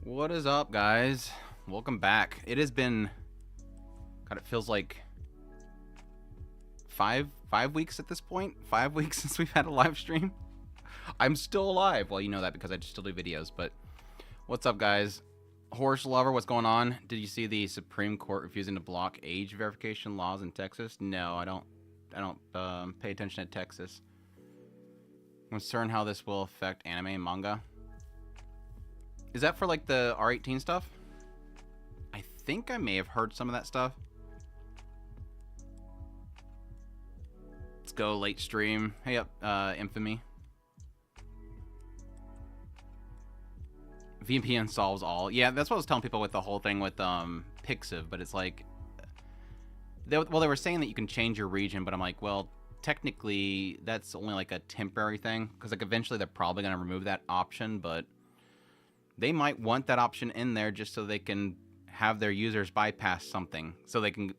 What is up, guys? Welcome back. It has been, God, it feels like five weeks at this point. 5 weeks since we've had a live stream. I'm still alive. Well, you know that because I still do videos, but what's up, guys? Horse lover, what's going on? Did you see the Supreme Court refusing to block age verification laws in Texas? No, I don't pay attention to Texas. I'm concerned how this will affect anime and manga. Is that for like the R18 stuff? I think I may have heard some of that stuff. Let's go late stream. Hey up, Infamy. VPN solves all. Yeah, that's what I was telling people with the whole thing with Pixiv, but it's like they were saying that you can change your region, but I'm like, well, technically that's only like a temporary thing because like eventually they're probably going to remove that option, but they might want that option in there just so they can have their users bypass something. So they can,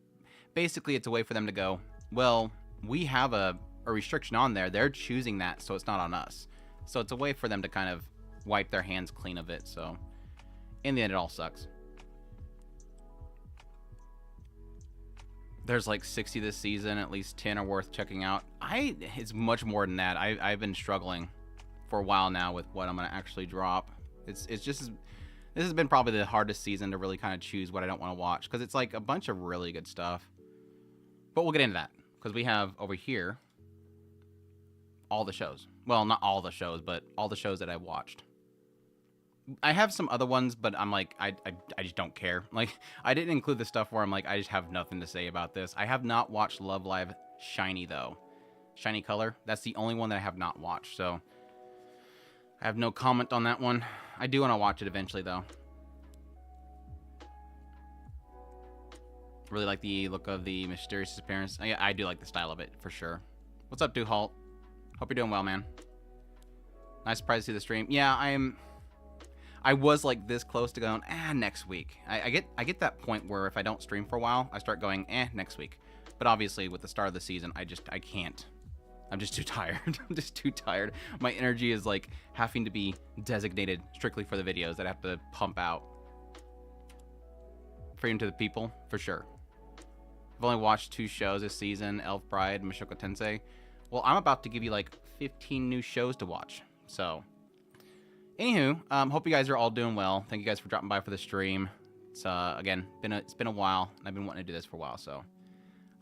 basically it's a way for them to go, well, we have a restriction on there. They're choosing that, so it's not on us. So it's a way for them to kind of wipe their hands clean of it. So in the end, it all sucks. There's like 60 this season. At least 10 are worth checking out. It's much more than that. I've been struggling for a while now with what I'm going to actually drop. It's just, this has been probably the hardest season to really kind of choose what I don't want to watch because it's like a bunch of really good stuff. But we'll get into that because we have over here all the shows. Well, not all the shows, but all the shows that I've watched. I have some other ones, but I'm like, I just don't care. Like, I didn't include the stuff where I'm like, I just have nothing to say about this. I have not watched Love Live Shiny, though. Shiny Color. That's the only one that I have not watched, so I have no comment on that one. I do want to watch it eventually, though. Really like the look of the mysterious disappearance. I do like the style of it, for sure. What's up, Duhalt? Hope you're doing well, man. Nice surprise to see the stream. Yeah, I was like this close to going, next week. I get that point where if I don't stream for a while, I start going, next week. But obviously, with the start of the season, I can't. I'm just too tired. I'm just too tired. My energy is like having to be designated strictly for the videos that I have to pump out. Freedom to the people, for sure. I've only watched 2 shows this season, Elf Bride and Mushoku Tensei. Well, I'm about to give you like 15 new shows to watch. So, anywho, hope you guys are all doing well. Thank you guys for dropping by for the stream. It's again, it's been a while, and I've been wanting to do this for a while. So,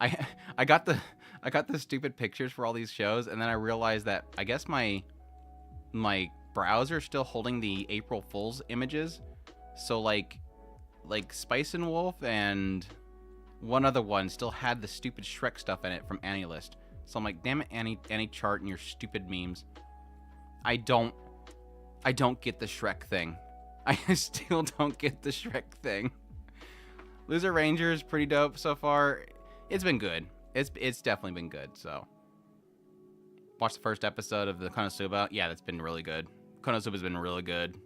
I got the stupid pictures for all these shows, and then I realized that I guess my browser is still holding the April Fool's images. So like Spice and Wolf and one other one still had the stupid Shrek stuff in it from AniList. So I'm like, damn it, Annie Chart and your stupid memes. I don't get the Shrek thing. I still don't get the Shrek thing. Loser Ranger is pretty dope so far. It's been good. It's definitely been good. So, watch the first episode of the Konosuba. Yeah, that's been really good. Konosuba's been really good.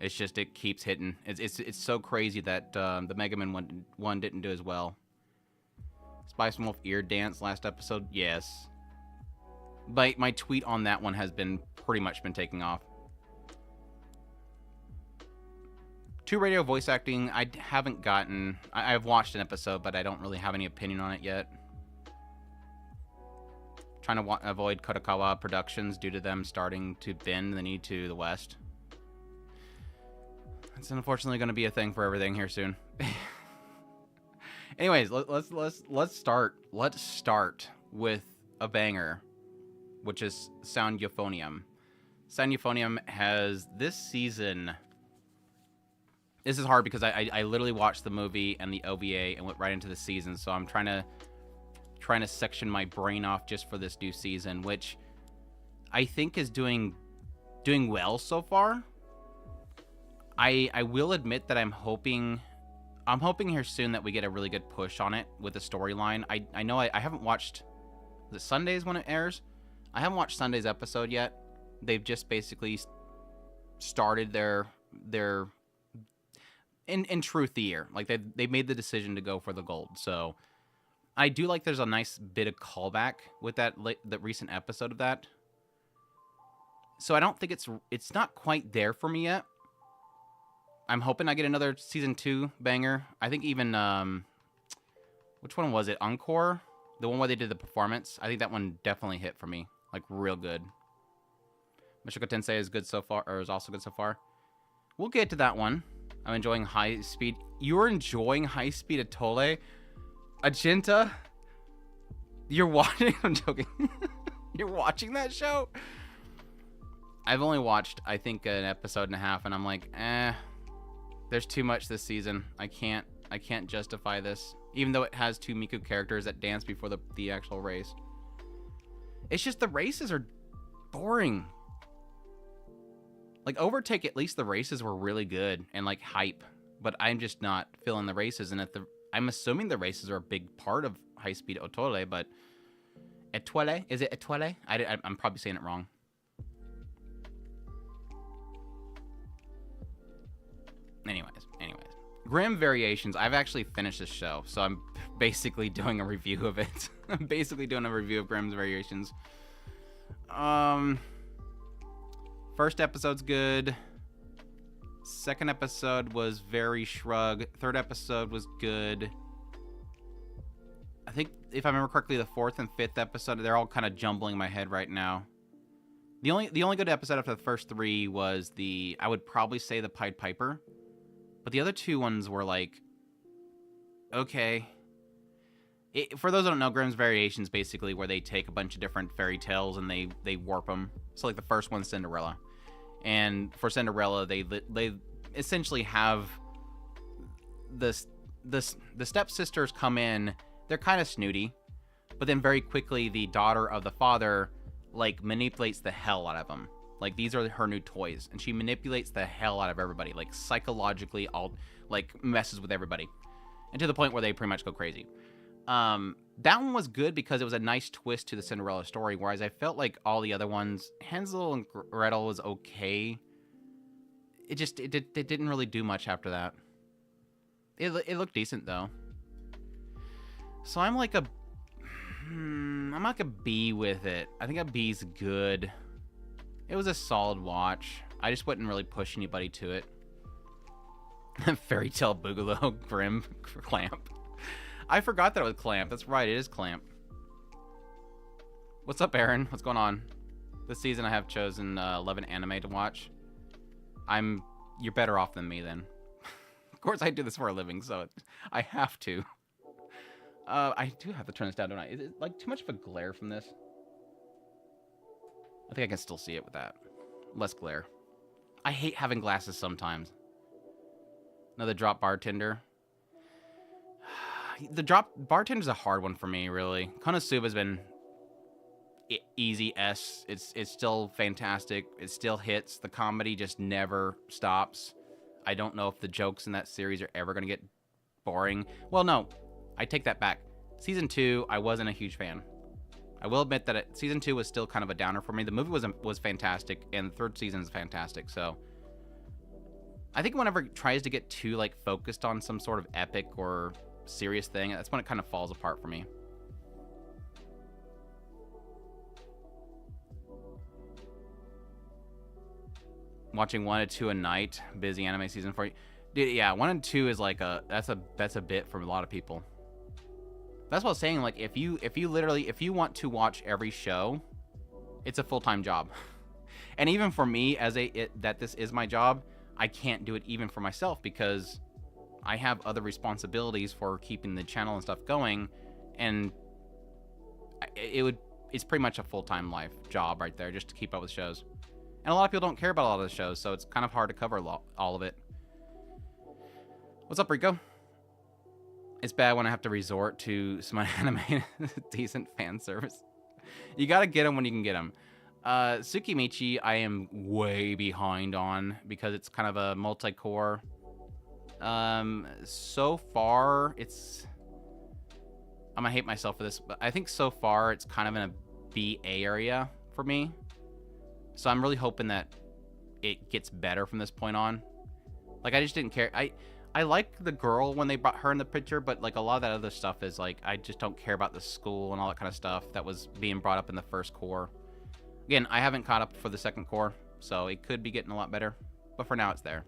It's just it keeps hitting. It's so crazy that the Mega Man one didn't do as well. Spice Wolf ear dance last episode, yes. But my tweet on that one has been pretty much been taking off. 2 radio voice acting, I haven't gotten. I've watched an episode, but I don't really have any opinion on it yet. Trying to avoid Kadokawa Productions due to them starting to bend the knee to the West. It's unfortunately going to be a thing for everything here soon. Anyways, let's start. Let's start with a banger, which is Sound Euphonium. Sound Euphonium has this season. This is hard because I literally watched the movie and the OVA and went right into the season, so I'm trying to section my brain off just for this new season, which I think is doing well so far. I will admit that I'm hoping here soon that we get a really good push on it with the storyline. I know I haven't watched the Sundays when it airs. I haven't watched Sunday's episode yet. They've just basically started their in truth the year. Like they made the decision to go for the gold. So I do like there's a nice bit of callback with that recent episode of that. So I don't think it's not quite there for me yet. I'm hoping I get another season 2 banger. I think even which one was it? Encore? The one where they did the performance. I think that one definitely hit for me. Like real good. Mushoku Tensei is good so far, or is also good so far. We'll get to that one. I'm enjoying High Speed. You're enjoying High Speed Atole? Agenta? You're watching? I'm joking. You're watching that show? I've only watched, I think, an episode and a half, and I'm like, there's too much this season. I can't justify this. Even though it has 2 Miku characters that dance before the actual race. It's just the races are boring. Like, Overtake, at least the races were really good and, like, hype. But I'm just not feeling the races. And I'm assuming the races are a big part of High Speed Otole, but... Etoile? Is it Etoile? I'm probably saying it wrong. Anyways. Grimm Variations. I've actually finished this show, so I'm basically doing a review of it. I'm basically doing a review of Grimm's Variations. First episode's good. Second episode was very shrug. Third episode was good. I think, if I remember correctly, the 4th and 5th episode, they're all kind of jumbling in my head right now. The only good episode after the first 3 was I would probably say the Pied Piper. But the other 2 ones were like, okay. For those who don't know, Grimm's Variations basically where they take a bunch of different fairy tales and they warp them. So like the first one's Cinderella. And for Cinderella, they essentially have the stepsisters come in. They're kind of snooty. But then very quickly, the daughter of the father like manipulates the hell out of them. Like, these are her new toys, and she manipulates the hell out of everybody, like psychologically, all like messes with everybody, and to the point where they pretty much go crazy. That one was good because it was a nice twist to the Cinderella story, whereas I felt like all the other ones, Hansel and Gretel was okay. It didn't really do much after that. It looked decent though. So I'm like I'm like a B with it. I think a B's good. It was a solid watch. I just wouldn't really push anybody to it. Fairy Tale Boogaloo, Grimm, Clamp. I forgot that it was Clamp. That's right, it is Clamp. What's up, Aaron? What's going on? This season I have chosen 11 anime to watch. You're better off than me then. Of course I do this for a living, so I have to. I do have to turn this down, don't I? Is it like too much of a glare from this? I think I can still see it with that. Less glare. I hate having glasses sometimes. Another drop Bartender. The drop Bartender's a hard one for me, really. Konosuba's been easy S. It's still fantastic. It still hits. The comedy just never stops. I don't know if the jokes in that series are ever going to get boring. Well, no. I take that back. Season 2, I wasn't a huge fan. I will admit that Season 2 was still kind of a downer for me. The movie was fantastic, and the third season is fantastic, so... I think whenever it tries to get too, like, focused on some sort of epic or serious thing, that's when it kind of falls apart for me. Watching 1 to 2 a night, busy anime season for you. Dude, yeah, 1 and 2 is like that's a bit for a lot of people. That's what I was saying, like, if you want to watch every show, it's a full-time job. And even for me, that this is my job, I can't do it even for myself because I have other responsibilities for keeping the channel and stuff going, and it's pretty much a full-time life job right there just to keep up with shows. And a lot of people don't care about a lot of the shows, so it's kind of hard to cover all of it. What's up, Rico? It's bad when I have to resort to some anime decent fan service. You gotta get them when you can get them. Tsukimichi, I am way behind on because it's kind of a multi-core. So far, I'm gonna hate myself for this, but I think so far it's kind of in a BA area for me. So I'm really hoping that it gets better from this point on. Like, I just didn't care. I like the girl when they brought her in the picture, but like a lot of that other stuff is like, I just don't care about the school and all that kind of stuff that was being brought up in the first core. Again, I haven't caught up for the second core, so it could be getting a lot better, but for now it's there.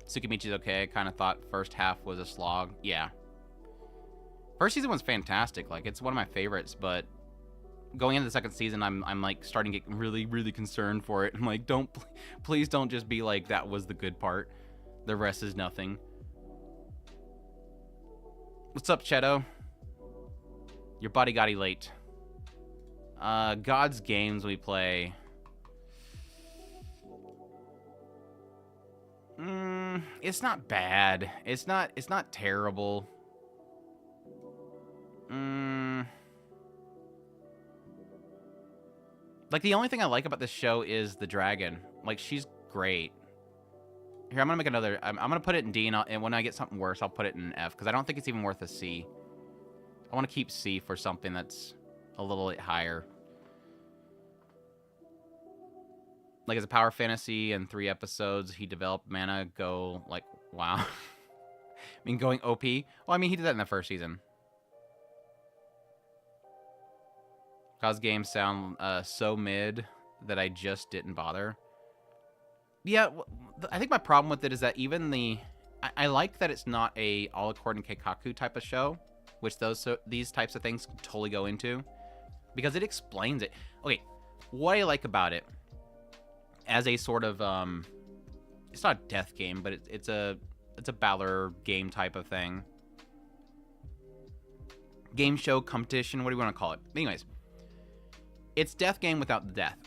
Tsukimichi's okay. I kind of thought first half was a slog. Yeah. First season was fantastic. Like, it's one of my favorites, but going into the second season, I'm like starting to get really, really concerned for it. I'm like, please don't just be like, that was the good part. The rest is nothing. What's up, Cheto? Your body got late. God's games we play. It's not bad. It's not terrible. Like, the only thing I like about this show is the dragon. Like, she's great. Here, I'm gonna make another. I'm gonna put it in D, and when I get something worse, I'll put it in an F, because I don't think it's even worth a C. I want to keep C for something that's a little bit higher. Like, as a power fantasy in 3 episodes, he developed mana go, like, wow. I mean, going OP. Well, I mean, he did that in the first season. God's games sound so mid that I just didn't bother. Yeah, I think my problem with it is that even I like that it's not a all according keikaku type of show, which these types of things can totally go into, because it explains it. Okay, what I like about it as a sort of it's not a death game, but it's a Balor game type of thing. Game show competition, what do you want to call it? Anyways, it's death game without the death.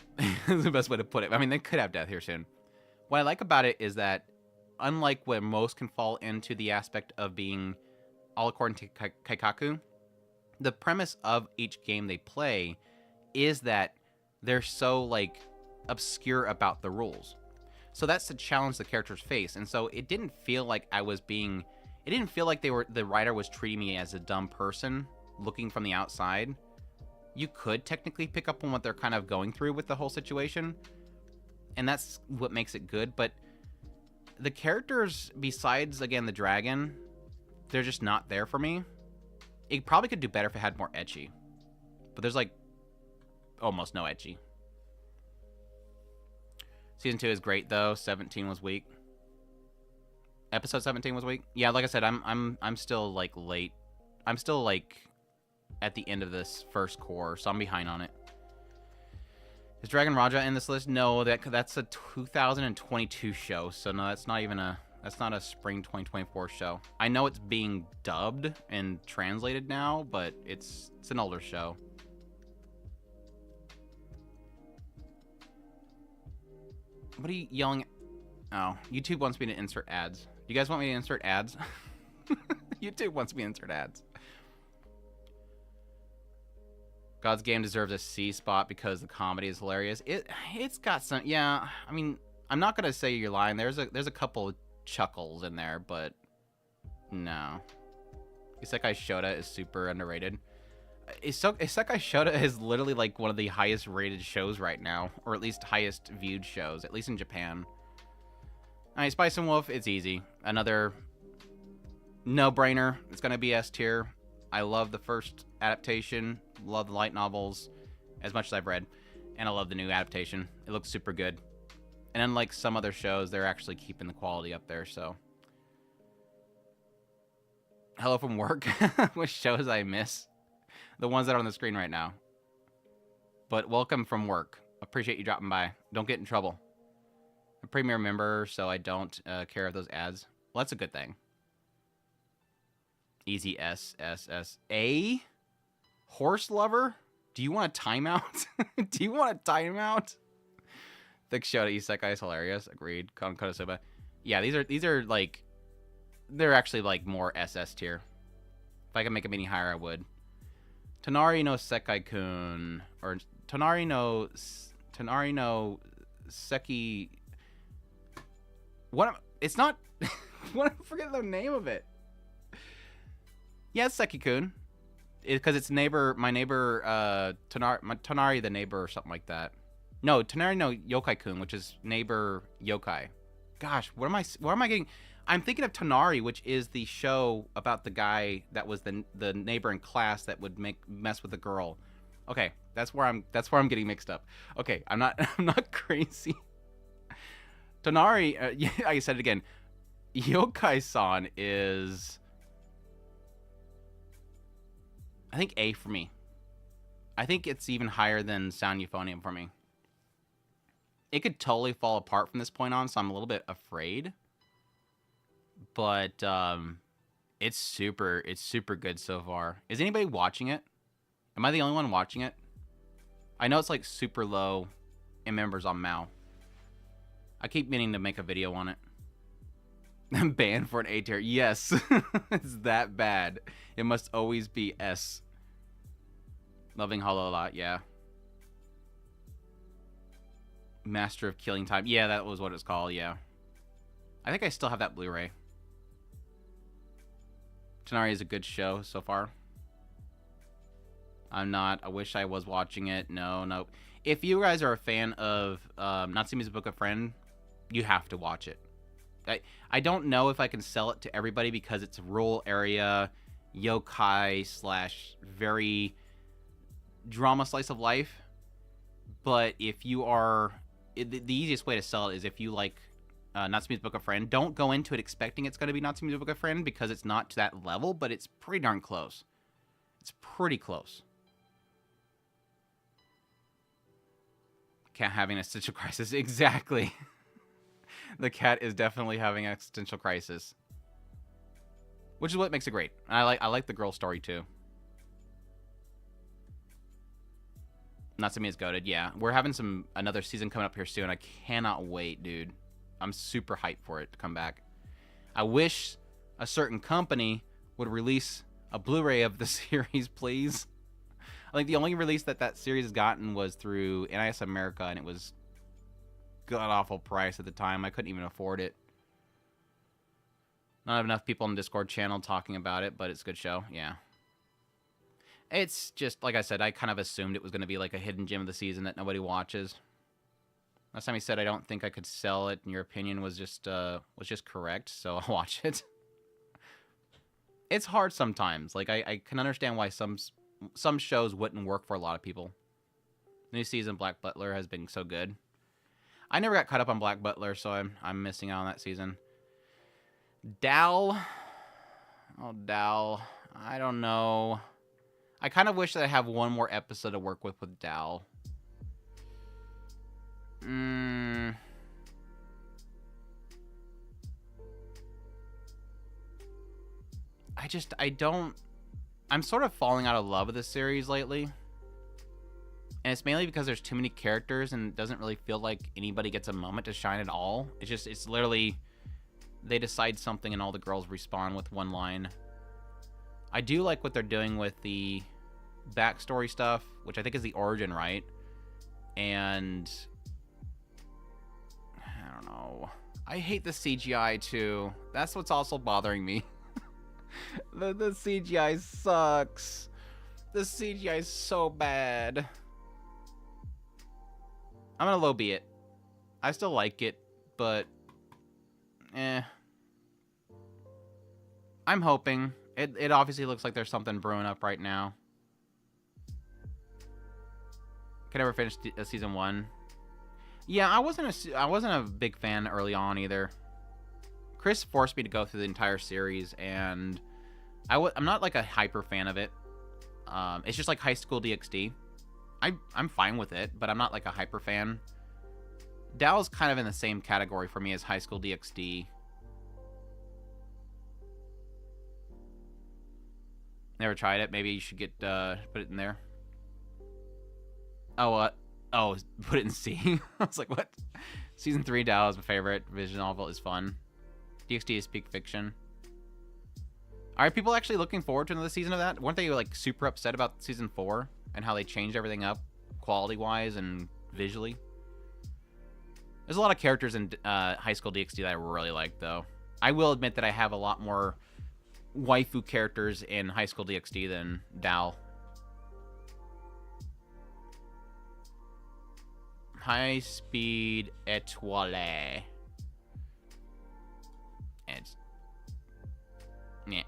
Is the best way to put it. I mean, they could have death here soon. What I like about it is that, unlike where most can fall into the aspect of being all according to keikaku, the premise of each game they play is that they're so, like, obscure about the rules. So that's the challenge the characters face. And so it didn't feel like it didn't feel like the writer was treating me as a dumb person looking from the outside. You could technically pick up on what they're kind of going through with the whole situation, and that's what makes it good. But the characters, besides, again, the dragon, they're just not there for me. It probably could do better if it had more ecchi, but there's, like, almost no ecchi. Season 2 is great, though. 17 was weak. Episode 17 was weak. Yeah, like I said, I'm still, like, late. I'm still, like, at the end of this first core, so I'm behind on it. Is Dragon Raja in this list? No, that's a 2022 show, so no, that's not a spring 2024 show. I know it's being dubbed and translated now, but it's an older show. What are you yelling at? Oh, YouTube wants me to insert ads. Do you guys want me to insert ads? YouTube wants me to insert ads. God's Game deserves a C spot because the comedy is hilarious. It's got some, yeah. I mean, I'm not gonna say you're lying. There's a couple chuckles in there, but no. Isekai Shota is super underrated. Isekai Shota is literally like one of the highest rated shows right now, or at least highest viewed shows, at least in Japan. All right, Spice and Wolf, it's easy. Another no-brainer. It's going to be S tier. I love the first adaptation. Love the light novels as much as I've read. And I love the new adaptation. It looks super good. And unlike some other shows, they're actually keeping the quality up there, so. Hello from work. Which shows I miss? The ones that are on the screen right now. But welcome from work. Appreciate you dropping by. Don't get in trouble. I'm a premier member, so I don't care of those ads. Well, that's a good thing. Easy S, S, S. A? Horse lover? Do you want a timeout? Do you want a timeout? Thick show to Isekai is hilarious. Agreed. Konosuba. Yeah, these are like, they're actually like more SS tier. If I could make them any higher, I would. Tonari no Sekai-kun, or Tonari no Seki. What? It's not. What? I forget the name of it. Yeah, it's Seki-kun. Because it's neighbor, my neighbor, Tonari the neighbor or something like that. No, Tonari no Yokai-kun, which is neighbor Yokai. Gosh, what am I getting? I'm thinking of Tonari, which is the show about the guy that was the neighbor in class that would mess with the girl. Okay, that's where I'm getting mixed up. Okay, I'm not crazy. Tonari, yeah, I said it again. Yokai-san is, I think, A for me. I think it's even higher than Sound Euphonium for me. It could totally fall apart from this point on, so I'm a little bit afraid. But it's super good so far. Is anybody watching it? Am I the only one watching it? I know it's like super low in members on Mao. I keep meaning to make a video on it. I'm banned for an A tier. Yes, it's that bad. It must always be S. Loving Hollow a lot, yeah. Master of Killing Time. Yeah, that was what it's called, yeah. I think I still have that Blu-ray. Tonari is a good show so far. I'm not. I wish I was watching it. No. If you guys are a fan of Natsume's Book of Friend, you have to watch it. I don't know if I can sell it to everybody because it's a rural area, yokai / very drama slice of life. But if you are, the easiest way to sell it is if you like Natsume's Book of Friend. Don't go into it expecting it's going to be Natsume's Book of Friend because it's not to that level, but it's pretty darn close. It's pretty close. Cat having an existential crisis. Exactly. The cat is definitely having an existential crisis. Which is what makes it great. And I like the girl story too. Natsume is goated, yeah. We're having another season coming up here soon. I cannot wait, dude. I'm super hyped for it to come back. I wish a certain company would release a Blu-ray of the series, please. I think the only release that series has gotten was through NIS America, and it was god-awful price at the time. I couldn't even afford it. Not enough people on the Discord channel talking about it, but it's a good show, yeah. It's just, like I said, I kind of assumed it was going to be like a hidden gem of the season that nobody watches. Last time he said I don't think I could sell it, and your opinion was just correct, so I'll watch it. It's hard sometimes. Like, I can understand why some shows wouldn't work for a lot of people. The new season Black Butler has been so good. I never got caught up on Black Butler, so I'm missing out on that season. Dal. Oh, Dal. I don't know. I kind of wish that I have one more episode to work with Dal. I'm sort of falling out of love with this series lately. And it's mainly because there's too many characters and it doesn't really feel like anybody gets a moment to shine at all. It's literally, they decide something and all the girls respond with one line. I do like what they're doing with the backstory stuff, which I think is the origin, right? And I don't know. I hate the CGI too. That's what's also bothering me. The CGI sucks. The CGI is so bad. I'm gonna low B it. I still like it, but I'm hoping. It obviously looks like there's something brewing up right now. Could never finish season 1. Yeah, I wasn't a big fan early on either. Chris forced me to go through the entire series, and I'm not like a hyper fan of it. It's just like High School DxD. I'm fine with it, but I'm not like a hyper fan. Dal's kind of in the same category for me as High School DxD. Never tried it. Maybe you should get put it in there. Oh, put it in C. I was like, what? Season 3 Dao is my favorite. Visual novel is fun. DxD is peak fiction. Are people actually looking forward to another season of that? Weren't they like super upset about season 4 and how they changed everything up quality-wise and visually? There's a lot of characters in High School DxD that I really like, though. I will admit that I have a lot more waifu characters in High School DxD than Dao. High Speed Etoile. It's... yeah.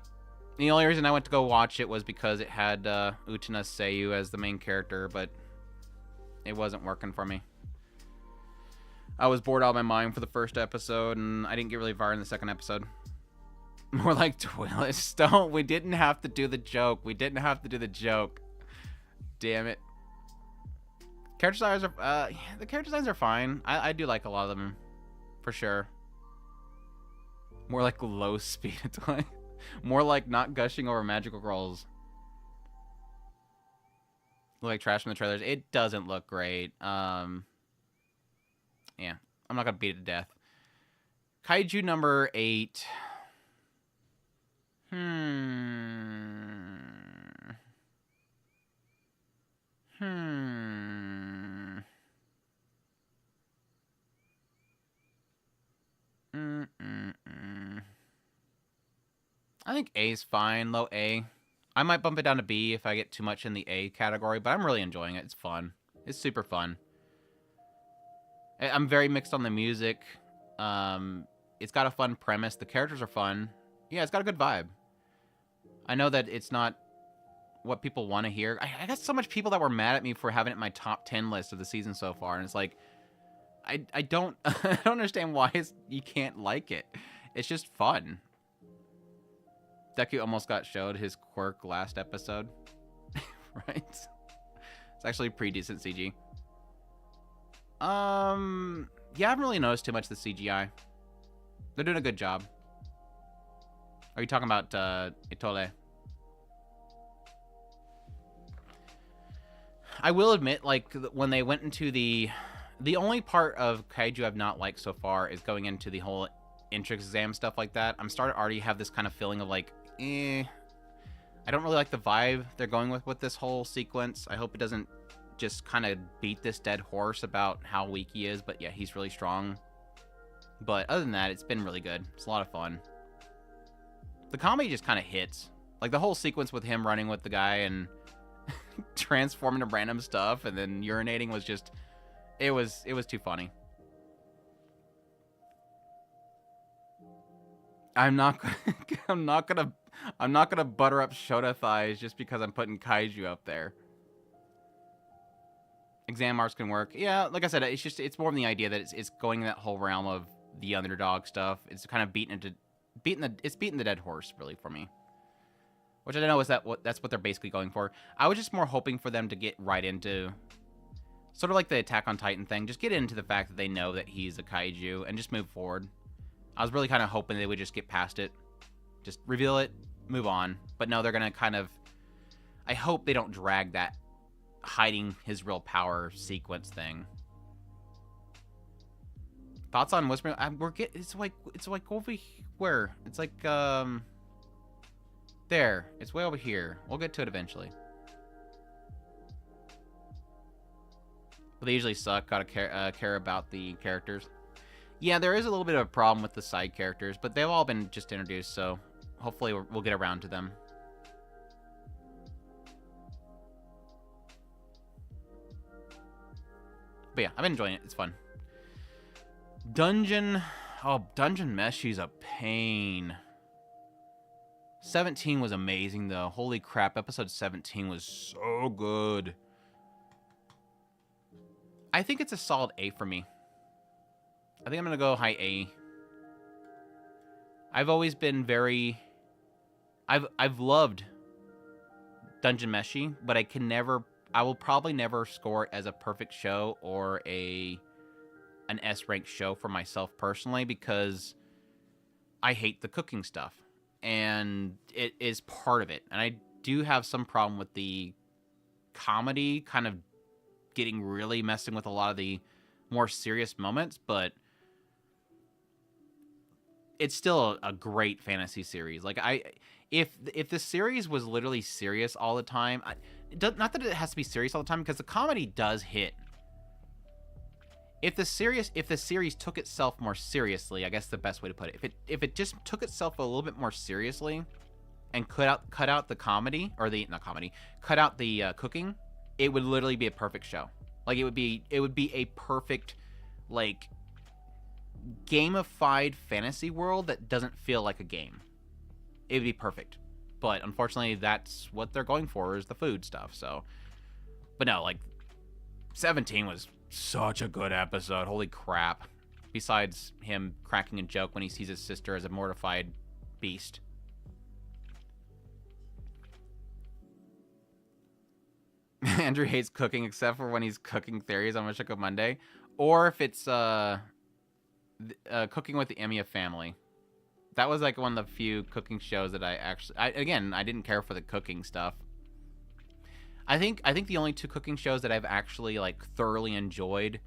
The only reason I went to go watch it was because it had Utena Seiyu as the main character, but it wasn't working for me. I was bored out of my mind for the first episode, and I didn't get really far in the second episode. More like Twilight. Don't. We didn't have to do the joke. We didn't have to do the joke. Damn it. Character designs are, the character designs are fine. I do like a lot of them, for sure. More like low speed. More like not gushing over magical girls. Look like trash from the trailers. It doesn't look great. Yeah, I'm not gonna beat it to death. Kaiju number 8. I think A is fine, low A. I might bump it down to B if I get too much in the A category, but I'm really enjoying it. It's fun. It's super fun. I'm very mixed on the music. It's got a fun premise. The characters are fun. Yeah, it's got a good vibe. I know that it's not what people want to hear. I got so much people that were mad at me for having it in my top 10 list of the season so far, and it's like, I don't I don't understand why you can't like it. It's just fun. Deku almost got showed his quirk last episode. Right? It's actually pretty decent CG. Yeah, I haven't really noticed too much of the CGI. They're doing a good job. Are you talking about Itole? I will admit, like, when they went into the only part of Kaiju I've not liked so far is going into the whole entrance exam stuff like that. I'm starting to already have this kind of feeling of like, I don't really like the vibe they're going with this whole sequence. I hope it doesn't just kind of beat this dead horse about how weak he is, but yeah, he's really strong. But other than that, it's been really good. It's a lot of fun. The comedy just kind of hits. Like the whole sequence with him running with the guy and transforming to random stuff and then urinating was just, it was too funny. I'm not gonna butter up Shota thighs just because I'm putting Kaiju up there. Exam marks can work. Yeah, like I said, it's more of the idea that it's going in that whole realm of the underdog stuff. It's kind of beating the dead horse really for me. Which I don't know that's what they're basically going for. I was just more hoping for them to get right into sort of like the Attack on Titan thing. Just get into the fact that they know that he's a kaiju and just move forward. I was really kind of hoping they would just get past it. Just reveal it, move on. But no, they're going to kind of... I hope they don't drag that hiding his real power sequence thing. Thoughts on Whispering? It's like over where? It's like, there. It's way over here. We'll get to it eventually. But they usually suck. Gotta care about the characters. Yeah, there is a little bit of a problem with the side characters, but they've all been just introduced, so hopefully we'll get around to them. But yeah, I've been enjoying it. It's fun. Dungeon Oh, Dungeon Meshi's a pain. 17 was amazing, though. Holy crap, episode 17 was so good. I think it's a solid A for me. I think I'm going to go high A. I've always been very... I've loved Dungeon Meshi, but I will probably never score it as a perfect show or an S-rank show for myself personally, because I hate the cooking stuff. And it is part of it. And I do have some problem with the comedy kind of getting really messing with a lot of the more serious moments, but it's still a great fantasy series. Like, if the series was literally serious all the time, not that it has to be serious all the time, because the comedy does hit. If the series took itself more seriously, I guess the best way to put it, if it just took itself a little bit more seriously, and cut out the comedy, or cut out the cooking, it would literally be a perfect show. Like, it would be a perfect, like, gamified fantasy world that doesn't feel like a game. It would be perfect. But unfortunately, that's what they're going for, is the food stuff. So, but no, like, 17 was such a good episode. Holy crap. Besides him cracking a joke when he sees his sister as a mortified beast. Andrew hates cooking except for when he's cooking theories on Mushoku Monday, or if it's cooking with the Emiya family. That was like one of the few cooking shows that I didn't care for the cooking stuff. I think the only two cooking shows that I've actually like thoroughly enjoyed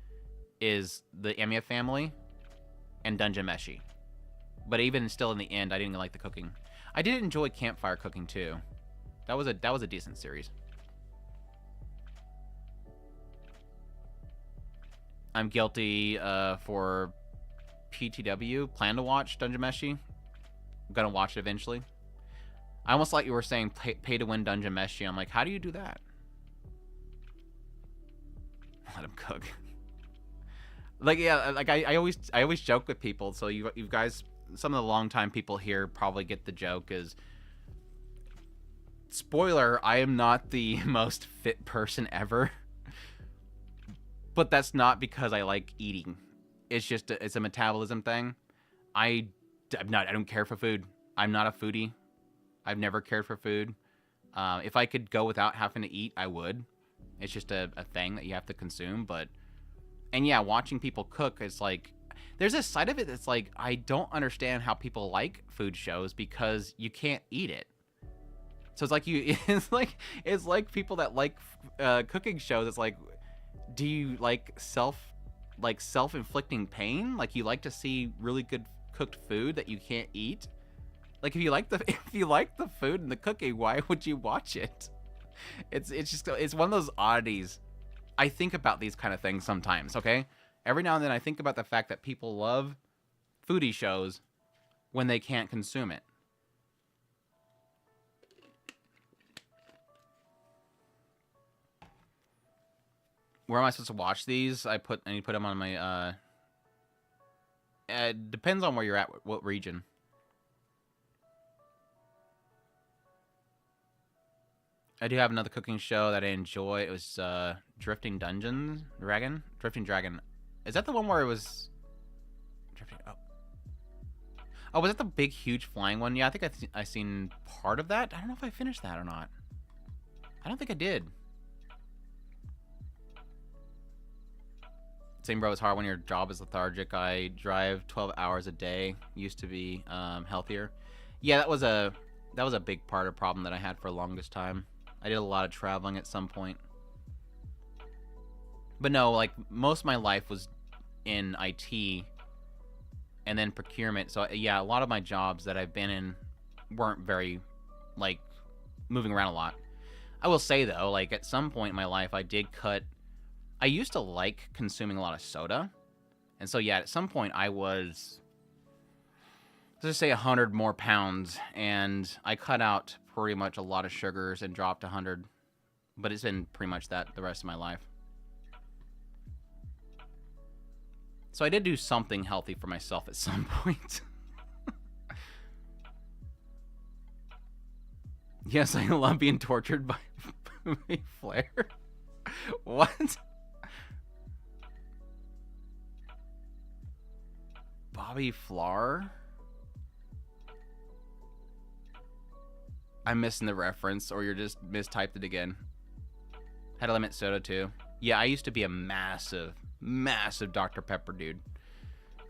is the Emiya family and Dungeon Meshi. But even still, in the end, I didn't like the cooking. I did enjoy campfire cooking too. That was a decent series. I'm guilty for PTW. Plan to watch Dungeon Meshi. I'm gonna watch it eventually. I almost like you were saying pay to win Dungeon Meshi. I'm like, how do you do that? Let him cook. Like, yeah, like I always joke with people. So you guys, some of the longtime people here probably get the joke. Is spoiler, I am not the most fit person ever. But that's not because I like eating. It's just it's a metabolism thing. I don't care for food. I'm not a foodie. I've never cared for food. If I could go without having to eat, I would. It's just a thing that you have to consume. And yeah, watching people cook is like, there's a side of it that's like, I don't understand how people like food shows because you can't eat it. So it's like it's like people that like cooking shows. It's like, do you like self-inflicting pain? Like, you like to see really good cooked food that you can't eat? Like, if you like the food and the cooking, why would you watch it? It's one of those oddities. I think about these kind of things sometimes, okay? Every now and then I think about the fact that people love foodie shows when they can't consume it. Where am I supposed to watch these? I need to put them on my it depends on where you're at, what region. I do have another cooking show that I enjoy. It was Drifting Dragon. Is that the one where it was drifting? Oh, was that the big, huge flying one? Yeah, I think I seen part of that. I don't know if I finished that or not. I don't think I did. Same, bro. It's hard when your job is lethargic. I drive 12 hours a day. Used to be healthier. Yeah, that was a big part of the problem that I had for the longest time. I did a lot of traveling at some point. But no, like, most of my life was in IT and then procurement. So yeah, a lot of my jobs that I've been in weren't very, like, moving around a lot. I will say, though, like, at some point in my life, I used to like consuming a lot of soda. And so, yeah, at some point I was, let's just say 100 more pounds, and I cut out pretty much a lot of sugars and dropped 100. But it's been pretty much that the rest of my life. So I did do something healthy for myself at some point. Yes, I love being tortured by Flare. What? Bobby Flower? I'm missing the reference, or you're just mistyped it again. Had a limit soda too. Yeah, I used to be a massive Dr. Pepper dude.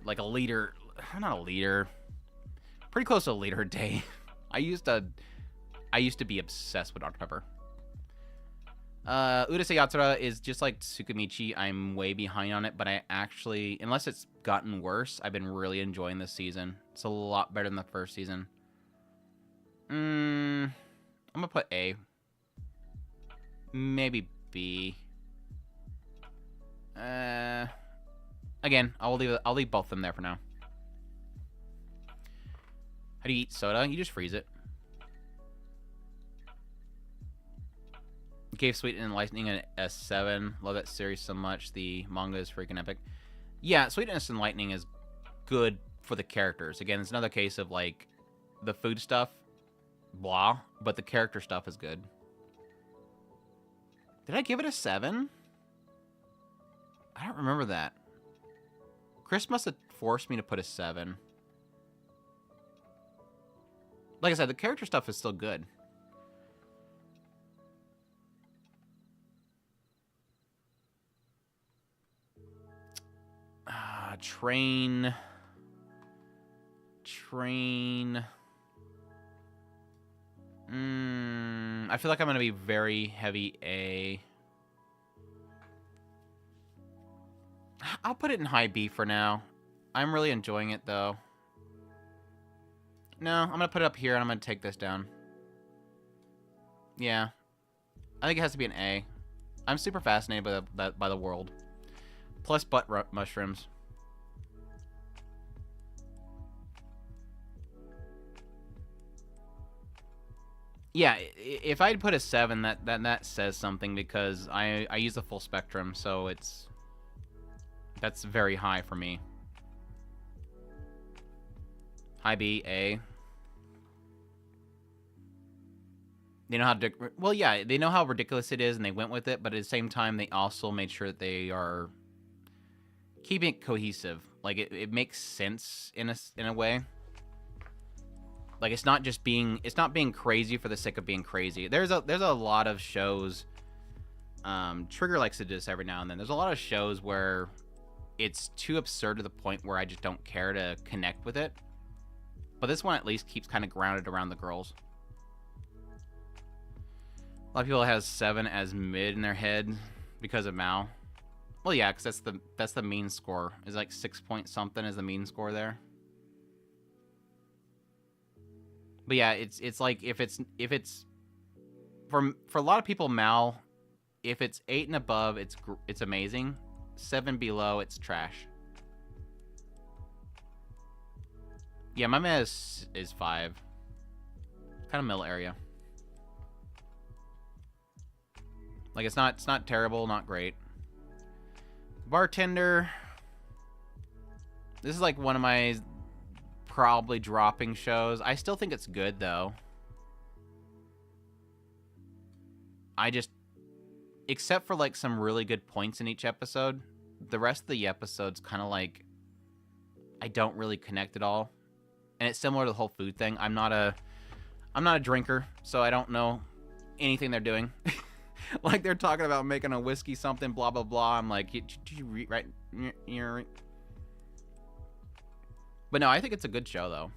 Like a liter, not a liter, pretty close to a liter a day. I used to be obsessed with Dr. Pepper. Urusei Yatsura is just like Tsukimichi. I'm way behind on it, but I actually, unless it's gotten worse, I've been really enjoying this season. It's a lot better than the first season. I'm gonna put A. Maybe B. Again, I'll leave both of them there for now. How do you eat soda? You just freeze it. Gave Sweet and Lightning a 7. Love that series so much. The manga is freaking epic. Yeah, Sweetness and Lightning is good for the characters. Again, it's another case of like the food stuff, blah, but the character stuff is good. Did I give it a 7? I don't remember that. Chris must have forced me to put a 7. Like I said, the character stuff is still good. Train. I feel like I'm going to be very heavy A. I'll put it in high B for now. I'm really enjoying it, though. No, I'm going to put it up here, and I'm going to take this down. Yeah. I think it has to be an A. I'm super fascinated by the world. Plus butt mushrooms. Yeah, if I'd put a 7, that says something, because I use the full spectrum, so that's very high for me. High B, A. They know how well, yeah, they know how ridiculous it is, and they went with it, but at the same time, they also made sure that they are keeping it cohesive. Like it makes sense in a way. Like it's not being crazy for the sake of being crazy. There's a lot of shows. Trigger likes to do this every now and then. There's a lot of shows where it's too absurd to the point where I just don't care to connect with it. But this one at least keeps kind of grounded around the girls. A lot of people has 7 as mid in their head because of Mao. Well, yeah, because that's the mean score. Is like 6 point something is the mean score there. But yeah, it's like if it's for a lot of people, Mao, if it's 8 and above, it's amazing. 7 below, it's trash. Yeah, my man is 5. Kind of middle area. Like it's not terrible, not great. Bartender. This is like one of my probably dropping shows. I still think it's good though. I just, except for like some really good points in each episode, the rest of the episodes kind of like I don't really connect at all. And it's similar to the whole food thing. I'm not a drinker, so I don't know anything they're doing. Like they're talking about making a whiskey something, blah blah blah. I'm like, did you read right? But no, I think it's a good show though.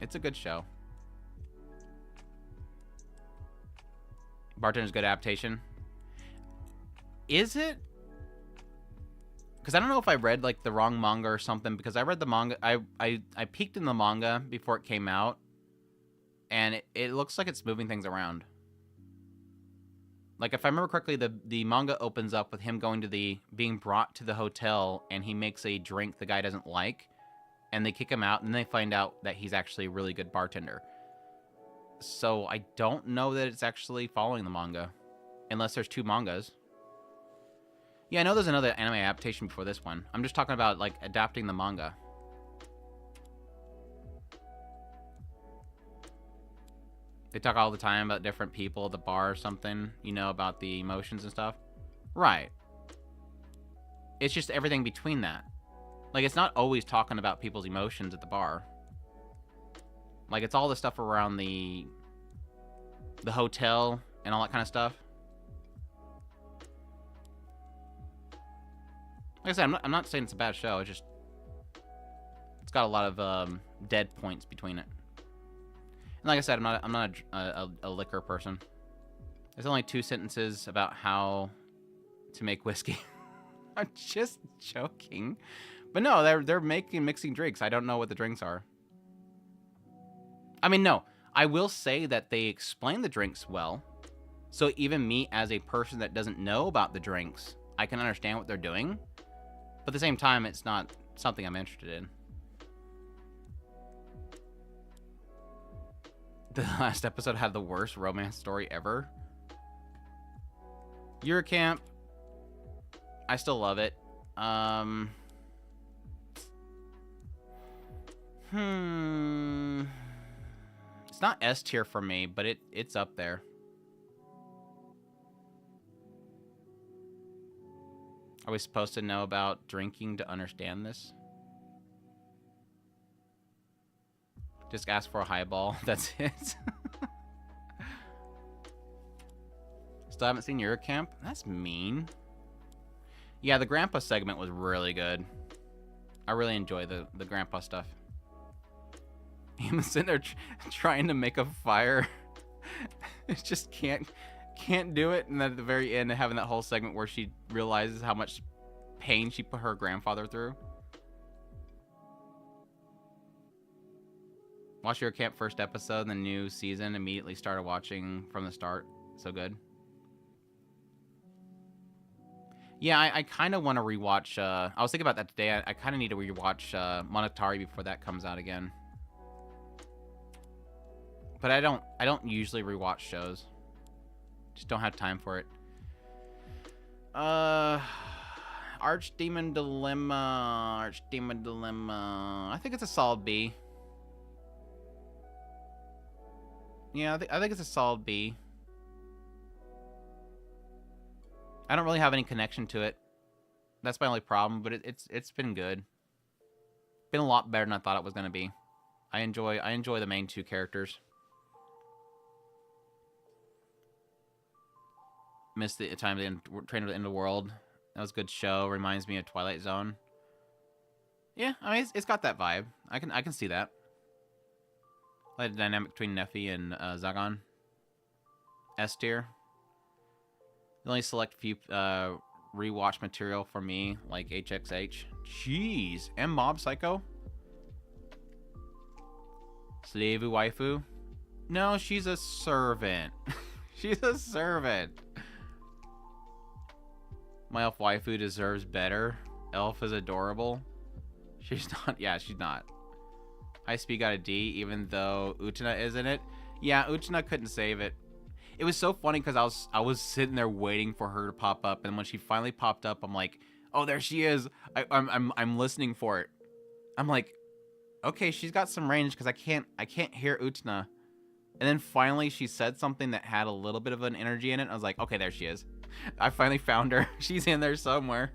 It's a good show. Bartender's good adaptation. Is it? Because I don't know if I read like the wrong manga or something, because I read the manga. I peeked in the manga before it came out, and it looks like it's moving things around. Like if I remember correctly, the manga opens up with him being brought to the hotel, and he makes a drink the guy doesn't like, and they kick him out, and they find out that he's actually a really good bartender. So I don't know that it's actually following the manga, unless there's 2 mangas. Yeah, I know there's another anime adaptation before this one. I'm just talking about, like, adapting the manga. They talk all the time about different people at the bar or something, you know, about the emotions and stuff. Right. It's just everything between that. Like, it's not always talking about people's emotions at the bar. Like, it's all the stuff around the hotel and all that kind of stuff. Like I said, I'm not saying it's a bad show. It's just, it's got a lot of dead points between it. And like I said, I'm not a liquor person. There's only 2 sentences about how to make whiskey. I'm just joking. But no, they're mixing drinks. I don't know what the drinks are. I mean, no. I will say that they explain the drinks well. So even me as a person that doesn't know about the drinks, I can understand what they're doing. But at the same time, it's not something I'm interested in. The last episode had the worst romance story ever. Eurocamp. I still love it. It's not S tier for me, but it's up there. Are we supposed to know about drinking to understand this? Just ask for a highball. That's it. Still haven't seen Eurocamp? That's mean. Yeah, the grandpa segment was really good. I really enjoy the grandpa stuff. He was sitting there trying to make a fire. It just can't do it. And then at the very end, having that whole segment where she realizes how much pain she put her grandfather through. Watch your camp first episode in the new season. Immediately started watching from the start. So good. Yeah, I kind of want to rewatch. I was thinking about that today. I kind of need to rewatch Monogatari before that comes out again. But I don't usually rewatch shows. Just don't have time for it. Archdemon Dilemma. I think it's a solid B. Yeah, I think it's a solid B. I don't really have any connection to it. That's my only problem, but it's been good. Been a lot better than I thought it was gonna be. I enjoy the main 2 characters. Missed the time to train at the end of the world. That was a good show. Reminds me of Twilight Zone. Yeah, I mean it's got that vibe. I can see that. Like the dynamic between Neffy and Zagon. S tier. The only select few rewatch material for me, like HXH. Jeez, and Mob Psycho. Slave waifu. No, she's a servant. She's a servant. My elf waifu deserves better. Elf is adorable. She's not. Yeah, she's not. High Speed got a D, even though Utena is in it. Yeah, Utena couldn't save it. It was so funny because I was sitting there waiting for her to pop up, and when she finally popped up, I'm like, oh, there she is. I'm listening for it. I'm like, okay, she's got some range because I can't hear Utena. And then finally she said something that had a little bit of an energy in it. I was like, okay, there she is. I finally found her. She's in there somewhere.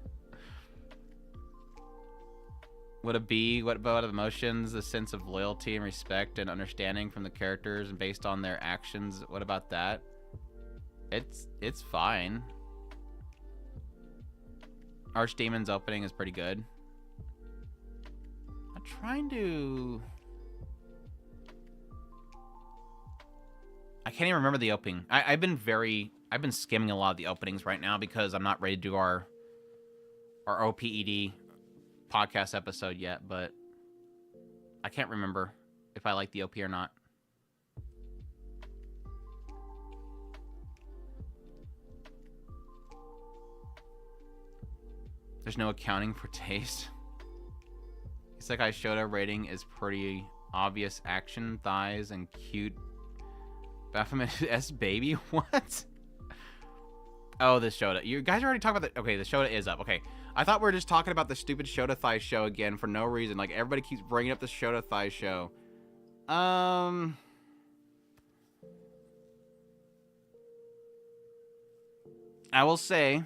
What a B? What about emotions? The sense of loyalty and respect and understanding from the characters and based on their actions. What about that? It's fine. Archdemon's opening is pretty good. I'm trying to... I can't even remember the opening. I've been skimming a lot of the openings right now because I'm not ready to do our OPED podcast episode yet, but I can't remember if I like the OP or not. There's no accounting for taste. Isekai Shota rating is pretty obvious. Action, thighs, and cute Baphomet S baby? What? Oh, the Shota. You guys are already talking about the... Okay, the Shota is up. Okay. I thought we were just talking about the stupid Shota Thigh show again for no reason. Like, everybody keeps bringing up the Shota Thigh show. I will say...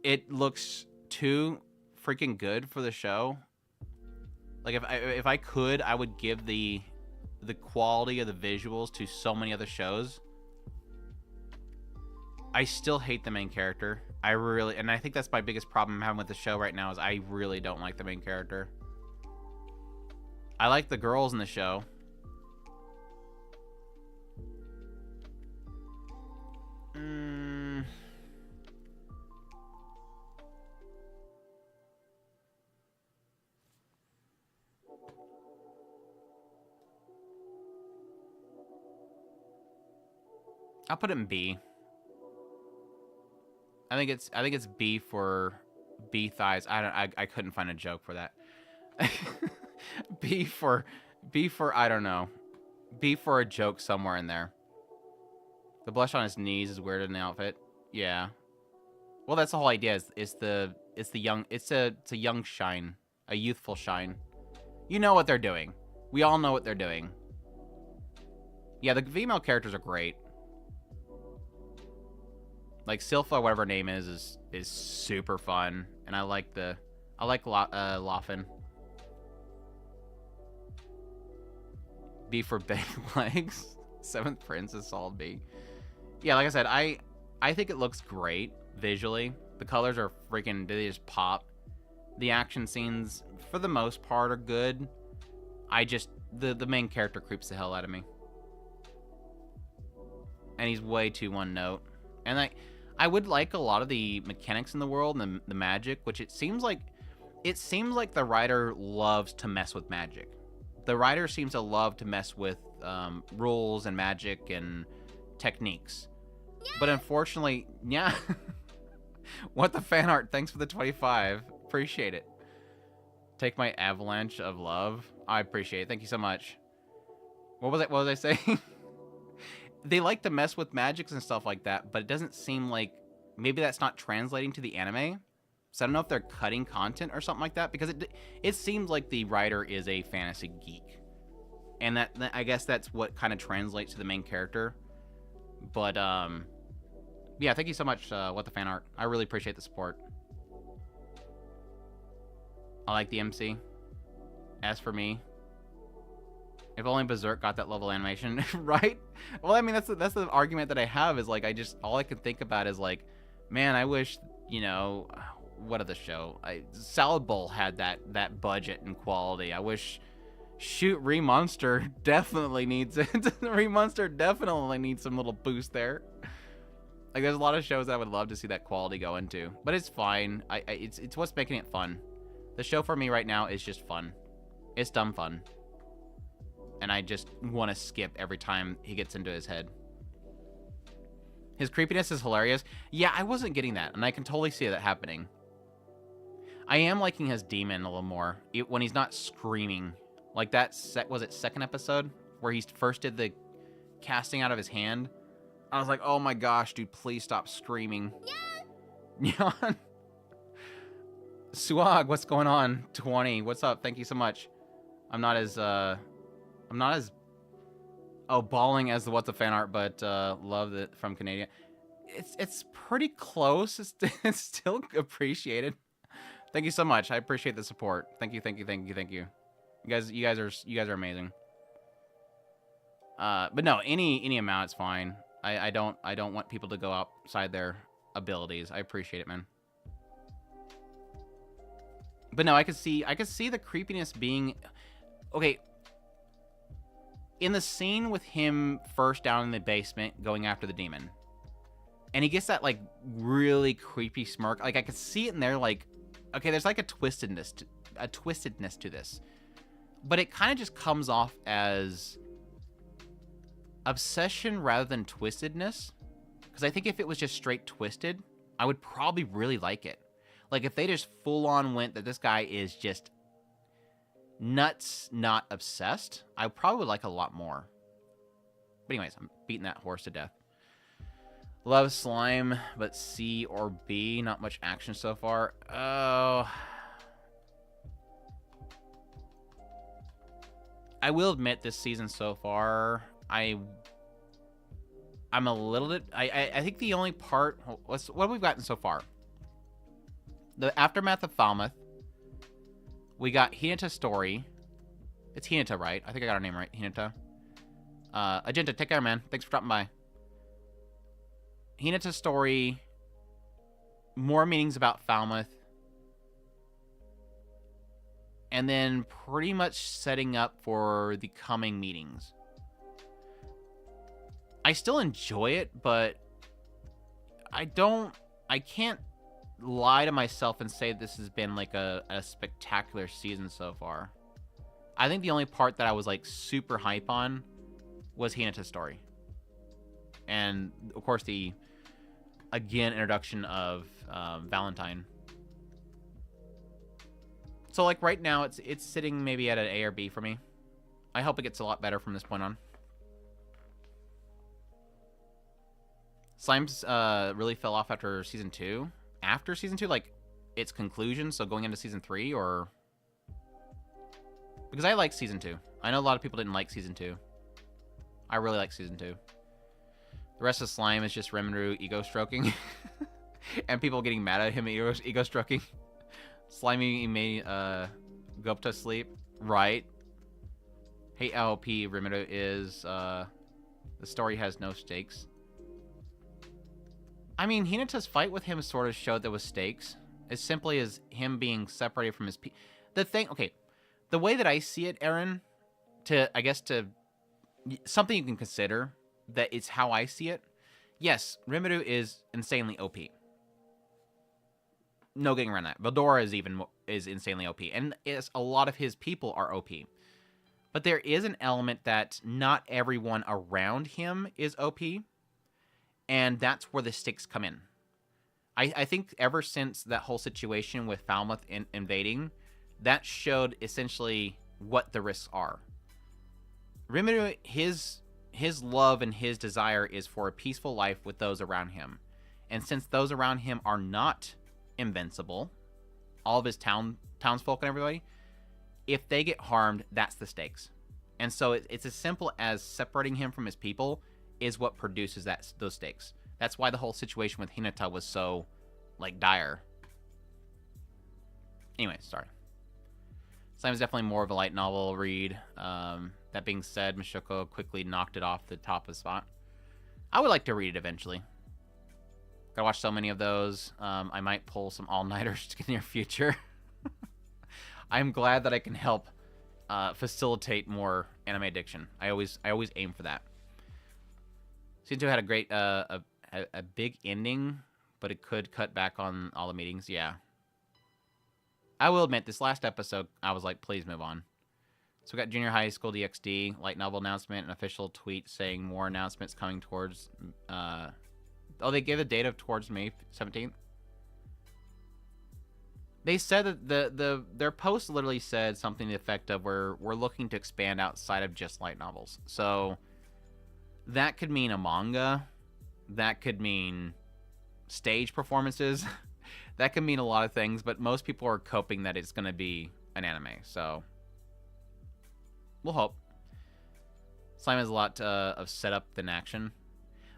It looks too freaking good for the show. Like, if I could, I would give the quality of the visuals to so many other shows. I still hate the main character. And I think that's my biggest problem I'm having with the show right now is I really don't like the main character. I like the girls in the show. I'll put it in B. I think it's B for B thighs. I couldn't find a joke for that. B for I don't know. B for a joke somewhere in there. The blush on his knees is weird in the outfit. Yeah. Well, that's the whole idea. It's a young shine, a youthful shine. You know what they're doing. We all know what they're doing. Yeah, the female characters are great. Like Silpha, whatever her name is super fun, and I like Laughing. B for big legs. Seventh Prince is solid B. Yeah, like I said, I think it looks great visually. The colors are freaking, they just pop. The action scenes, for the most part, are good. The main character creeps the hell out of me. And he's way too one note. And I would like a lot of the mechanics in the world and the magic, which it seems like the writer loves to mess with magic. The writer seems to love to mess with rules and magic and techniques. Yeah. But unfortunately, yeah. What the fan art? Thanks for the 25. Appreciate it. Take my avalanche of love. I appreciate it. Thank you so much. What was I saying? They like to mess with magics and stuff like that, but it doesn't seem like maybe that's not translating to the anime. So I don't know if they're cutting content or something like that, because it seems like the writer is a fantasy geek, and that I guess that's what kind of translates to the main character. But yeah, thank you so much. What the fan art? I really appreciate the support. I like the MC. As for me, if only Berserk got that level animation, right? Well, I mean, that's the argument that I have is like, all I can think about is like, man, I wish, you know, what other show? Salad Bowl had that budget and quality. I wish, shoot, Remonster definitely needs it. Remonster definitely needs some little boost there. Like, there's a lot of shows I would love to see that quality go into, but it's fine. It's what's making it fun. The show for me right now is just fun. It's dumb fun. And I just want to skip every time he gets into his head. His creepiness is hilarious. Yeah, I wasn't getting that, and I can totally see that happening. I am liking his demon a little more when he's not screaming. Like that was it second episode where he first did the casting out of his hand? I was like, oh my gosh, dude, please stop screaming. Yeah. Swag, what's going on? 20, what's up? Thank you so much. I'm not as balling as the What's the Fan Art, but love it from Canadian. It's pretty close. It's still appreciated. Thank you so much. I appreciate the support. Thank you. You guys are amazing. But no, any amount is fine. I don't want people to go outside their abilities. I appreciate it, man. But no, I could see the creepiness being okay. In the scene with him first down in the basement going after the demon, and he gets that like really creepy smirk. Like I could see it in there. Like, okay, there's like a twistedness to this, but it kind of just comes off as obsession rather than twistedness. Because I think if it was just straight twisted, I would probably really like it. Like if they just full on went that this guy is just nuts, not obsessed, I probably would like a lot more. But anyways, I'm beating that horse to death. Love slime, but C or B. Not much action so far. Oh. I will admit this season so far, I'm a little bit... I think the only part... What have we gotten so far? The Aftermath of Falmouth. We got Hinata's story. It's Hinata, right? I think I got her name right. Hinata. Agenta, take care, man. Thanks for dropping by. Hinata's story. More meanings about Falmouth. And then pretty much setting up for the coming meetings. I still enjoy it, but I can't lie to myself and say this has been like a spectacular season so far. I think the only part that I was like super hype on was Hinata's story. And of course the, again, introduction of Valentine. So like right now it's sitting maybe at an A or B for me. I hope it gets a lot better from this point on. Slimes really fell off after season 2. After season 2, like its conclusion, so going into season 3, or... Because I like season 2. I know a lot of people didn't like season 2. I really like season 2. The rest of Slime is just Rimuru ego stroking. And people getting mad at him ego stroking. Slimy may go up to sleep. Right. Hate OP Rimuru is the story has no stakes. I mean, Hinata's fight with him sort of showed there was stakes. As simply as him being separated from his the thing, okay, the way that I see it, Aaron, I guess something you can consider, that it's how I see it. Yes, Rimuru is insanely OP. No getting around that. Veldora is insanely OP, and a lot of his people are OP. But there is an element that not everyone around him is OP. And that's where the stakes come in. I think ever since that whole situation with Falmouth invading, that showed essentially what the risks are. Rimuru, his love and his desire is for a peaceful life with those around him. And since those around him are not invincible, all of his townsfolk and everybody, if they get harmed, that's the stakes. And so it's as simple as separating him from his people is what produces those stakes. That's why the whole situation with Hinata was so, like, dire. Anyway, sorry. Slime is definitely more of a light novel read. That being said, Mushoku quickly knocked it off the top of the spot. I would like to read it eventually. Gotta watch so many of those. I might pull some all-nighters in the near future. I'm glad that I can help facilitate more anime addiction. I always aim for that. Season 2 had a great, a big ending, but it could cut back on all the meetings. Yeah. I will admit, this last episode, I was like, please move on. So we got Junior High School DxD, light novel announcement, an official tweet saying more announcements coming towards, they gave a date of towards May 17th. They said that their post literally said something to the effect of we're looking to expand outside of just light novels. So that could mean a manga. That could mean stage performances. That could mean a lot of things, but most people are coping that it's going to be an anime. So we'll hope. Slime has a lot of setup than action.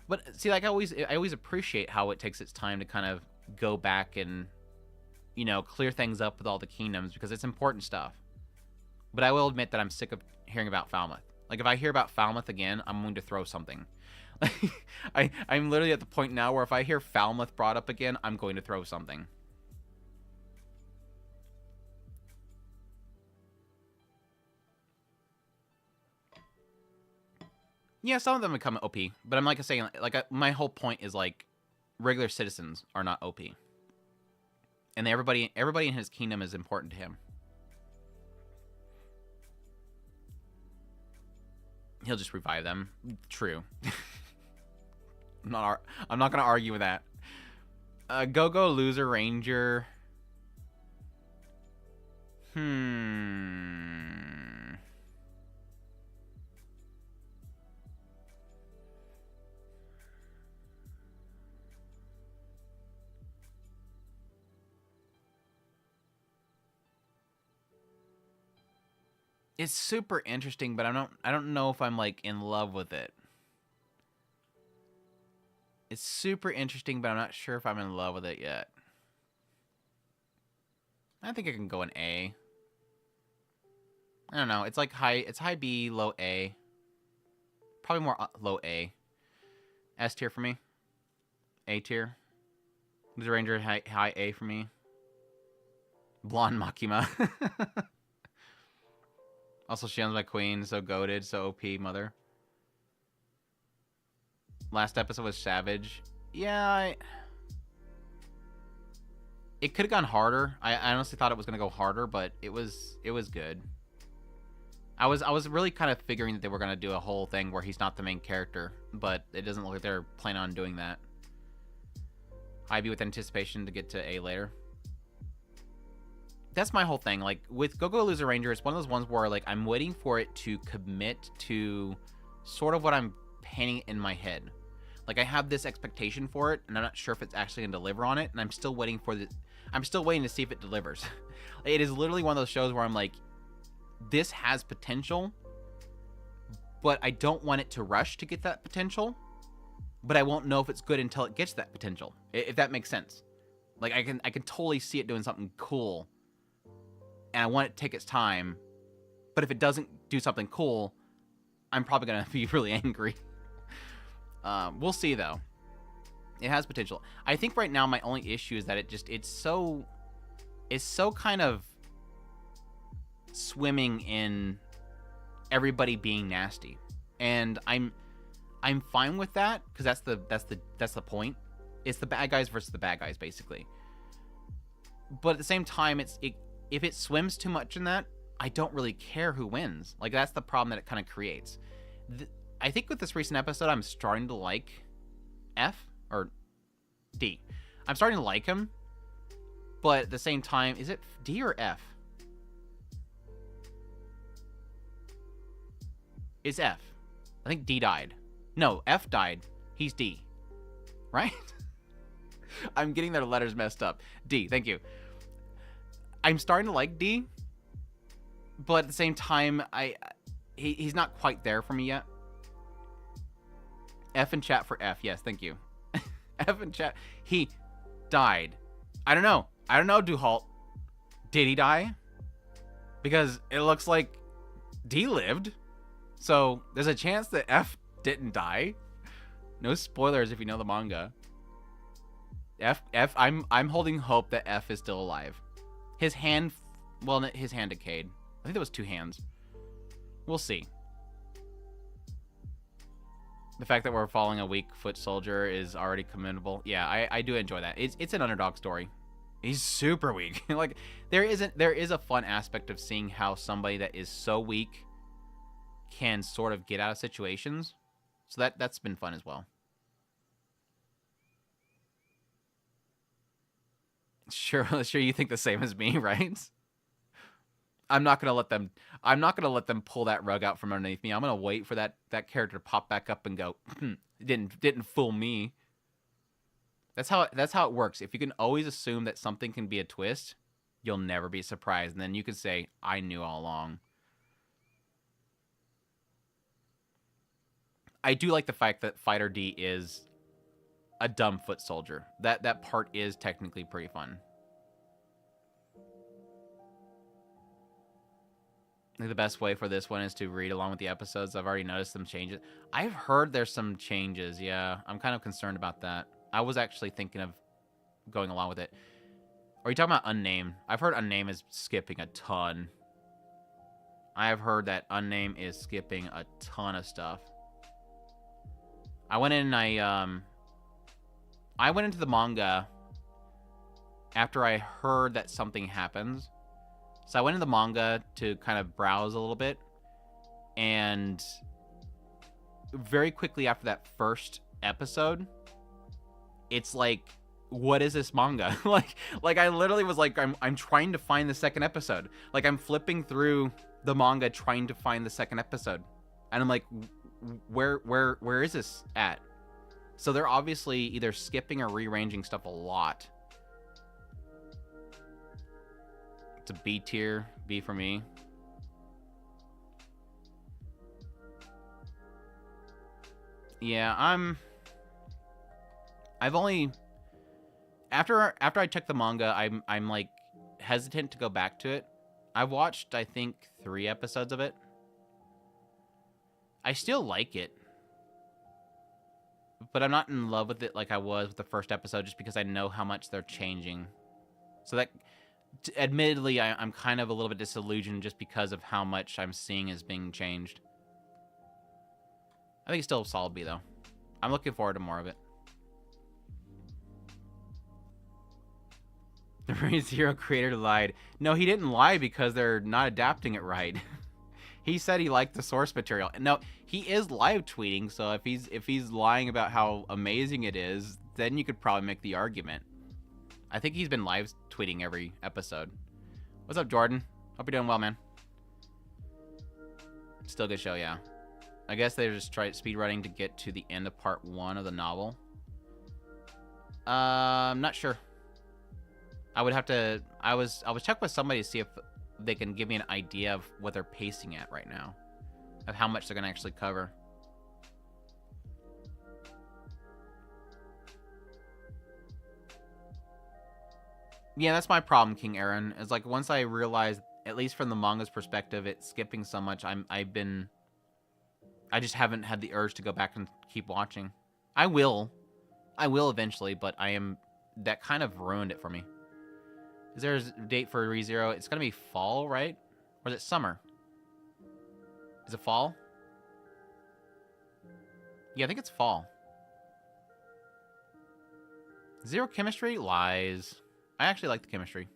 But see, like I always appreciate how it takes its time to kind of go back and, you know, clear things up with all the kingdoms because it's important stuff. But I will admit that I'm sick of hearing about Falmouth. Like, if I hear about Falmouth again, I'm going to throw something. I'm literally at the point now where if I hear Falmouth brought up again, I'm going to throw something. Yeah, some of them become OP, but I'm like saying, my whole point is like, regular citizens are not OP, and everybody in his kingdom is important to him. He'll just revive them. True. I'm not gonna argue with that. Go Loser Ranger. It's super interesting, but I don't know if I'm like in love with it. It's super interesting, but I'm not sure if I'm in love with it yet. I think I can go an A. I don't know. It's like high B, low A. Probably more low A. S tier for me. A tier. Loser Ranger, high A for me. Blonde Makima. Also, she owns my queen, so goated, so OP, mother. Last episode was Savage. Yeah, it could have gone harder. I honestly thought it was gonna go harder, but it was good. I was really kind of figuring that they were gonna do a whole thing where he's not the main character, but it doesn't look like they're planning on doing that. High B with anticipation to get to A later. That's my whole thing. Like with Go Loser Ranger, it's one of those ones where like I'm waiting for it to commit to sort of what I'm painting in my head. Like I have this expectation for it, and I'm not sure if it's actually gonna deliver on it, and I'm still waiting to see if it delivers. It is literally one of those shows where I'm like, this has potential, but I don't want it to rush to get that potential, but I won't know if it's good until it gets that potential, if that makes sense. Like I can totally see it doing something cool, and I want it to take its time, but if it doesn't do something cool, I'm probably gonna be really angry. We'll see though. It has potential. I think right now my only issue is that it's so kind of swimming in everybody being nasty, and I'm fine with that because that's the point. It's the bad guys versus the bad guys basically. But at the same time, if it swims too much in that, I don't really care who wins. Like that's the problem that it kind of creates. I think with this recent episode, I'm starting to like F or D. I'm starting to like him, but at the same time, is it D or F? It's F. I think D died. No, F died. He's D. Right? I'm getting their letters messed up. D, thank you. I'm starting to like D, but at the same time, he's not quite there for me yet. F in chat for F. Yes, thank you. F in chat. He died. I don't know, Duhalt. Did he die? Because it looks like D lived. So there's a chance that F didn't die. No spoilers if you know the manga. I'm holding hope that F is still alive. His hand decayed. I think there was 2 hands. We'll see. The fact that we're following a weak foot soldier is already commendable. Yeah, I do enjoy that. It's an underdog story. He's super weak. Like there is a fun aspect of seeing how somebody that is so weak can sort of get out of situations. So that's been fun as well. Sure you think the same as me, right? I'm not gonna let them pull that rug out from underneath me. I'm gonna wait for that character to pop back up and go, didn't fool me. That's how it works. If you can always assume that something can be a twist, you'll never be surprised, and then you can say, I knew all along. I do like the fact that Fighter D is a dumb foot soldier. That part is technically pretty fun. I think the best way for this one is to read along with the episodes. I've already noticed some changes. I've heard there's some changes, yeah. I'm kind of concerned about that. I was actually thinking of going along with it. Are you talking about Unnamed? I've heard Unnamed is skipping a ton. I have heard that Unnamed is skipping a ton of stuff. I went in and I went into the manga after I heard that something happens. So I went into the manga to kind of browse a little bit, and very quickly after that first episode, it's like, what is this manga? like I literally was like, I'm trying to find the second episode. Like I'm flipping through the manga trying to find the second episode, and I'm like, where is this at? So they're obviously either skipping or rearranging stuff a lot. It's a B tier, B for me. Yeah, I've only after I check the manga, I'm like hesitant to go back to it. I've watched I think 3 episodes of it. I still like it, but I'm not in love with it like I was with the first episode, just because I know how much they're changing. So that, admittedly, I'm kind of a little bit disillusioned just because of how much I'm seeing is being changed. I think it's still a solid B, though. I'm looking forward to more of it. The ReZero creator lied. No, he didn't lie because they're not adapting it right. He said he liked the source material. No, he is live tweeting, so if he's lying about how amazing it is, then you could probably make the argument. I think he's been live tweeting every episode. What's up, Jordan? Hope you're doing well, man. Still a good show, yeah. I guess they just tried speedrunning to get to the end of part 1 of the novel. I'm not sure. I would have to. I was check with somebody to see if they can give me an idea of what they're pacing at right now, of how much they're gonna actually cover. Yeah, that's my problem, King Aaron. Is like once I realize, at least from the manga's perspective, it's skipping so much. I just haven't had the urge to go back and keep watching. I will eventually, but that kind of ruined it for me. Is there a date for ReZero? It's gonna be fall, right? Or is it summer? Is it fall? Yeah, I think it's fall. Zero chemistry? Lies. I actually like the chemistry.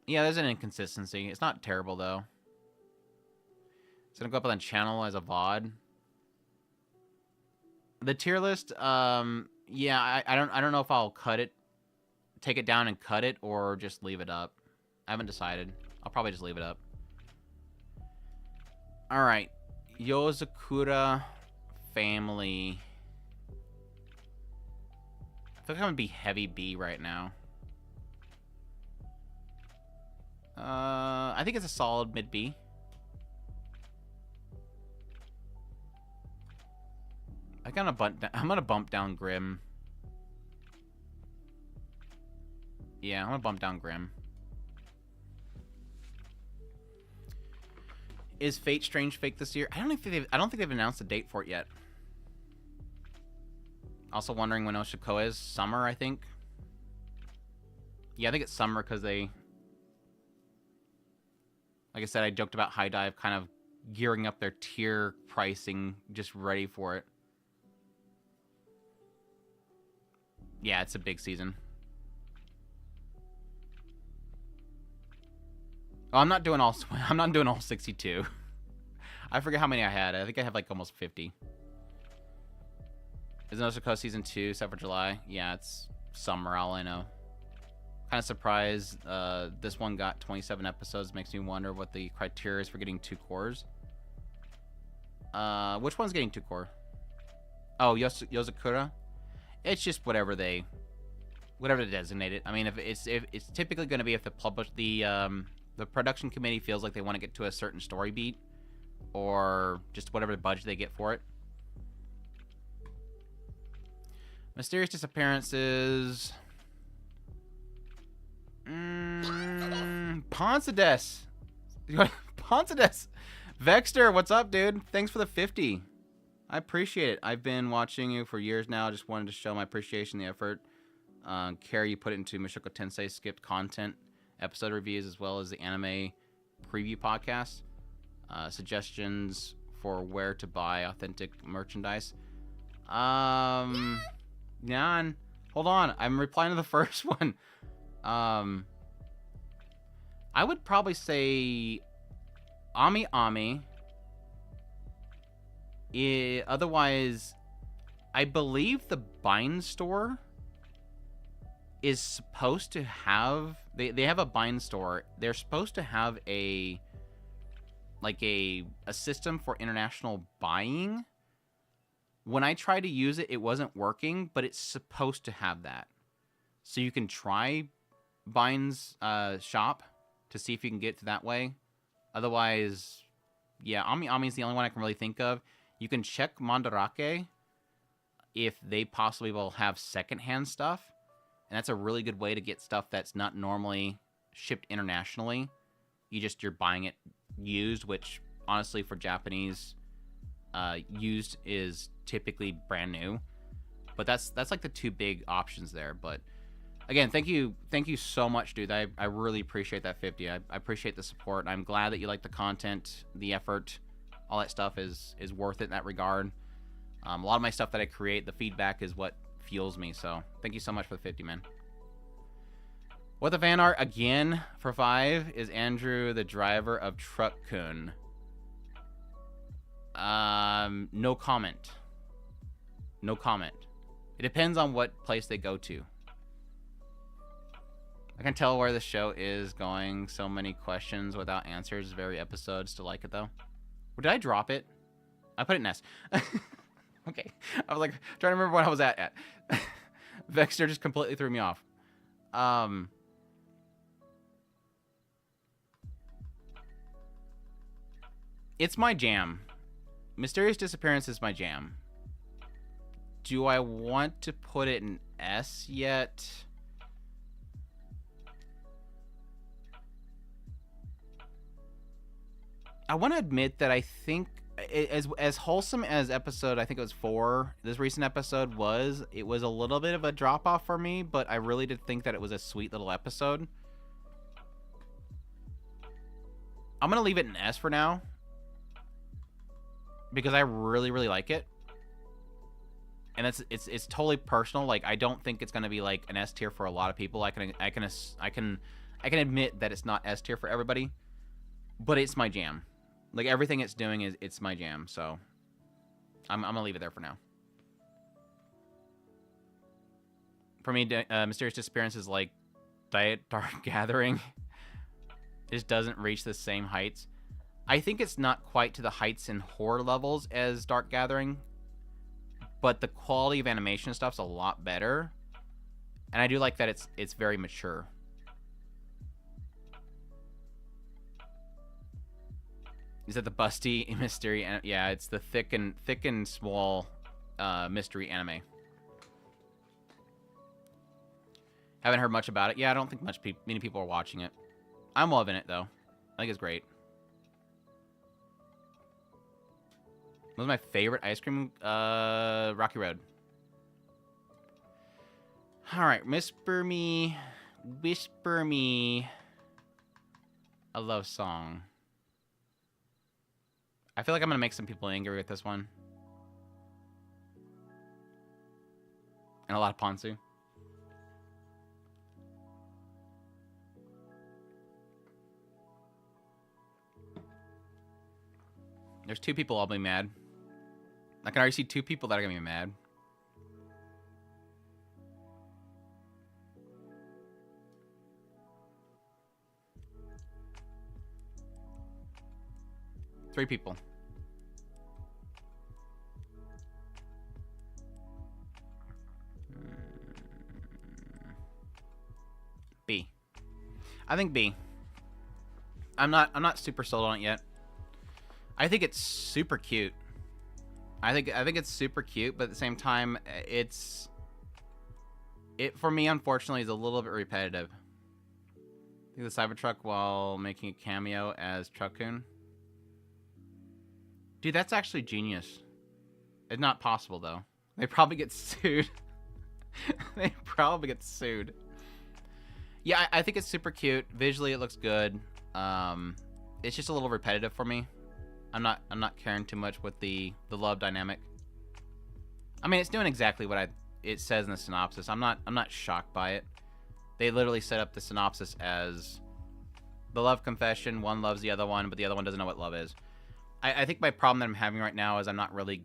Yeah, there's an inconsistency. It's not terrible, though. It's gonna go up on the channel as a VOD. The tier list, yeah, I don't know if I'll take it down and cut it, or just leave it up. I haven't decided. I'll probably just leave it up. All right, Yozakura family. I feel like I'm gonna be heavy B right now. I think it's a solid mid B. I'm gonna bump down Grimm. Yeah, I'm gonna bump down Grimm. Is Fate Strange fake this year? I don't think they've announced a date for it yet. Also wondering when Oshiko is. Summer, I think. Yeah, I think it's summer because they... Like I said, I joked about High Dive kind of gearing up their tier pricing, just ready for it. Yeah, it's a big season. Oh, I'm not doing all 62. I forget how many I had. I think I have like almost 50. Is Oshiko season 2 set for July? Yeah, it's summer, all I know. Kind of surprised this one got 27 episodes. Makes me wonder what the criteria is for getting 2 cores. Which one's getting 2 core? Oh, Yozakura? It's just whatever they designate it. I mean, if it's typically going to be if the production committee feels like they want to get to a certain story beat, or just whatever budget they get for it. Mysterious disappearances. Poncedes. Poncedes. Vexter, what's up, dude? Thanks for the 50. I appreciate it. I've been watching you for years now. Just wanted to show my appreciation, the effort. Care you put into Mushoku Tensei skipped content, episode reviews, as well as the anime preview podcast. Suggestions for where to buy authentic merchandise. Nyan, hold on. I'm replying to the first one. I would probably say Ami Ami. Otherwise, I believe the Bind store is supposed to have... They have a Bind store. They're supposed to have a system for international buying. When I tried to use it, it wasn't working, but it's supposed to have that. So you can try Bind's shop to see if you can get to that way. Otherwise, yeah, Ami is the only one I can really think of. You can check Mandarake if they possibly will have secondhand stuff. And that's a really good way to get stuff that's not normally shipped internationally. You're buying it used, which honestly for Japanese, used is typically brand new. But that's like the two big options there. But again, thank you so much, dude. I really appreciate that 50. I appreciate the support. I'm glad that you like the content, the effort, all that stuff is worth it in that regard. A lot of my stuff that I create, the feedback is what fuels me. So thank you so much for the 50, man. What the fan art again for 5 is Andrew, the driver of Truck-kun. No comment. No comment. It depends on what place they go to. I can tell where the show is going. So many questions without answers. Very episode. Still like it though. Or did I drop it? I put it in S. Okay. I was like trying to remember what I was at. Vexter just completely threw me off. It's my jam. Mysterious Disappearance is my jam. Do I want to put it in S yet? I want to admit that I think as wholesome as episode, I think it was 4, this recent episode was, it was a little bit of a drop off for me, but I really did think that it was a sweet little episode. I'm going to leave it in S for now because I really, really like it. And it's totally personal. Like, I don't think it's going to be like an S tier for a lot of people. I can admit that it's not S tier for everybody, but it's my jam. Like, everything it's doing it's my jam, so I'm going to leave it there for now. For me, Mysterious Disappearance is like Dark Gathering. It just doesn't reach the same heights. I think it's not quite to the heights and horror levels as Dark Gathering, but the quality of animation and stuff's a lot better. And I do like that it's very mature. Is that the busty mystery? Yeah, it's the thick and small mystery anime. Haven't heard much about it. Yeah, I don't think many people are watching it. I'm loving it though. I think it's great. What was my favorite ice cream? Rocky Road. All right, whisper me a love song. I feel like I'm going to make some people angry with this one. And a lot of Ponsu. There's 2 people I'll be mad. I can already see 2 people that are going to be mad. Three people. B. I think B. I'm not super sold on it yet. I think it's super cute. I think it's super cute, but at the same time, it for me unfortunately is a little bit repetitive. I think the Cybertruck while making a cameo as Truck-kun. Dude, that's actually genius. It's not possible, though. They probably get sued. They probably get sued. Yeah, I think it's super cute. Visually, it looks good. It's just a little repetitive for me. I'm not caring too much with the love dynamic. I mean, it's doing exactly what it says in the synopsis. I'm not shocked by it. They literally set up the synopsis as the love confession. One loves the other one, but the other one doesn't know what love is. I think my problem that I'm having right now is I'm not really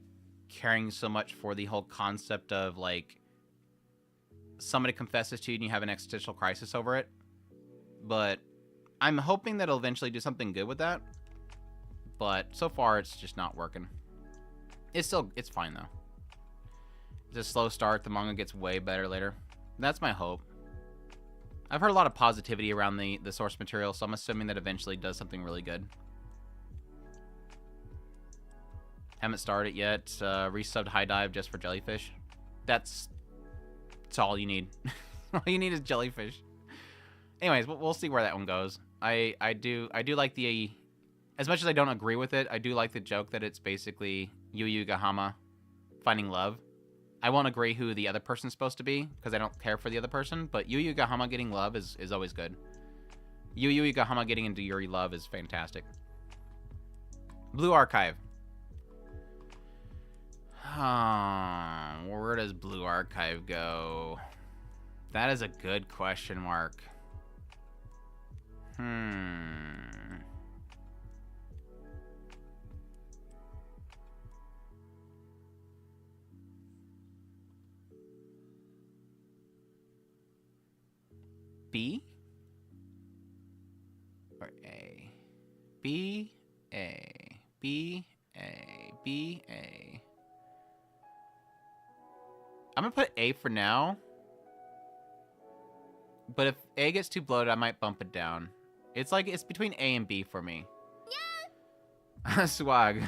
caring so much for the whole concept of, like, somebody confesses to you and you have an existential crisis over it. But I'm hoping that it'll eventually do something good with that. But so far, it's just not working. It's fine, though. It's a slow start. The manga gets way better later. That's my hope. I've heard a lot of positivity around the source material, so I'm assuming that eventually it does something really good. Haven't started yet. Resubbed High Dive just for Jellyfish. That's all you need. All you need is Jellyfish. Anyways, we'll see where that one goes. I do like the, as much as I don't agree with it, I do like the joke that it's basically Yu Gahama finding love. I won't agree who the other person's supposed to be because I don't care for the other person, but Yu Gahama getting love is always good. Yu Gahama getting into Yuri love is fantastic. Blue Archive. Where does Blue Archive go? That is a good question mark. B? Or A? B, A, B, A, B, A. I'm gonna put A for now. But if A gets too bloated, I might bump it down. It's between A and B for me. Yeah. Swag.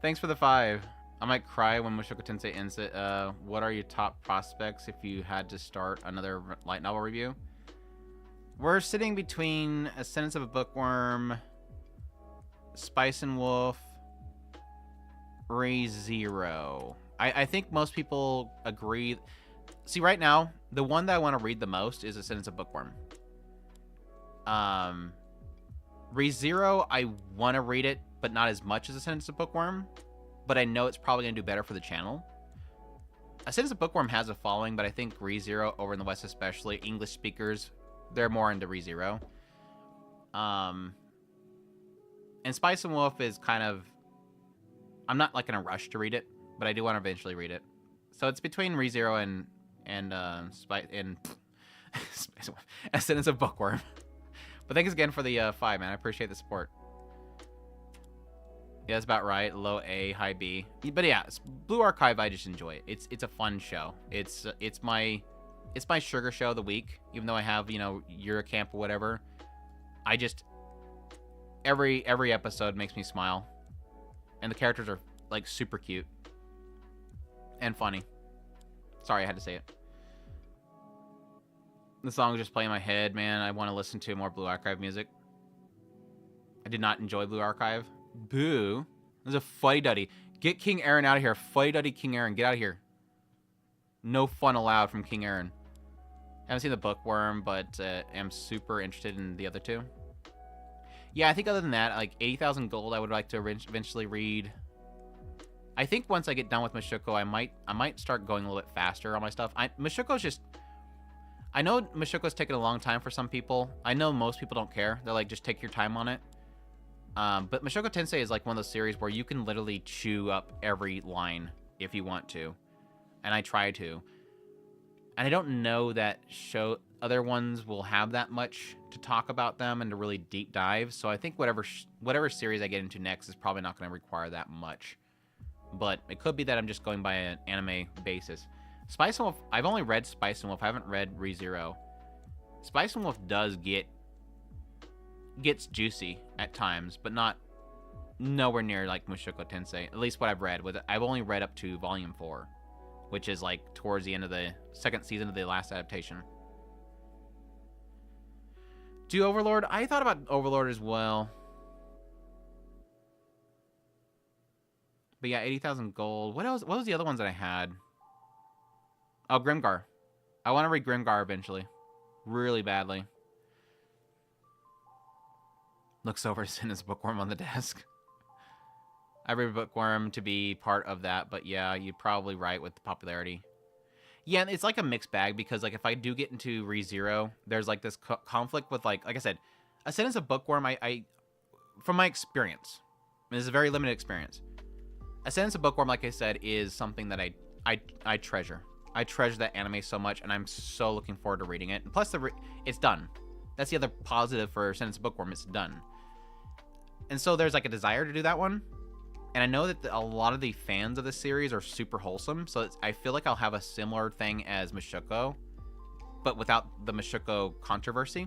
Thanks for the 5. I might cry when Mushoku Tensei ends it. What are your top prospects if you had to start another light novel review? We're sitting between A Sentence of a Bookworm, Spice and Wolf, Re:Zero. I think most people agree. See, right now, the one that I want to read the most is A Sentence of Bookworm. Re:Zero, I want to read it, but not as much as A Sentence of Bookworm. But I know it's probably going to do better for the channel. A Sentence of Bookworm has a following, but I think Re:Zero, over in the West especially, English speakers, they're more into Re:Zero. And Spice and Wolf is kind of... I'm not in a rush to read it, but I do want to eventually read it. So it's between Re:Zero and Spice and A Sentence of Bookworm. But thanks again for the 5, man. I appreciate the support. Yeah, that's about right. Low A, high B. But yeah, Blue Archive, I just enjoy it. It's a fun show. It's my sugar show of the week. Even though I have Eurocamp or whatever, I just every episode makes me smile, and the characters are super cute and funny. Sorry, I had to say it. The song is just playing in my head, man. I want to listen to more Blue Archive music. I did not enjoy Blue Archive. Boo. There's a fuddy-duddy. Get King Aaron out of here. Fuddy-duddy King Aaron. Get out of here. No fun allowed from King Aaron. I haven't seen the Bookworm, but am super interested in the other 2. Yeah, I think other than that, 80,000 Gold I would like to eventually read. I think once I get done with Mushoku, I might start going a little bit faster on my stuff. Mushoku's just... I know Mushoku's taken a long time for some people. I know most people don't care. They're just take your time on it. But Mushoku Tensei is one of those series where you can literally chew up every line if you want to. And I try to. And I don't know that other ones will have that much to talk about them and to really deep dive. So I think whatever series I get into next is probably not going to require that much. But it could be that I'm just going by an anime basis. Spice and Wolf, I've only read Spice and Wolf. I haven't read Re:Zero. Spice and Wolf gets juicy at times, but nowhere near Mushoku Tensei. At least what I've read. I've only read up to Volume 4, which is towards the end of the second season of the last adaptation. Do Overlord? I thought about Overlord as well. But yeah, 80,000 Gold. What else? What was the other ones that I had? Oh, Grimgar. I want to read Grimgar eventually. Really badly. Looks over as soon as Bookworm on the desk. I read Bookworm to be part of that, but yeah, you're probably right with the popularity. Yeah, it's a mixed bag because if I do get into Re:Zero, there's this conflict with like I said, A Sentence of Bookworm. I from my experience, this is a very limited experience. A Sentence of Bookworm, like I said, is something that I treasure. I treasure that anime so much, and I'm so looking forward to reading it. And plus, it's done. That's the other positive for A Sentence of Bookworm. It's done. And so there's a desire to do that one. And I know that a lot of the fans of this series are super wholesome, so I feel like I'll have a similar thing as Mushoku, but without the Mushoku controversy.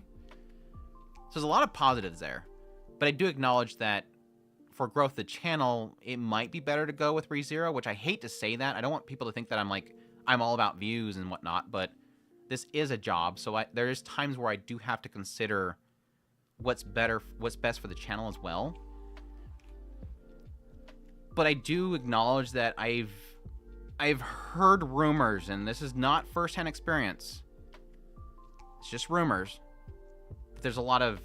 So there's a lot of positives there. But I do acknowledge that for growth of the channel, it might be better to go with ReZero, which I hate to say that. I don't want people to think that I'm all about views and whatnot, but this is a job, so there is times where I do have to consider what's best for the channel as well. But I do acknowledge that I've heard rumors, and this is not first-hand experience. It's just rumors. There's a lot of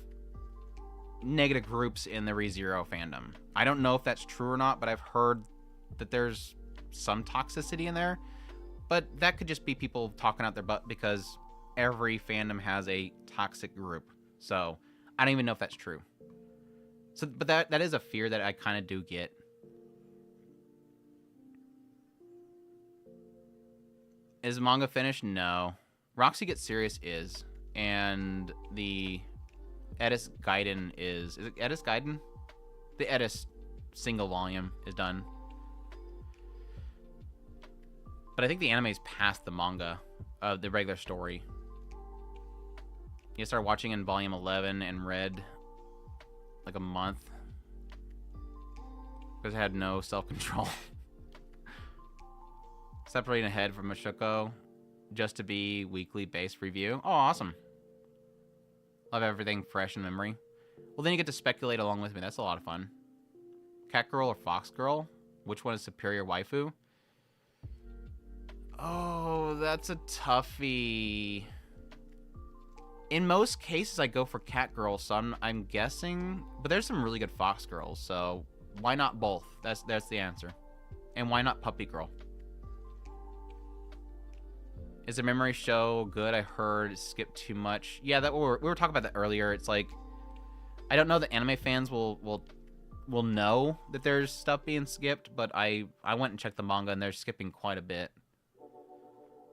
negative groups in the ReZero fandom. I don't know if that's true or not, but I've heard that there's some toxicity in there. But that could just be people talking out their butt, because every fandom has a toxic group. So I don't even know if that's true. So, but that is a fear that I kind of do get. Is the manga finished? No. Roxy Gets Serious is. And the Edis Gaiden is it Edis Gaiden? The Edis single volume is done. But I think the anime is past the manga of the regular story. You start watching in volume 11 and read like a month. Because I had no self-control. Separating ahead from Mushoku just to be weekly based review. Oh, awesome. Love everything fresh in memory. Well, then you get to speculate along with me. That's a lot of fun. Cat Girl or Fox Girl? Which one is superior waifu? Oh, that's a toughie. In most cases, I go for Cat Girl, so I'm guessing. But there's some really good Fox Girls, so why not both? That's the answer. And why not Puppy Girl? Is the memory show good? I heard it skipped too much. Yeah, we were talking about that earlier. It's like, I don't know that anime fans will know that there's stuff being skipped, but I went and checked the manga, and they're skipping quite a bit.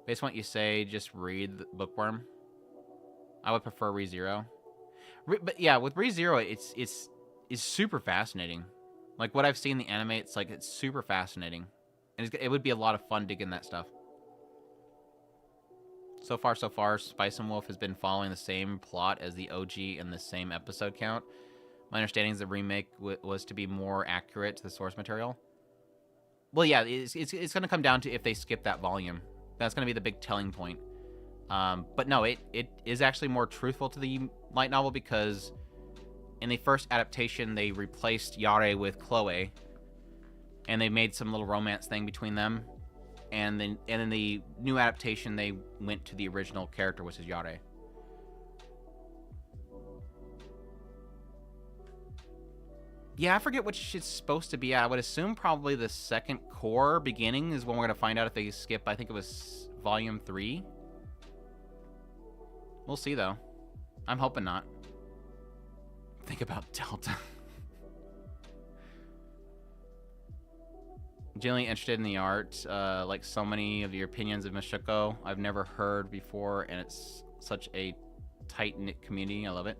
Based on what you say, just read the Bookworm. I would prefer ReZero. But yeah, with ReZero, it's super fascinating. Like, what I've seen in the anime, it's super fascinating. And it would be a lot of fun digging that stuff. So far, Spice and Wolf has been following the same plot as the OG and the same episode count. My understanding is the remake was to be more accurate to the source material. Well, yeah, it's going to come down to if they skip that volume. That's going to be the big telling point. But no, it is actually more truthful to the light novel, because in the first adaptation, they replaced Yare with Chloe, and they made some little romance thing between them. And then in the new adaptation, they went to the original character, which is Yare. Yeah, I forget which it's supposed to be at. I would assume probably the second core beginning is when we're going to find out if they skip. I think it was volume 3. We'll see, though. I'm hoping not. Think about Delta. Genuinely interested in the art, like so many of your opinions of Mushoku I've never heard before, and it's such a tight-knit community. I love it.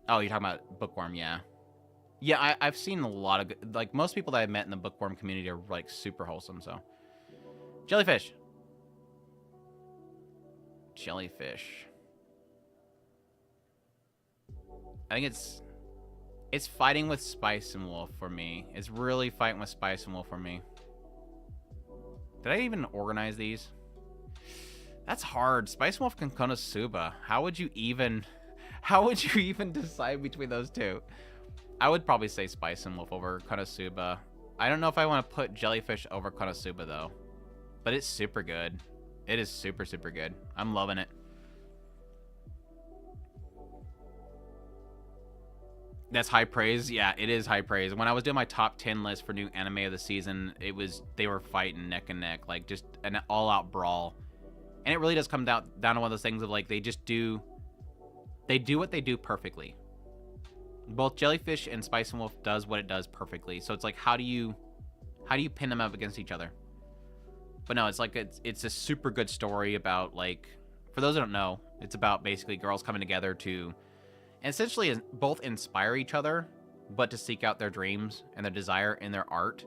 Oh, you're talking about Bookworm, yeah. Yeah, I've seen a lot of, like, most people that I've met in the Bookworm community are, like, super wholesome, so. Jellyfish. Jellyfish. I think it's fighting with Spice and Wolf for me. It's really fighting with Spice and Wolf for me. Did I even organize these? That's hard. Spice and Wolf and Konosuba. How would you even decide between those two? I would probably say Spice and Wolf over Konosuba. I don't know if I want to put Jellyfish over Konosuba, though. But it's super good. It is super, super good. I'm loving it. That's high praise. Yeah, it is high praise. When I was doing my top 10 list for new anime of the season, they were fighting neck and neck, like just an all-out brawl. And it really does come down to one of those things of, like, they do what they do perfectly. Both Jellyfish and Spice and Wolf does what it does perfectly. So it's like, how do you pin them up against each other? But no, it's like it's a super good story about, like, for those that don't know, it's about basically girls coming together to essentially both inspire each other, but to seek out their dreams and their desire in their art.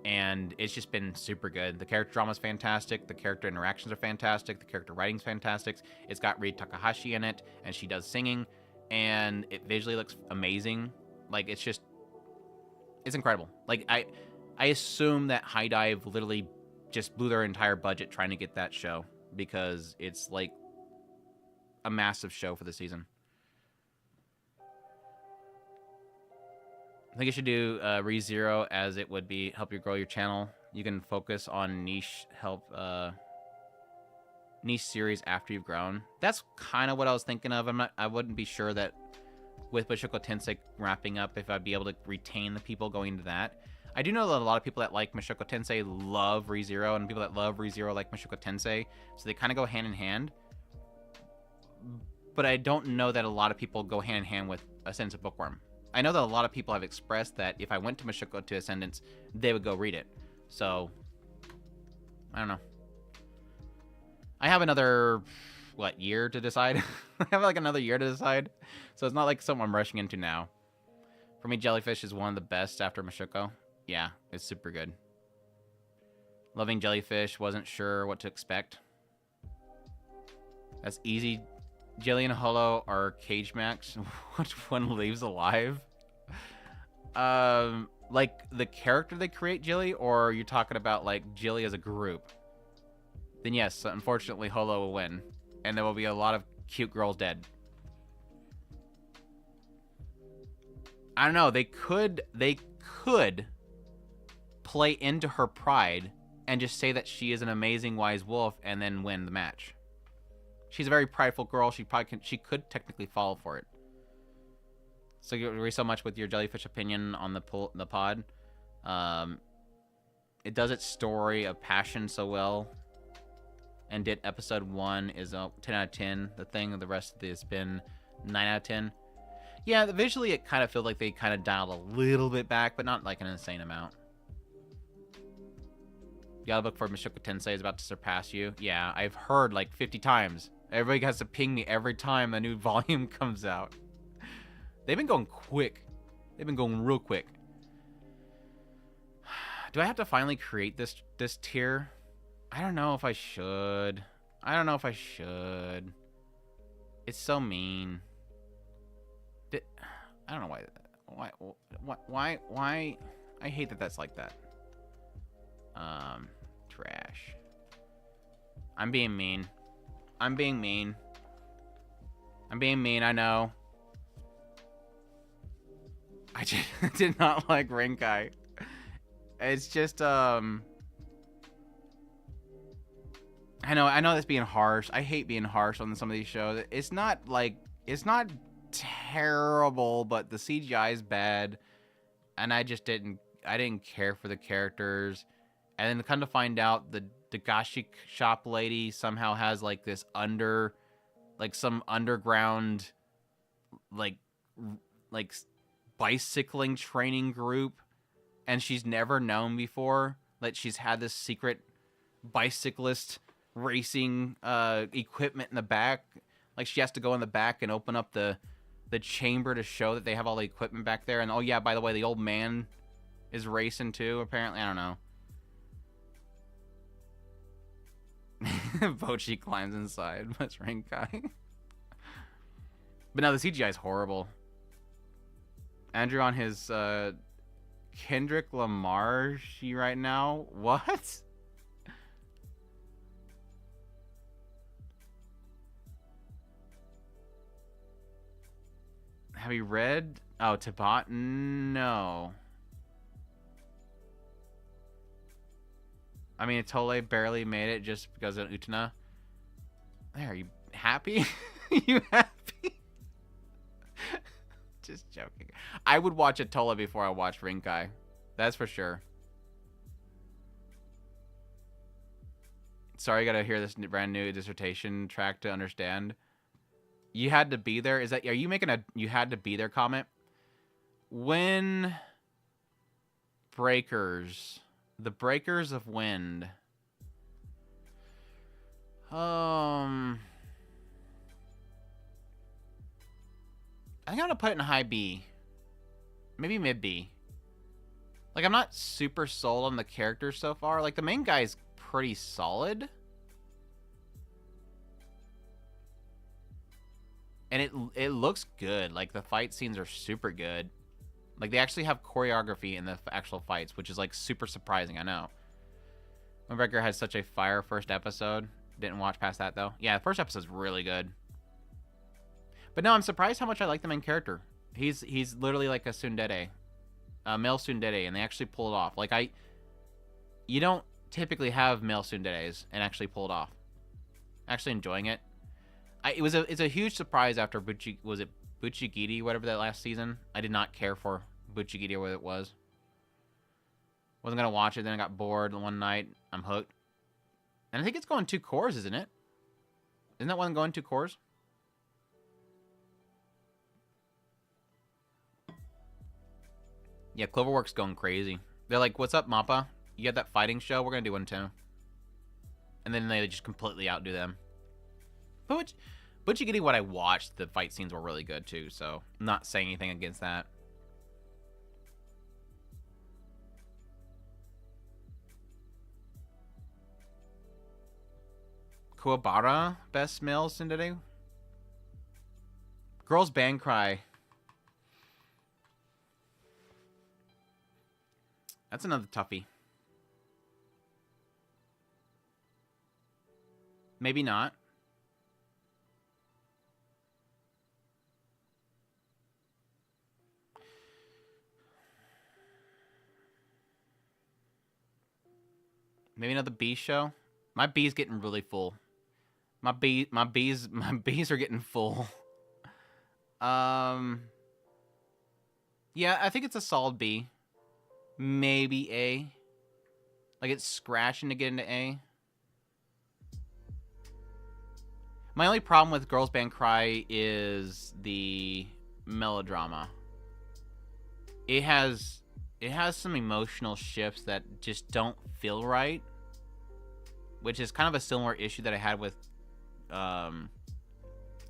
and it's just been super good. The character drama is fantastic. The character interactions are fantastic. The character writing's fantastic. It's got Rie Takahashi in it, and she does singing, and it visually looks amazing. Like, it's incredible. Like, I assume that High Dive literally just blew their entire budget trying to get that show, because it's like a massive show for the season. I think you should do ReZero, as it would help you grow your channel. You can focus on niche series after you've grown. That's kind of what I was thinking of. I wouldn't be sure that with Mushoku Tensei wrapping up if I'd be able to retain the people going into that. I do know that a lot of people that like Mushoku Tensei love ReZero, and people that love ReZero like Mushoku Tensei, so they kind of go hand in hand. But I don't know that a lot of people go hand in hand with Ascendance Bookworm. I know that a lot of people have expressed that if I went to Mushoku to Ascendance, they would go read it. So, I don't know. I have another, year to decide? I have like another year to decide. So it's not like something I'm rushing into now. For me, Jellyfish is one of the best after Mushoku. Yeah, it's super good. Loving Jellyfish, wasn't sure what to expect. That's easy. Jelly and Holo are Cage Max. Which one leaves alive? Like the character they create, Jilly, or are you talking about like Jilly as a group? Then yes, unfortunately Holo will win. And there will be a lot of cute girls dead. I don't know, they could play into her pride and just say that she is an amazing wise wolf and then win the match. She's a very prideful girl. She could technically fall for it. So you agree so much with your Jellyfish opinion on the pod. It does its story of passion so well, and did episode 1 is a 10 out of 10. The thing, the rest of it has been 9 out of 10. Yeah, visually it kind of feels like they kind of dialed a little bit back, but not like an insane amount. The audiobook for Mushoku Tensei is about to surpass you. Yeah, I've heard like 50 times. Everybody has to ping me every time a new volume comes out. They've been going quick. They've been going real quick. Do I have to finally create this tier? I don't know if I should. It's so mean. I don't know why. Why? I hate that that's like that. Trash. I'm being mean. I know. I just did not like Rinkai. It's just, I know that's being harsh. I hate being harsh on some of these shows. It's not terrible, but the CGI is bad. And I didn't care for the characters. And then come to find out the gashi shop lady somehow has like this some underground like bicycling training group, and she's never known before. Like, she's had this secret bicyclist racing equipment in the back. Like, she has to go in the back and open up the chamber to show that they have all the equipment back there. And oh yeah, by the way, the old man is racing too, apparently. I don't know. Bochi climbs inside. That's Rinkai. But no, the CGI is horrible. Andrew on his Kendrick Lamar right now. What? Have you read? Oh, Tabat? No. I mean, Tole barely made it just because of Utena. There, are you happy? You happy? Just joking. I would watch Atola before I watch Rinkai. That's for sure. Sorry, I gotta hear this brand new dissertation track to understand. You had to be there? Are you making a you had to be there comment? When breakers... The Breakers of Wind. I think I'm gonna put it in high B. Maybe mid B. Like, I'm not super sold on the characters so far. Like, the main guy is pretty solid. And it looks good. Like, the fight scenes are super good. Like, they actually have choreography in the actual fights, which is, like, super surprising, I know. Windbreaker had such a fire first episode. Didn't watch past that, though. Yeah, the first episode's really good. But no, I'm surprised how much I like the main character. He's literally like a tsundere. A male tsundere, and they actually pull it off. Like, you don't typically have male tsunderes and actually pull it off. Actually enjoying it. It's a huge surprise after Buchigiri, whatever that last season. I did not care for Buchigiri or what it was. Wasn't gonna watch it, then I got bored one night. I'm hooked. And I think it's going 2 cores, isn't it? Isn't that one going 2 cores? Yeah, Cloverworks going crazy. They're like, what's up, Mappa? You got that fighting show? We're gonna do one too. And then they just completely outdo them. But you getting what I watched, the fight scenes were really good too, so I'm not saying anything against that. Kuwabara, best male tsundere. Girls Band Cry. That's another toughie. Maybe not. Maybe another bee show. My bee's getting really full. My bees are getting full. Yeah, I think it's a solid B. Maybe A. Like, it's scratching to get into A. My only problem with Girls Band Cry is the melodrama. It has some emotional shifts that just don't feel right, which is kind of a similar issue that I had with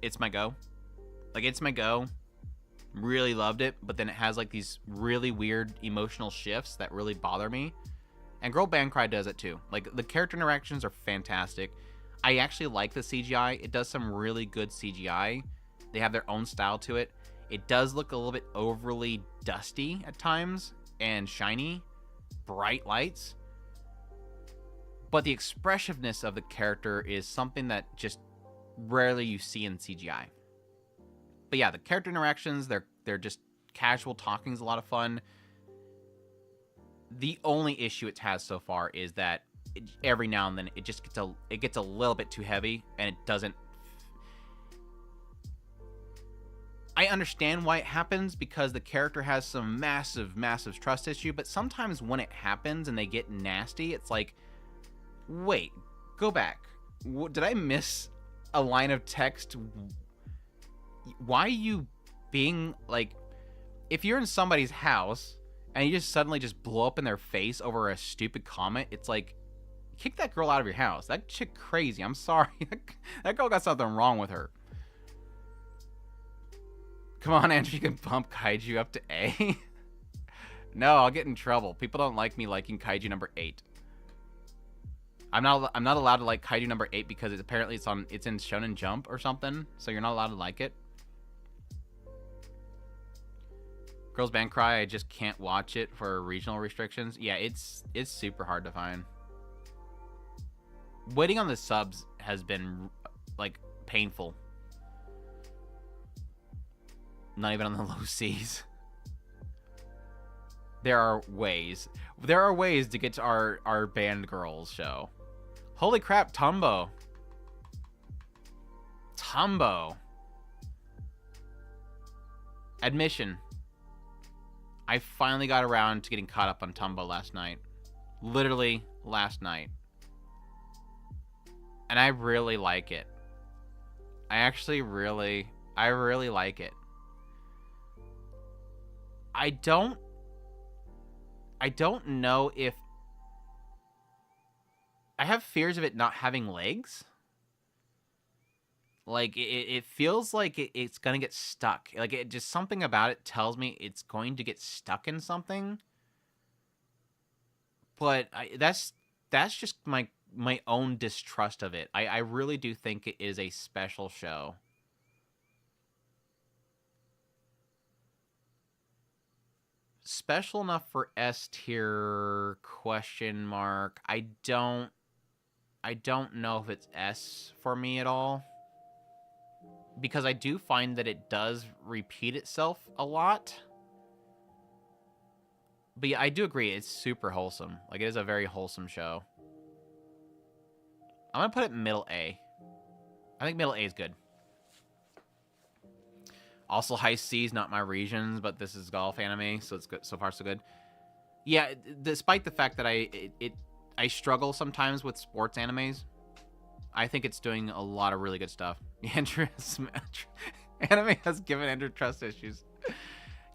It's My Go. Like, It's My Go, really loved it, but then it has like these really weird emotional shifts that really bother me. And Girl Band Cry does it too. Like, the character interactions are fantastic. I actually like the CGI. It does some really good CGI. They have their own style to it. It does look a little bit overly dusty at times and shiny, bright lights. But the expressiveness of the character is something that just rarely you see in CGI. But yeah, the character interactions, they're just casual talking is a lot of fun. The only issue it has so far is that every now and then it just gets a little bit too heavy, and it doesn't. I understand why it happens, because the character has some massive trust issue, but sometimes when it happens and they get nasty, it's like, wait, go back. Did I miss a line of text? Why are you being like, if you're in somebody's house and you just suddenly just blow up in their face over a stupid comment, it's like, kick that girl out of your house. That chick crazy. I'm sorry. That girl got something wrong with her. Come on, Andrew, you can bump Kaiju up to A. No, I'll get in trouble. People don't like me liking Kaiju number 8. I'm not allowed to like Kaiju number 8 because it's in Shonen Jump or something, so you're not allowed to like it. Girls Band Cry, I just can't watch it for regional restrictions. Yeah, it's super hard to find. Waiting on the subs has been like painful. Not even on the low C's. There are ways to get to our band girls show. Holy crap, Tombo. Admission. I finally got around to getting caught up on Tombo last night. Literally last night. And I really like it. I really like it. I don't know if I have fears of it not having legs. Like, it feels like it's gonna get stuck. Like, just something about it tells me it's going to get stuck in something. But that's just my own distrust of it. I really do think it is a special show. Special enough for S tier ? I don't know if it's S for me at all. Because I do find that it does repeat itself a lot. But yeah, I do agree, it's super wholesome. Like, it is a very wholesome show. I'm gonna put it middle A. I think middle A is good. Also, high C is not my regions, but this is golf anime, so it's good. So far, so good. Yeah, despite the fact that I struggle sometimes with sports animes, I think it's doing a lot of really good stuff. Anime has given Andrew trust issues.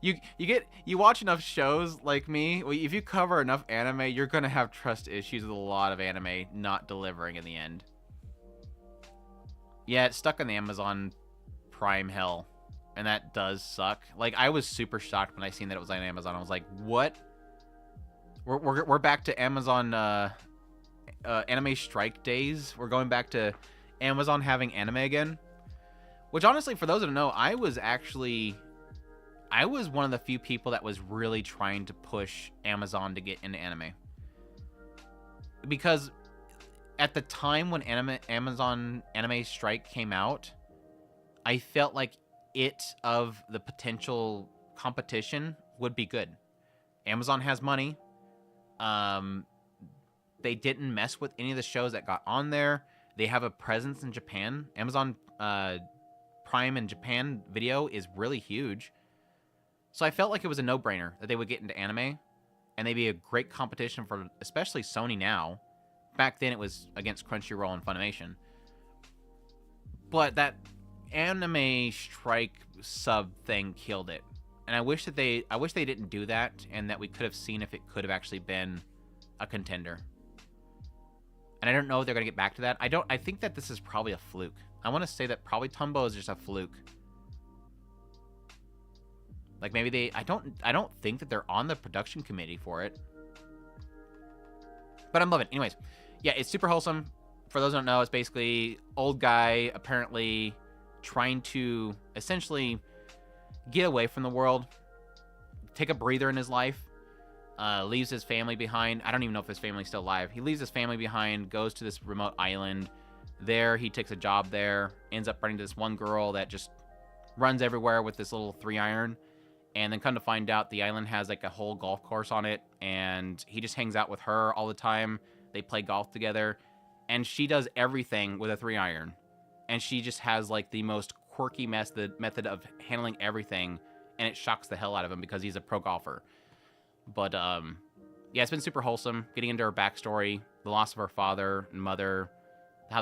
You watch enough shows like me. If you cover enough anime, you're gonna have trust issues with a lot of anime not delivering in the end. Yeah, it's stuck in the Amazon Prime hell, and that does suck. Like, I was super shocked when I seen that it was on Amazon. I was like, what? We're back to Amazon anime strike days. We're going back to Amazon having anime again. Which, honestly, for those that don't know, I was one of the few people that was really trying to push Amazon to get into anime. Because at the time when Amazon Anime Strike came out, I felt like it, of the potential competition, would be good. Amazon has money. They didn't mess with any of the shows that got on there. They have a presence in Japan. Amazon Prime in Japan video is really huge. So I felt like it was a no-brainer that they would get into anime, and they'd be a great competition for especially Sony now. Back then it was against Crunchyroll and Funimation. But that anime strike sub thing killed it. And I wish they didn't do that, and that we could have seen if it could have actually been a contender. And I don't know if they're going to get back to that. I think that this is probably a fluke. I want to say that probably Tombo is just a fluke. Like, maybe I don't think that they're on the production committee for it. But I'm loving it. Anyways, yeah, it's super wholesome. For those who don't know, it's basically old guy apparently trying to essentially get away from the world, take a breather in his life, leaves his family behind. I don't even know if his family's still alive. He leaves his family behind, goes to this remote island. There, he takes a job there, ends up running to this one girl that just runs everywhere with this little 3-iron. And then come to find out, the island has like a whole golf course on it, and he just hangs out with her all the time. They play golf together, and she does everything with a 3-iron. And she just has like the most quirky method of handling everything, and it shocks the hell out of him because he's a pro golfer. But yeah, it's been super wholesome. Getting into her backstory, the loss of her father and mother, how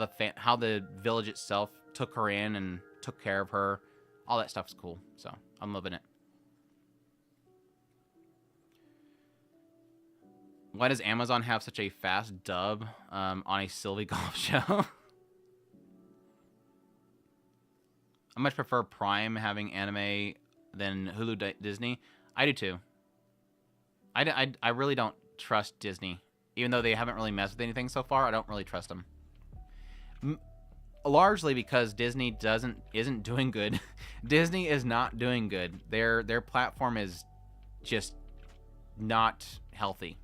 the village itself took her in and took care of her. All that stuff's cool. So I'm loving it. Why does Amazon have such a fast dub on a Sylvie golf show? I much prefer Prime having anime than Hulu Disney. I do too. I really don't trust Disney. Even though they haven't really messed with anything so far, I don't really trust them. Largely because Disney isn't doing good. Disney is not doing good. Their platform is just not healthy.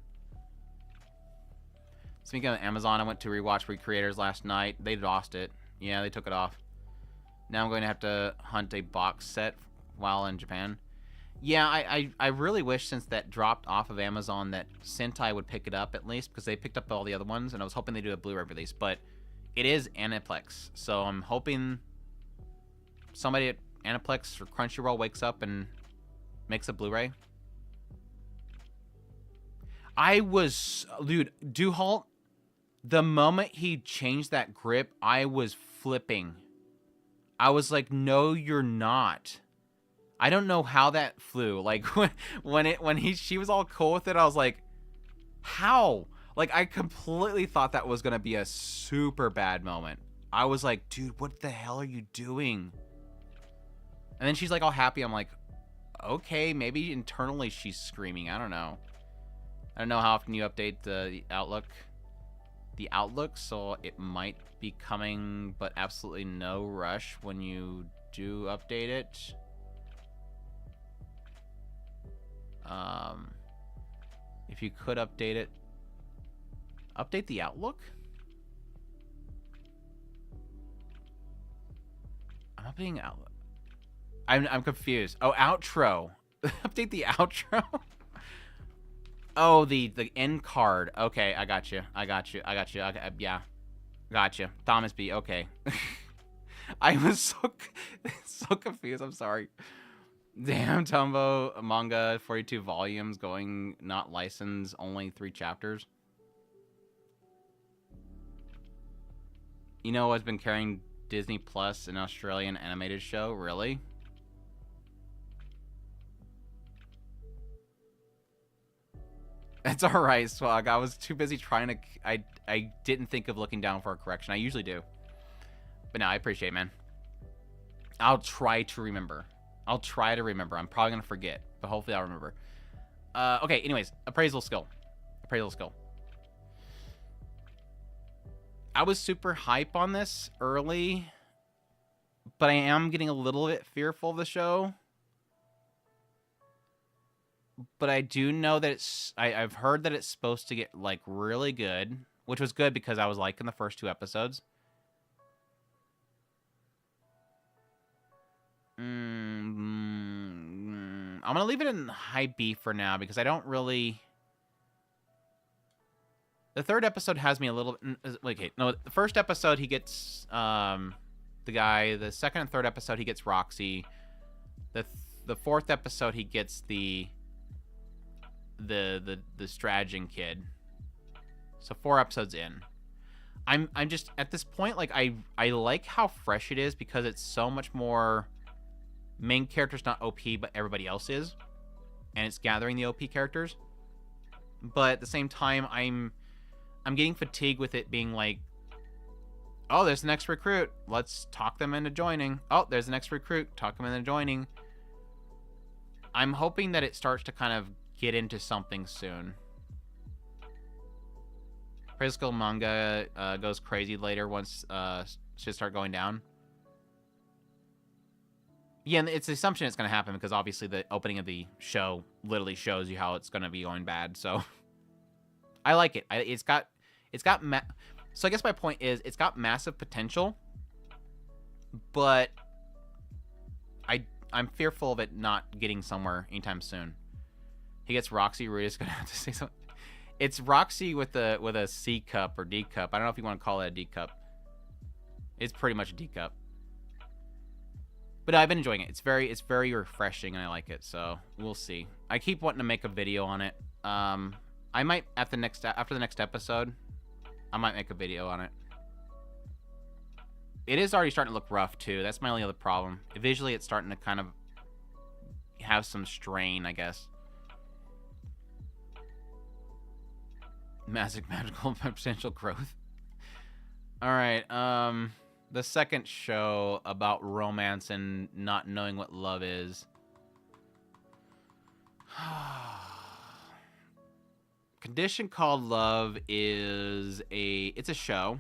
Speaking of Amazon, I went to rewatch Recreators last night. They lost it. Yeah, they took it off. Now I'm going to have to hunt a box set while in Japan. Yeah, I really wish, since that dropped off of Amazon, that Sentai would pick it up at least, because they picked up all the other ones, and I was hoping they'd do a Blu-ray release. But it is Aniplex, so I'm hoping somebody at Aniplex or Crunchyroll wakes up and makes a Blu-ray. Dude, Duhalt, the moment he changed that grip, I was flipping. I was like, no, you're not. I don't know how that flew. Like, she was all cool with it, I was like, how? Like, I completely thought that was going to be a super bad moment. I was like, dude, what the hell are you doing? And then she's like all happy. I'm like, okay, maybe internally she's screaming. I don't know. I don't know how often you update the Outlook. So it might be coming, but absolutely no rush when you do update it. If you could update it, update the Outlook. I'm updating Outlook. I'm confused. Oh, outro. Update the outro. Oh, the end card. Okay, I got you. Okay, yeah, got you. Thomas B. Okay. I was so confused. I'm sorry. Damn, Tombo manga, 42 volumes, going not licensed, only 3 chapters. You know what's been carrying Disney Plus, an Australian animated show? Really? It's alright, Swag. I was too busy trying to... I didn't think of looking down for a correction. I usually do. But no, I appreciate it, man. I'll try to remember. I'm probably going to forget, but hopefully I'll remember. Okay, anyways. Appraisal Skill. I was super hype on this early, but I am getting a little bit fearful of the show. But I do know that I've heard that it's supposed to get, like, really good, which was good because I was liking the first 2 episodes. I'm going to leave it in high B for now because I don't really... The 3rd episode has me a little... Okay, no, the 1st episode he gets the guy. The 2nd and 3rd episode he gets Roxy. The 4th episode he gets the Strategian kid. So 4 episodes in. I'm just at this point, like, I like how fresh it is because it's so much more main character's not OP but everybody else is, and it's gathering the OP characters. But at the same time, I'm getting fatigued with it being like, oh, there's the next recruit, let's talk them into joining. Oh, there's the next recruit, talk them into joining. I'm hoping that it starts to kind of get into something soon. Appraisal Skill manga goes crazy later once shit start going down. Yeah, and it's the assumption it's going to happen because obviously the opening of the show literally shows you how it's going to be going bad. So I like it. So I guess my point is it's got massive potential, but I'm fearful of it not getting somewhere anytime soon. He gets Roxy. We're just gonna have to say something. It's Roxy with a C cup or D cup. I don't know if you want to call it a D cup. It's pretty much a D cup. But I've been enjoying it. It's very refreshing, and I like it. So we'll see. I keep wanting to make a video on it. I might after the next episode, I might make a video on it. It is already starting to look rough too. That's my only other problem. Visually, it's starting to kind of have some strain, I guess. Massive magical potential growth. All right. The second show about romance and not knowing what love is. Condition Called Love is it's a show.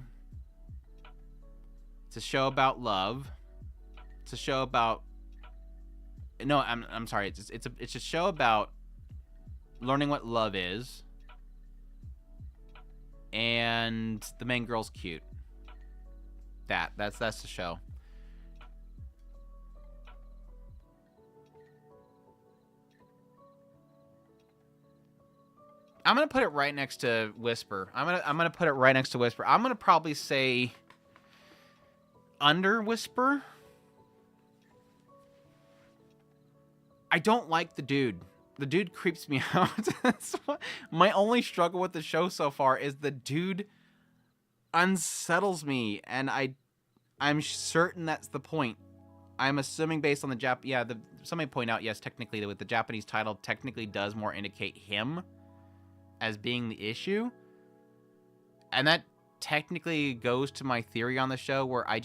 It's a show about love. It's a show about... No, I'm sorry. It's a show about learning what love is. And the main girl's cute. That's the show. I'm gonna put it right next to Whisper. I'm gonna put it right next to Whisper. I'm gonna probably say under Whisper. I don't like the dude. The dude creeps me out. That's what, my only struggle with the show so far is the dude unsettles me, and I'm certain that's the point. I'm assuming based on the yeah, somebody point out, yes, technically with the Japanese title technically does more indicate him as being the issue. And that technically goes to my theory on the show where I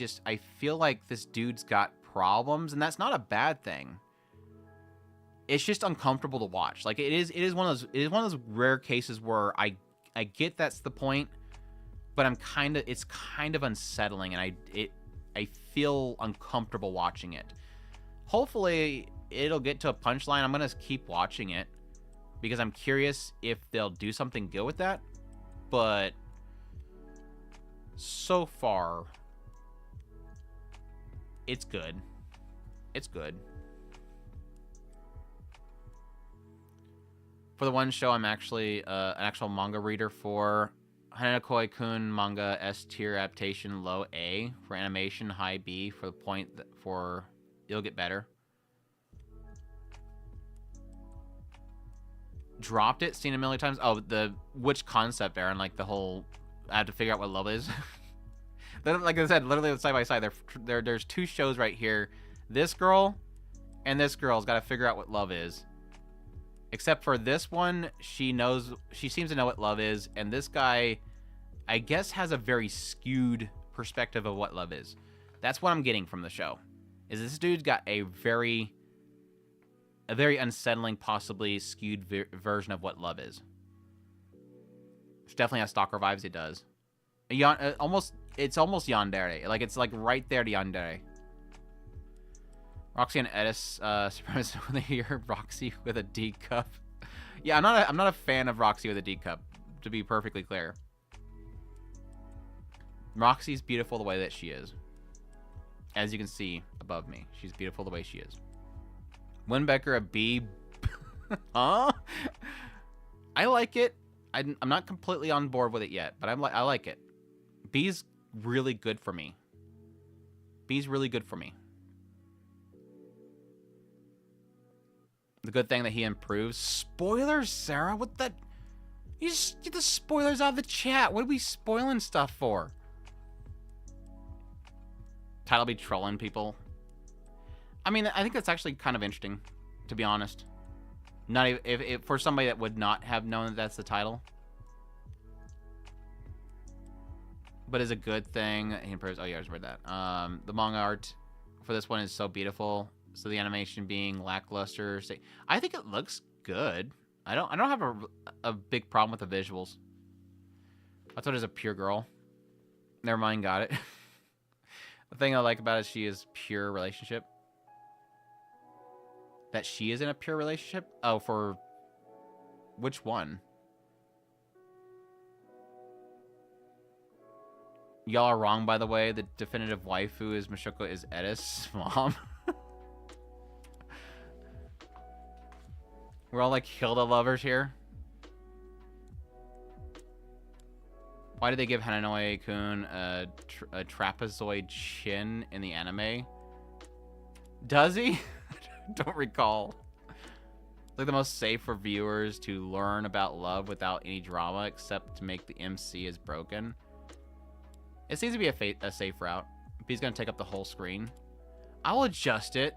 feel like this dude's got problems, and that's not a bad thing. it's just uncomfortable to watch. Like it is one of those rare cases where I get that's the point, but it's kind of unsettling, and I feel uncomfortable watching it. Hopefully it'll get to a punchline. I'm gonna keep watching it because I'm curious if they'll do something good with that. But so far, it's good. It's good. For the one show, I'm actually an actual manga reader for Hanekoi-kun manga S tier adaptation low A, for animation high B, for the point that for it'll get better. Dropped it, seen it a million times. Oh, which concept, Aaron? Like the whole, I have to figure out what love is. Like I said, literally side by side. There's two shows right here. This girl and this girl's got to figure out what love is. Except for this one, she seems to know what love is, and this guy, I guess, has a very skewed perspective of what love is. That's what I'm getting from the show. Is this dude's got a very unsettling, possibly skewed version of what love is. It definitely has stalker vibes. It does. It's almost yandere. Like it's like right there to yandere. Roxy and Edis surprised when they hear Roxy with a D cup. Yeah, I'm not a fan of Roxy with a D cup, to be perfectly clear. Roxy's beautiful the way that she is. As you can see above me, she's beautiful the way she is. Winbecker a B. Huh? I like it. I'm not completely on board with it yet, but I like it. B's really good for me. B's really good for me. The good thing that he improves. Spoilers, Sarah? What the? You just get the spoilers out of the chat. What are we spoiling stuff for? Title be trolling people. I mean, I think that's actually kind of interesting, to be honest. Not even, if for somebody that would not have known that that's the title. But it's a good thing. He improves. Oh yeah, I just read that. The manga art for this one is so beautiful. So the animation being lackluster. I think it looks good. I don't have a big problem with the visuals. I thought it was a pure girl. Never mind, got it. The thing I like about it is she is pure relationship. That she is in a pure relationship? Oh, for which one? Y'all are wrong, by the way. The definitive waifu is Mushoku is Edis' mom. We're all like Hilda lovers here. Why did they give Hananoe-kun a trapezoid chin in the anime? Does he? Don't recall. It's like the most safe for viewers to learn about love without any drama, except to make the MC is broken. It seems to be a safe route. If he's gonna take up the whole screen, I'll adjust it.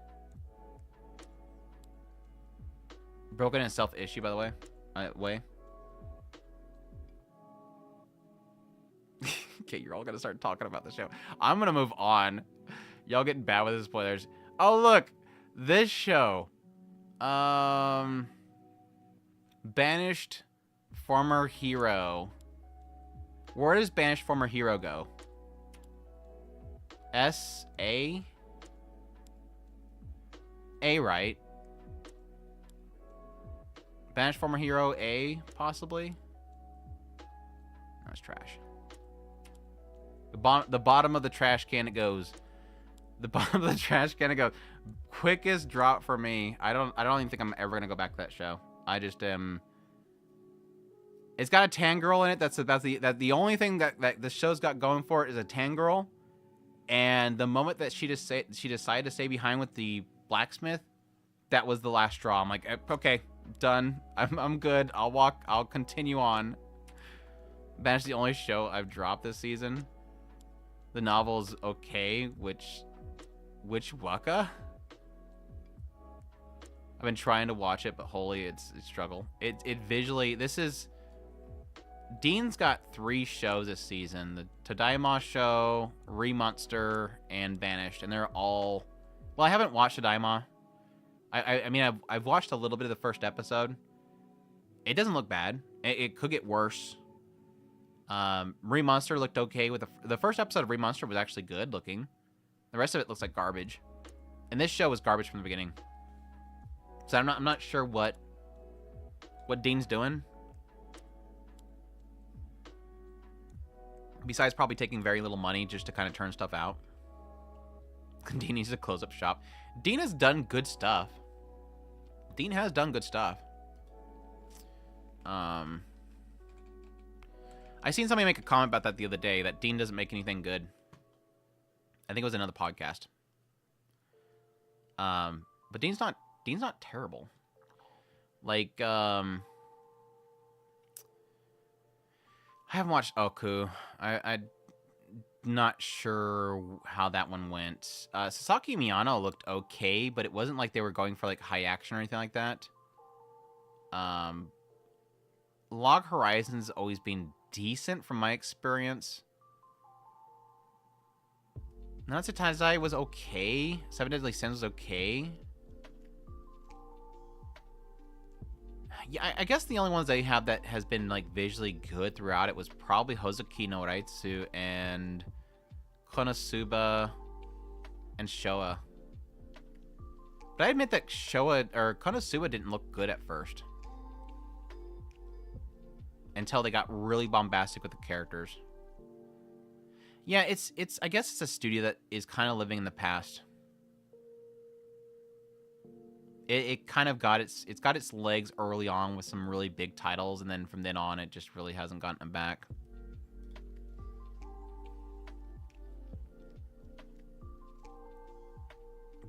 Broken and self-issue, by the way. Okay, you're all gonna start talking about the show. I'm gonna move on. Y'all getting bad with the spoilers. Oh look, this show. Banished former hero. Where does banished former hero go? S-A? A, right? Banished former hero A, possibly? No, it's trash. The bottom of the trash can it goes. The bottom of the trash can it goes. Quickest drop for me. I don't even think I'm ever gonna go back to that show. I just am. It's got a tan girl in it. That's the only thing that the show's got going for it is a tan girl. And the moment that she decided to stay behind with the blacksmith, that was the last straw. I'm like, okay, done. I'm good. I'll continue on. Banished's the only show I've dropped this season. The novel's okay, which waka? I've been trying to watch it, but holy, it's a struggle. It visually, this is. Dean's got 3 shows this season: the Tadaima show, Remonster, and Banished, and they're all. Well, I haven't watched Tadaima. I mean, I've watched a little bit of the first episode. It doesn't look bad. It could get worse. Remonster looked okay with the first episode of Remonster was actually good looking. The rest of it looks like garbage. And this show was garbage from the beginning. So I'm not sure what Dean's doing. Besides probably taking very little money just to kind of turn stuff out. Dean needs to close up shop. Dean has done good stuff. Dean has done good stuff. I seen somebody make a comment about that the other day, that Dean doesn't make anything good. I think it was another podcast. But Dean's not terrible. Like, I haven't watched Oku. I'm not sure how that one went. Sasaki Miyano looked okay, but it wasn't like they were going for like high action or anything like that. Log Horizon's always been decent from my experience. Nanatsu Taizai was okay. Seven Deadly Sins was okay. Yeah, I guess the only ones they have that has been like visually good throughout it was probably Hozuki no Raitsu and Konosuba and Showa. But I admit that Showa or Konosuba didn't look good at first. Until they got really bombastic with the characters. Yeah, it's I guess it's a studio that is kind of living in the past. It kind of got its legs early on with some really big titles, and then from then on it just really hasn't gotten them back.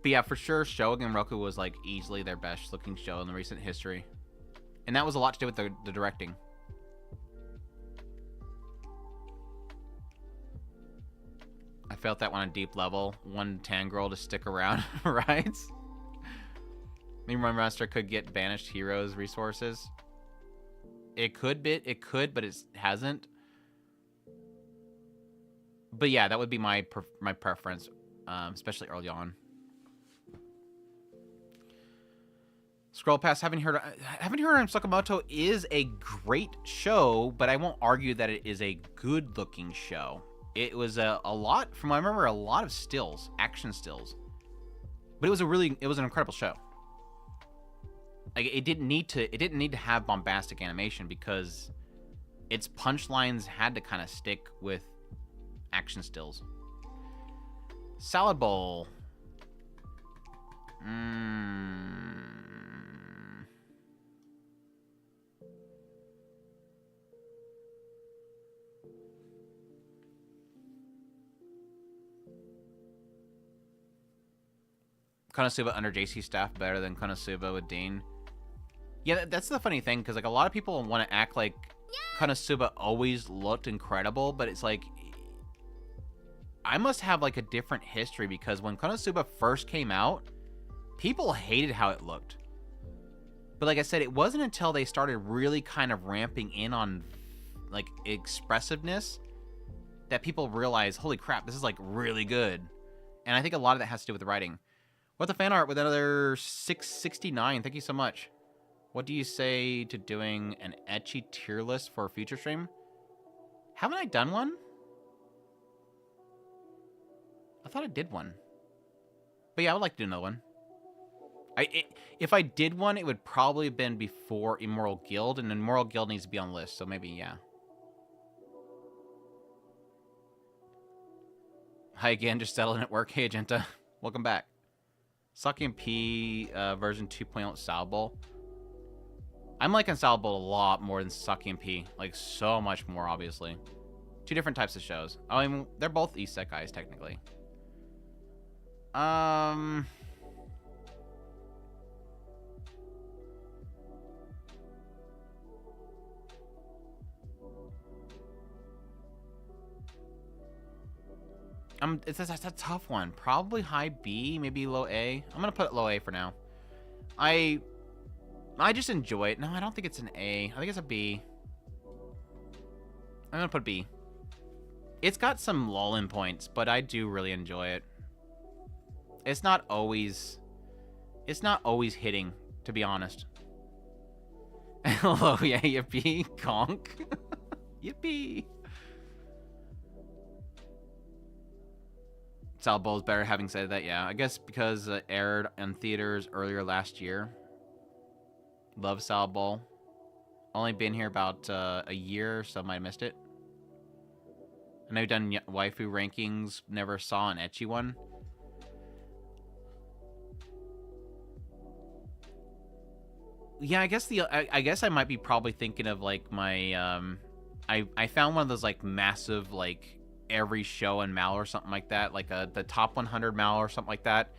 But yeah, for sure, Shogun Roku was like easily their best looking show in the recent history. And that was a lot to do with the directing. I felt that one on a deep level. One tan girl to stick around, right? Maybe my master could get banished heroes resources. It could, but it hasn't. But yeah, that would be my preference, especially early on. Scroll past. Haven't heard on Sakamoto is a great show, but I won't argue that it is a good-looking show. It was a lot, from what I remember, a lot of stills, action stills. But it was an incredible show. Like it didn't need to have bombastic animation because its punchlines had to kind of stick with action stills. Salad bowl. Konosuba under JC staff better than Konosuba with Dean. Yeah, that's the funny thing, because like a lot of people want to act like Konosuba always looked incredible, but it's like I must have like a different history, because when Konosuba first came out, people hated how it looked. But like I said, it wasn't until they started really kind of ramping in on like expressiveness that people realized, holy crap, this is like really good. And I think a lot of that has to do with the writing. What the fan art with another 669. Thank you so much. What do you say to doing an ecchi tier list for a future stream? Haven't I done one? I thought I did one. But yeah, I would like to do another one. If I did one, it would probably have been before Immoral Guild, and Immoral Guild needs to be on the list, so maybe, yeah. Hi again, just settling at work. Hey, Agenta. Welcome back. Saki and P version 2.0 Salad Bowl. I'm liking Salad Bowl a lot more than Saki and P. Like, so much more, obviously. Two different types of shows. I mean, they're both isekais, technically. It's a tough one. Probably high B, maybe low A. I'm gonna put low A for now. I just enjoy it. No, I don't think it's an A. I think it's a B. I'm gonna put B. It's got some lull-in points, but I do really enjoy it. It's not always It's not always hitting, to be honest. Hello, yeah, yippee, conk. Yippee. Salbo's better having said that, yeah. I guess because it aired in theaters earlier last year. Love Salbo. Only been here about a year, so I might have missed it. I know you've done waifu rankings, never saw an ecchi one. Yeah, I guess I might be probably thinking of like my I found one of those like massive like every show in Mal or something like that, like the top 100 Mal or something like that,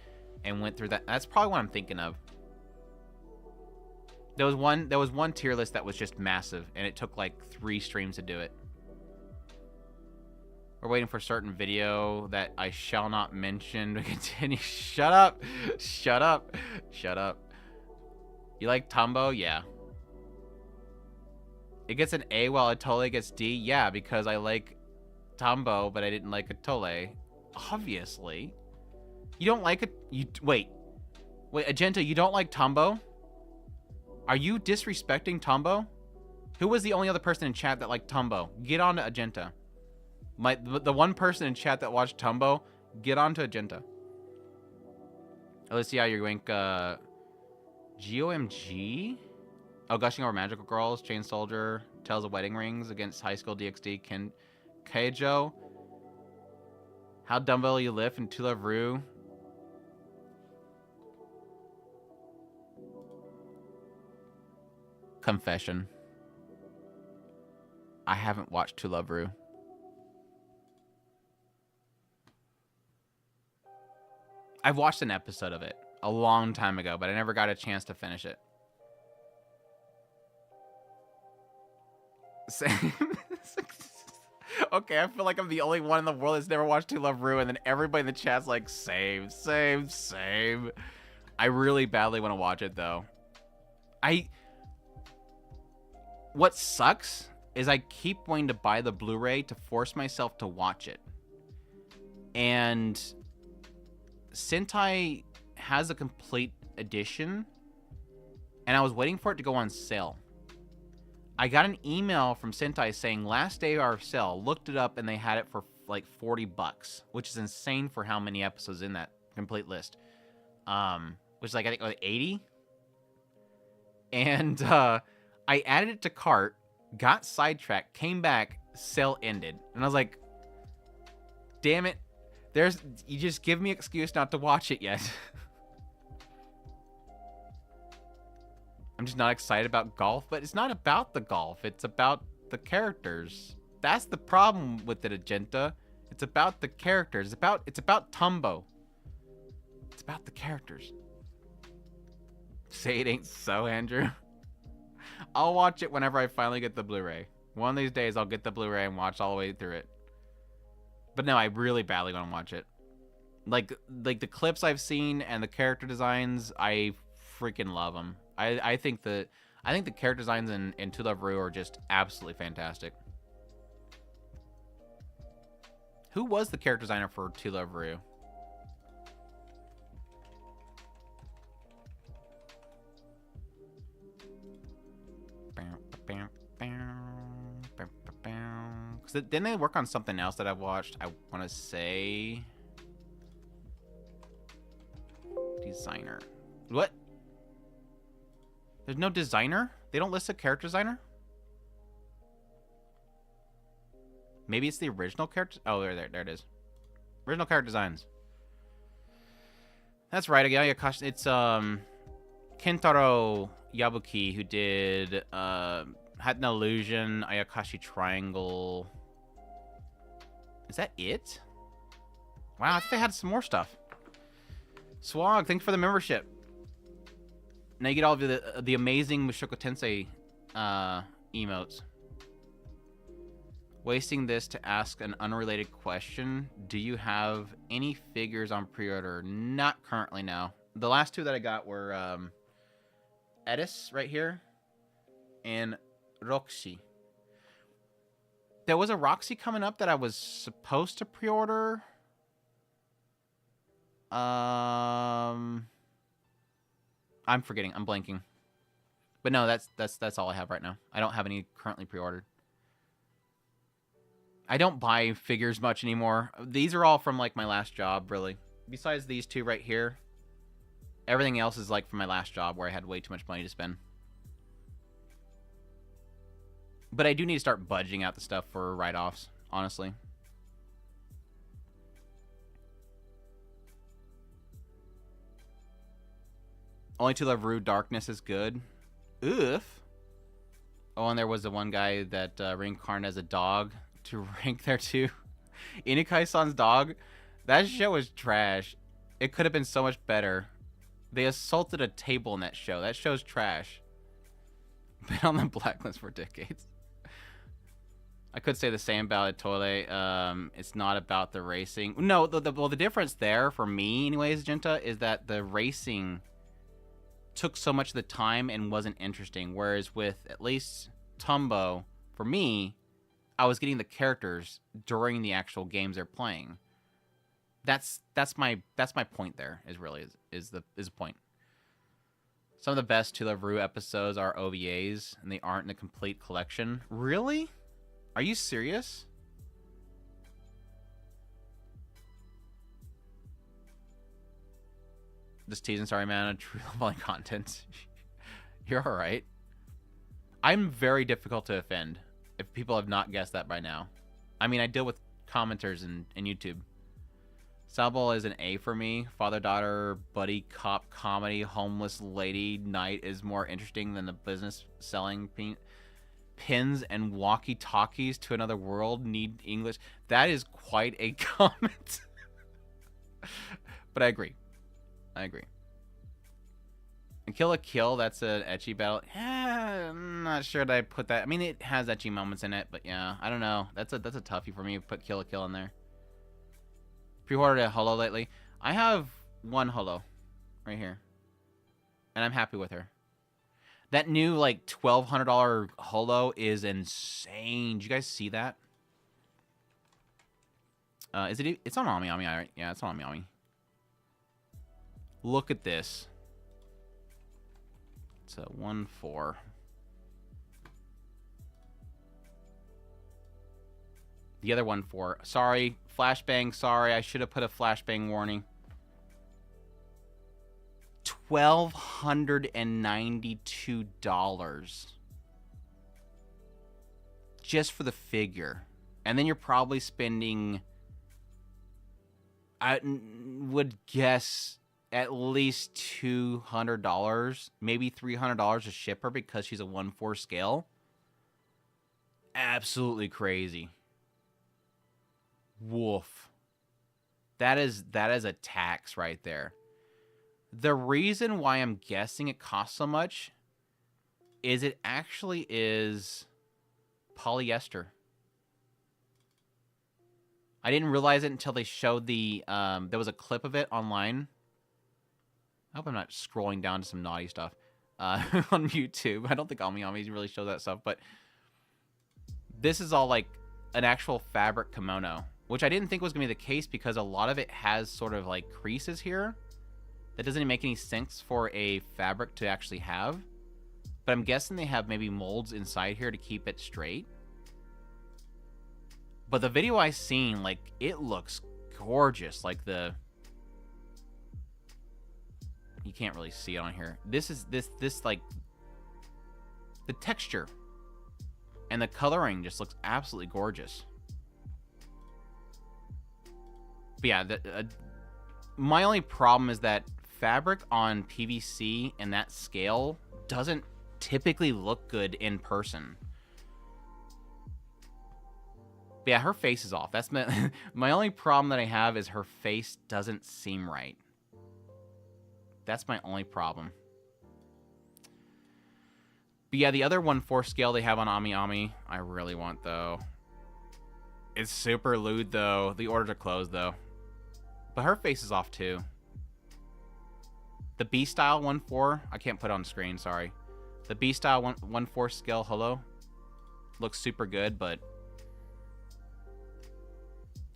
and went through that. That's probably what I'm thinking of. There was one tier list that was just massive, and it took like 3 streams to do it. We're waiting for a certain video that I shall not mention to continue. Shut up. Shut up. Shut up. You like Tombo? Yeah. It gets an A while Atole gets D? Yeah, because I like Tombo, but I didn't like Atole. Obviously. You don't like it? Wait, Agenta, you don't like Tombo? Are you disrespecting Tombo? Who was the only other person in chat that liked Tombo? Get on to Agenta. The one person in chat that watched Tombo, get on to Agenta. Let's see how you rank GOMG? Oh, Gushing Over Magical Girls, Chain Soldier, Tales of Wedding Rings against High School DxD, Keijo, How Dumbbell You Lift, and To Love Ru. Confession. I haven't watched To Love Ru. I've watched an episode of it a long time ago, but I never got a chance to finish it. Same. Okay, I feel like I'm the only one in the world that's never watched To Love Ru, and then everybody in the chat's like, same. I really badly want to watch it, though. What sucks is I keep wanting to buy the Blu-ray to force myself to watch it. And Sentai has a complete edition, and I was waiting for it to go on sale. I got an email from Sentai saying last day of our sale, looked it up, and they had it for like $40, which is insane for how many episodes in that complete list. Which is like, I think, like 80. And I added it to cart, got sidetracked, came back, sale ended. And I was like, damn it. You just give me an excuse not to watch it yet. I'm just not excited about golf, but it's not about the golf. It's about the characters. That's the problem with it, Agenta. It's about the characters. It's about Tombo. It's about the characters. Say it ain't so, Andrew. I'll watch it whenever I finally get the Blu-ray. One of these days, I'll get the Blu-ray and watch all the way through it. But no, I really badly want to watch it. Like the clips I've seen and the character designs, I freaking love them. I think the character designs in To Love Ru are just absolutely fantastic. Who was the character designer for To Love Ru? Because didn't they work on something else that I've watched? I want to say designer. What? There's no designer? They don't list a character designer? Maybe it's the original character. Oh, there it is. Original character designs. That's right. It's Kentaro Yabuki, who did Had an Illusion, Ayakashi Triangle. Is that it? Wow, I think they had some more stuff. Swag, thanks for the membership. Now you get all of the amazing Mushoku Tensei emotes. Wasting this to ask an unrelated question. Do you have any figures on pre-order? Not currently, no. The last 2 that I got were Edis right here and Roxy. There was a Roxy coming up that I was supposed to pre-order. I'm forgetting. I'm blanking. But no, that's all I have right now. I don't have any currently pre-ordered. I don't buy figures much anymore. These are all from like my last job, really. Besides these two right here, everything else is like from my last job where I had way too much money to spend. But I do need to start budgeting out the stuff for write-offs, honestly. Only to Love Rude Darkness is good. Oof. Oh, and there was the one guy that reincarnated as a dog to rank there too. Inukai-san's dog. That show was trash. It could have been so much better. They assaulted a table in that show. That show's trash. Been on the blacklist for decades. I could say the same about Toilet. It's not about the racing. No, well, the difference there for me, anyways, Jinta, is that the racing took so much of the time and wasn't interesting. Whereas with at least Tombo, for me, I was getting the characters during the actual games they're playing. That's my point there. Is the point. Some of the best To Love Ru episodes are OVAs, and they aren't in the complete collection. Really? Are you serious? Just teasing, sorry, man. True leveling content. You're all right. I'm very difficult to offend. If people have not guessed that by now, I mean, I deal with commenters in YouTube. Salbol is an A for me. Father-daughter, buddy cop comedy, homeless lady night is more interesting than the business selling pins and walkie-talkies to another world. Need English. That is quite a comment. But I agree. And Kill la Kill, that's an ecchi battle. I'm not sure that I put that. I mean, it has ecchi moments in it, but yeah, I don't know. That's a toughie for me to put Kill la Kill in there. Pre-ordered a holo lately. I have one holo right here, and I'm happy with her. That new like $1,200 holo is insane. Did you guys see that? Is it? It's on AmiAmi, right? Yeah, it's on AmiAmi. Look at this. It's a 1-4. The other 1-4. Sorry, flashbang. Sorry, I should have put a flashbang warning. $1,292 just for the figure, and then you're probably spending, I would guess, at least $200, maybe $300 to ship her because she's a 1/4 scale. Absolutely crazy. Woof. That is a tax right there. The reason why I'm guessing it costs so much is it actually is polyester. I didn't realize it until they showed the there was a clip of it online. I hope I'm not scrolling down to some naughty stuff on YouTube. I don't think AmiAmi really shows that stuff, but this is all like an actual fabric kimono, which I didn't think was going to be the case because a lot of it has sort of like creases here. That doesn't make any sense for a fabric to actually have. But I'm guessing they have maybe molds inside here to keep it straight. But the video I seen, like, it looks gorgeous. Like the... You can't really see it on here. This is, this like... The texture and the coloring just looks absolutely gorgeous. But yeah, my only problem is that fabric on PVC and that scale doesn't typically look good in person. But yeah, her face is off. That's my only problem that I have is her face doesn't seem right. That's my only problem. But yeah, the other 1/4 scale they have on AmiAmi, I really want though. It's super lewd though. The orders are closed though. But her face is off too. The B-style 1/4, I can't put it on screen, sorry. The B-style 1/4 scale holo looks super good, but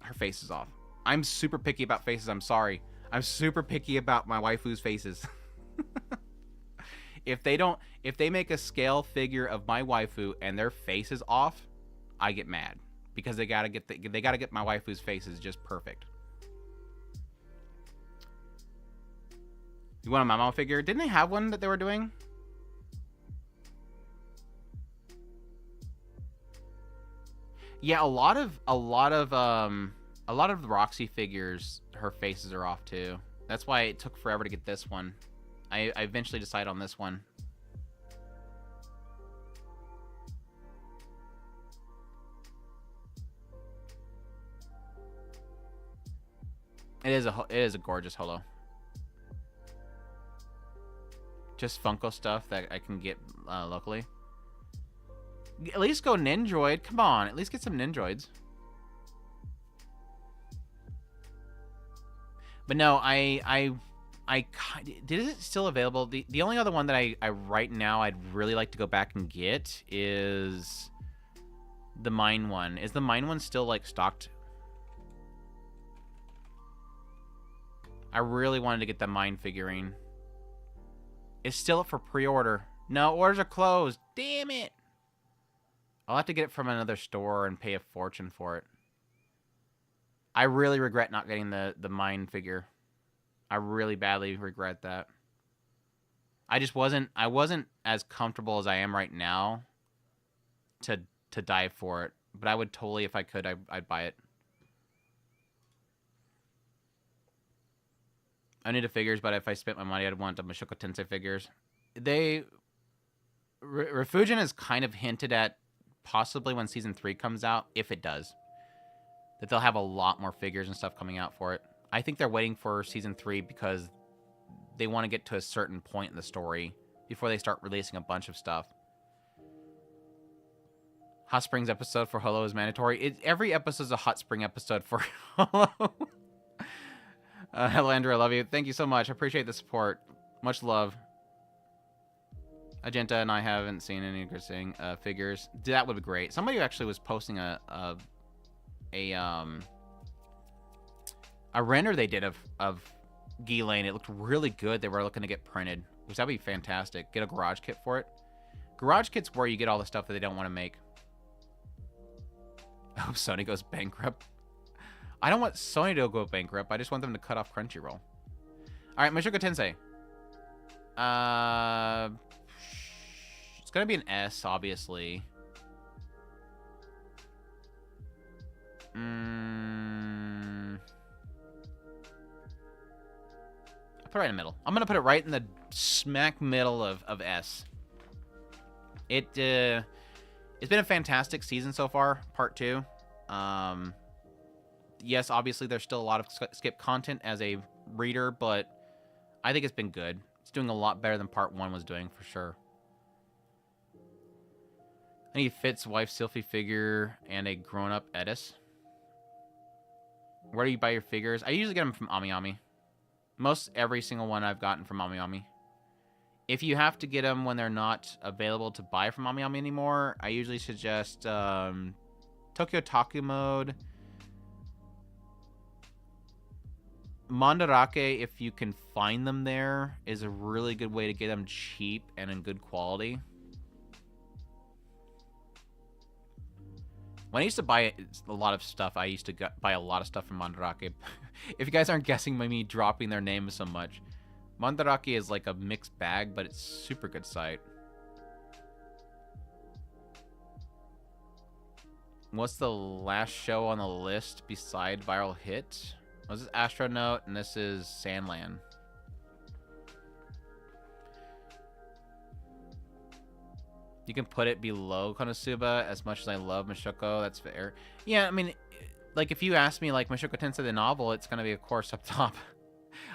her face is off. I'm super picky about faces, I'm sorry. I'm super picky about my waifu's faces. If they make a scale figure of my waifu and their face is off, I get mad because they gotta get my waifu's faces just perfect. You want a Mamo figure? Didn't they have one that they were doing? Yeah, a lot of the Roxy figures, her faces are off too. That's why it took forever to get this one. I eventually decided on this one. It is a gorgeous holo. Just Funko stuff that I can get locally. At least go Nindroid. Come on, at least get some Nindroids. But no, did it still available? The only other one that I right now I'd really like to go back and get is the Mine one. Is the Mine one still like stocked? I really wanted to get the Mine figurine. It's still up for pre-order. No, orders are closed. Damn it. I'll have to get it from another store and pay a fortune for it. I really regret not getting the Mine figure. I really badly regret that. I wasn't as comfortable as I am right now to dive for it. But I would totally, if I could, I'd buy it. I need the figures, but if I spent my money, I'd want the Mushoku Tensei figures. Refugin has kind of hinted at possibly when Season 3 comes out, if it does, that they'll have a lot more figures and stuff coming out for it. I think they're waiting for Season 3 because they want to get to a certain point in the story before they start releasing a bunch of stuff. Hot Springs episode for Holo is mandatory. Every episode is a Hot Spring episode for Holo. Hello, Andrew. I love you. Thank you so much. I appreciate the support. Much love. Agenta and I haven't seen any interesting figures. That would be great. Somebody actually was posting a render they did of Ghislaine. It looked really good. They were looking to get printed, which that'd be fantastic. Get a garage kit for it. Garage kit's where you get all the stuff that they don't want to make. I hope Sony goes bankrupt. I don't want Sony to go bankrupt. I just want them to cut off Crunchyroll. All right, Mushoku Tensei. It's gonna be an S, obviously. I'll put it right in the middle. I'm gonna put it right in the smack middle of S. It's been a fantastic season so far, part 2. Yes, obviously there's still a lot of skip content as a reader, but I think it's been good. It's doing a lot better than part 1 was doing, for sure. I need Fitz, wife, Sylphie figure, and a grown-up Edis. Where do you buy your figures? I usually get them from AmiAmi. Most every single one I've gotten from AmiAmi. If you have to get them when they're not available to buy from AmiAmi anymore, I usually suggest Tokyo Taku Mode, Mandarake, if you can find them there, is a really good way to get them cheap and in good quality. When I used to buy a lot of stuff, I used to buy a lot of stuff from Mandarake. If you guys aren't guessing by me dropping their names so much, Mandarake is like a mixed bag, but it's super good site. What's the last show on the list beside Viral Hit? This is Astron Note, and this is Sandland. You can put it below Konosuba. As much as I love Mushoku, that's fair. Yeah, I mean, like, if you ask me, like, Mushoku Tensei the novel, it's going to be, of course, up top.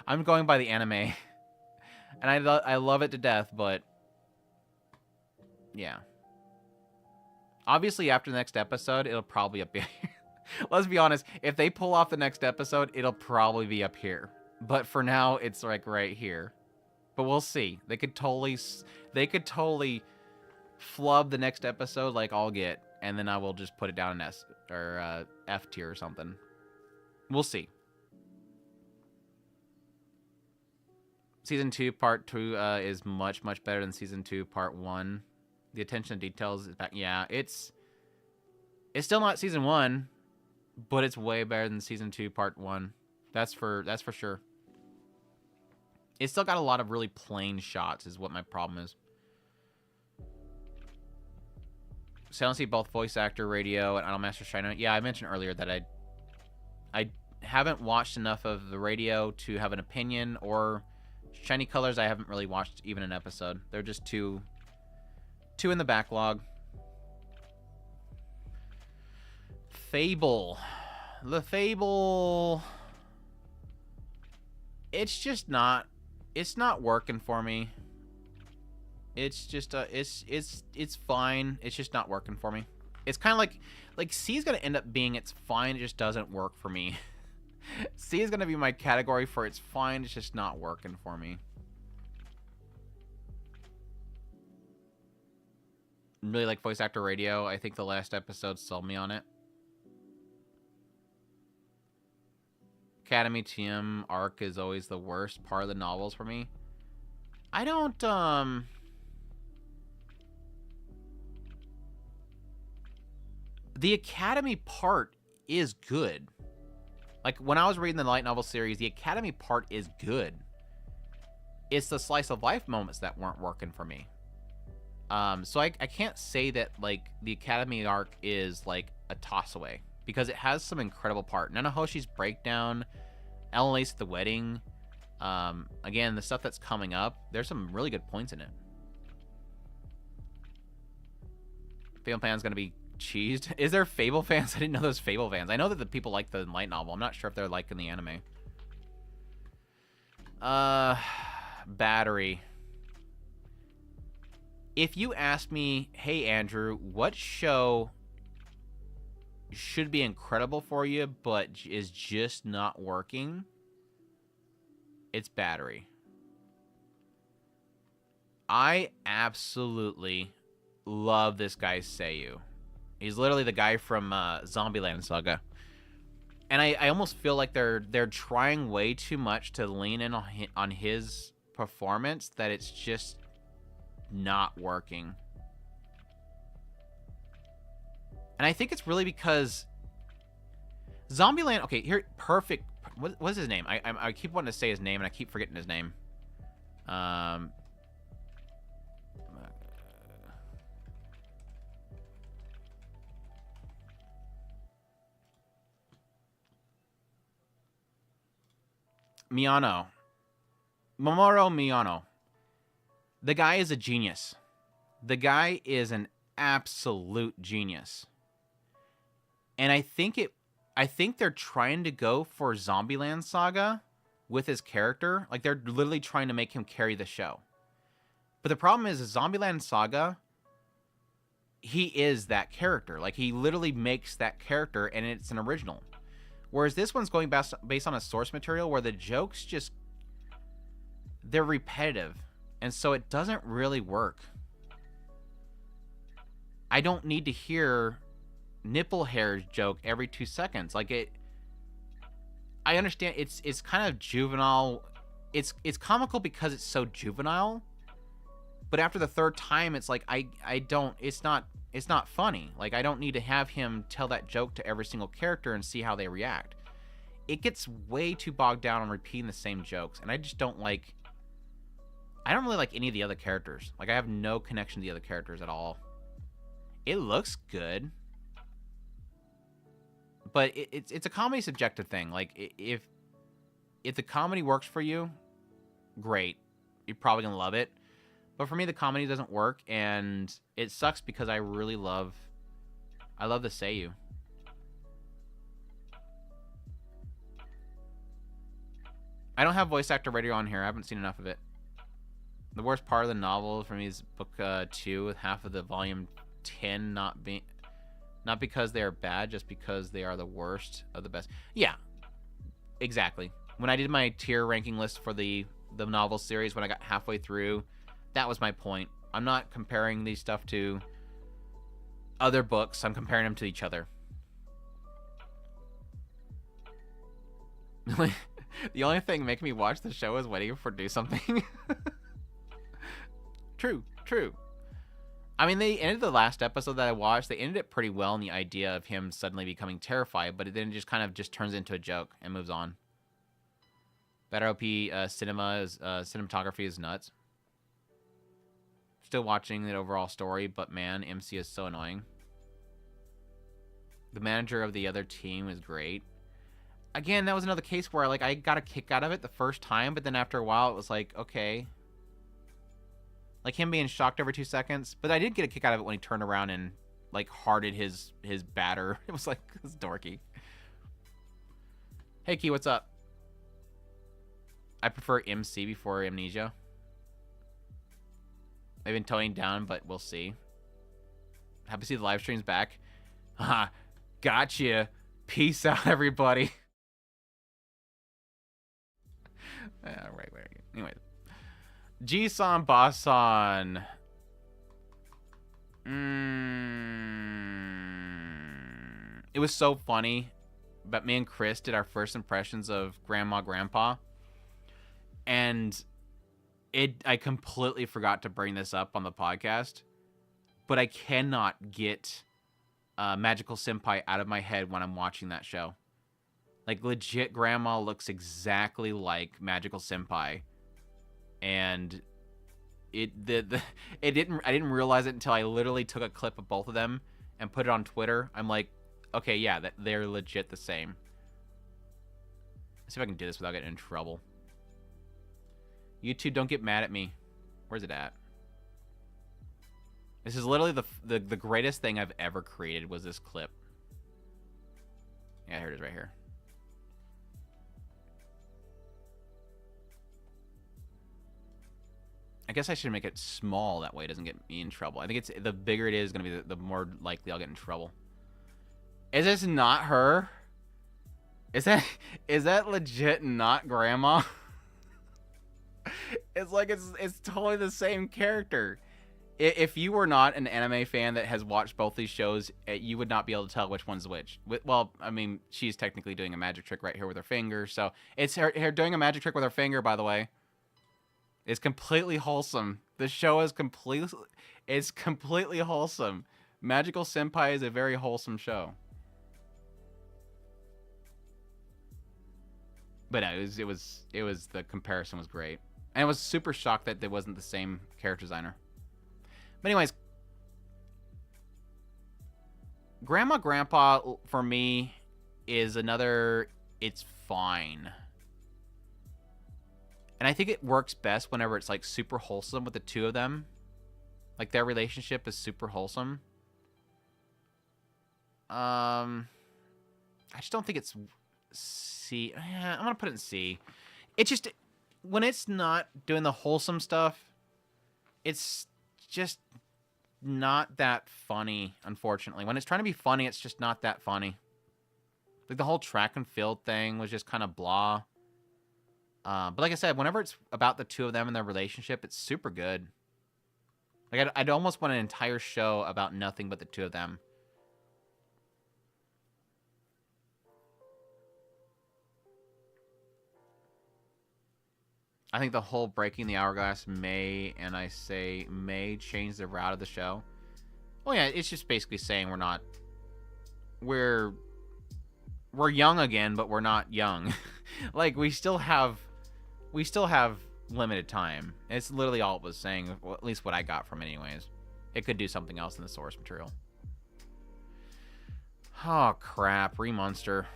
I'm going by the anime. And I love it to death, but... yeah. Obviously, after the next episode, it'll probably be up here. Let's be honest. If they pull off the next episode, it'll probably be up here. But for now, it's, like, right here. But we'll see. They could totally flub the next episode like I'll get, and then I will just put it down in S or F tier or something. We'll see. Season 2, Part 2 is much, much better than Season 2, Part 1. The attention to details is back. Yeah, it's still not Season 1, but it's way better than Season 2, Part 1. That's for sure. It's still got a lot of really plain shots is what my problem is. Silently both voice actor, radio, and Idolmaster Shino. Yeah, I mentioned earlier that I haven't watched enough of the radio to have an opinion, or Shiny Colors I haven't really watched even an episode. They're just two in the backlog. Fable. The Fable, it's just not, it's not working for me. It's just it's fine. It's just not working for me. It's kind of like C is gonna end up being it's fine. It just doesn't work for me. C is gonna be my category for it's fine. It's just not working for me. Really like voice actor radio. I think the last episode sold me on it. Academy TM arc is always the worst part of the novels for me. I don't the Academy part is good. Like, when I was reading the light novel series, the Academy part is good. It's the slice of life moments that weren't working for me. So I can't say that, like, the Academy arc is, like, a toss away. Because it has some incredible part. Nanahoshi's breakdown, Ellen Lace at the wedding. Again, the stuff that's coming up, there's some really good points in it. Fable Fan's gonna be cheesed. Is there Fable fans? I didn't know there's Fable fans. I know that the people like the light novel. I'm not sure if they're liking the anime. Battery. If you ask me, hey Andrew, what show should be incredible for you but is just not working, it's Battery. I absolutely love this guy Seiyu. He's literally the guy from Zombieland Saga. And I almost feel like they're trying way too much to lean in on his performance that it's just not working. And I think it's really because Zombieland... Okay, here, perfect... What's his name? I keep wanting to say his name, and I keep forgetting his name. Miyano. Mamoru Miyano. The guy is a genius. The guy is an absolute genius. And I think they're trying to go for Zombieland Saga with his character. Like, they're literally trying to make him carry the show. But the problem is Zombieland Saga, he is that character. Like, he literally makes that character, and it's an original. Whereas this one's going based on a source material where the jokes just... they're repetitive. And so it doesn't really work. I don't need to hear nipple hair joke every 2 seconds. Like, it... I understand it's kind of juvenile. It's comical because it's so juvenile. But after the third time, it's like, I don't... It's not funny. Like, I don't need to have him tell that joke to every single character and see how they react. It gets way too bogged down on repeating the same jokes. And I just don't like... I don't really like any of the other characters. Like, I have no connection to the other characters at all. It looks good. But it's a comedy subjective thing. Like, if the comedy works for you, great. You're probably going to love it. But for me, the comedy doesn't work, and it sucks because I love the Seiyu. I don't have voice actor radio on here. I haven't seen enough of it. The worst part of the novel for me is book 2, with half of the volume 10 not because they are bad, just because they are the worst of the best. Yeah, exactly. When I did my tier ranking list for the novel series, when I got halfway through, that was my point. I'm not comparing these stuff to other books. I'm comparing them to each other. The only thing making me watch the show is waiting for do something. True. I mean, they ended the last episode that I watched. They ended it pretty well in the idea of him suddenly becoming terrified, but it then just kind of just turns into a joke and moves on. Better OP cinematography is nuts. Still watching the overall story, but man, MC is so annoying. The manager of the other team is great. Again, that was another case where like I got a kick out of it the first time, but then after a while it was like, okay. Like him being shocked every 2 seconds. But I did get a kick out of it when he turned around and like hearted his batter. It was like, it's dorky. Hey Key, what's up? I prefer MC before Amnesia. They've been toning down, but we'll see. Happy to see the live streams back. Haha, gotcha. Peace out, everybody. Right. Anyway. G-san, Boss-san. It was so funny. But me and Chris did our first impressions of Grandma, Grandpa. And I completely forgot to bring this up on the podcast. But I cannot get Magical Senpai out of my head when I'm watching that show. Like, legit, Grandma looks exactly like Magical Senpai. And I didn't realize it until I literally took a clip of both of them and put it on Twitter. I'm like, okay, yeah, they're legit the same. Let's see if I can do this without getting in trouble. YouTube, don't get mad at me. Where's it at? This is literally the greatest thing I've ever created was this clip. Yeah, here it is right here. I guess I should make it small, that way it doesn't get me in trouble. I think it's the bigger it is going to be, the more likely I'll get in trouble. Is this not her? Is that legit not Grandma? It's like it's totally the same character. If you were not an anime fan that has watched both these shows, you would not be able to tell which one's which. Well, I mean, she's technically doing a magic trick right here with her finger, so it's her doing a magic trick with her finger, by the way. It's completely wholesome. The show is completely wholesome. Magical Senpai is a very wholesome show. But no, it was the comparison was great. And I was super shocked that there wasn't the same character designer. But anyways, Grandma Grandpa for me is another, it's fine. And I think it works best whenever it's like super wholesome with the two of them. Like their relationship is super wholesome. I just don't think it's C. I'm gonna put it in C. It's just when it's not doing the wholesome stuff, it's just not that funny, unfortunately. When it's trying to be funny, it's just not that funny. Like the whole track and field thing was just kind of blah. But like I said, whenever it's about the two of them and their relationship, it's super good. Like I'd almost want an entire show about nothing but the two of them. I think the whole breaking the hourglass may change the route of the show. Well, yeah, it's just basically saying we're young again, but we're not young. Like we still have limited time. It's literally all it was saying, well, at least what I got from it anyways. It could do something else in the source material. Oh crap, Remonster.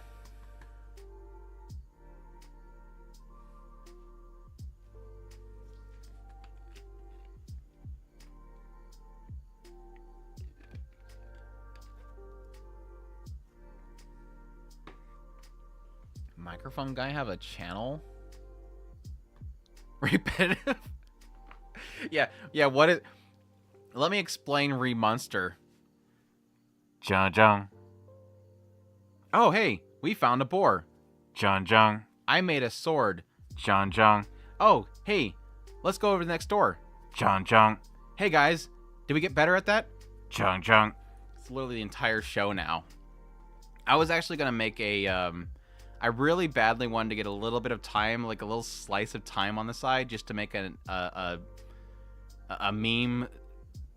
Microphone guy have a channel? Repetitive? yeah, what is... Let me explain Remonster. Jung. Oh, hey, we found a boar. Jung. I made a sword. Jung. Oh, hey, let's go over to the next door. Jung. Hey, guys, did we get better at that? Jung. It's literally the entire show now. I was actually going to make a I really badly wanted to get a little bit of time, like a little slice of time on the side, just to make a meme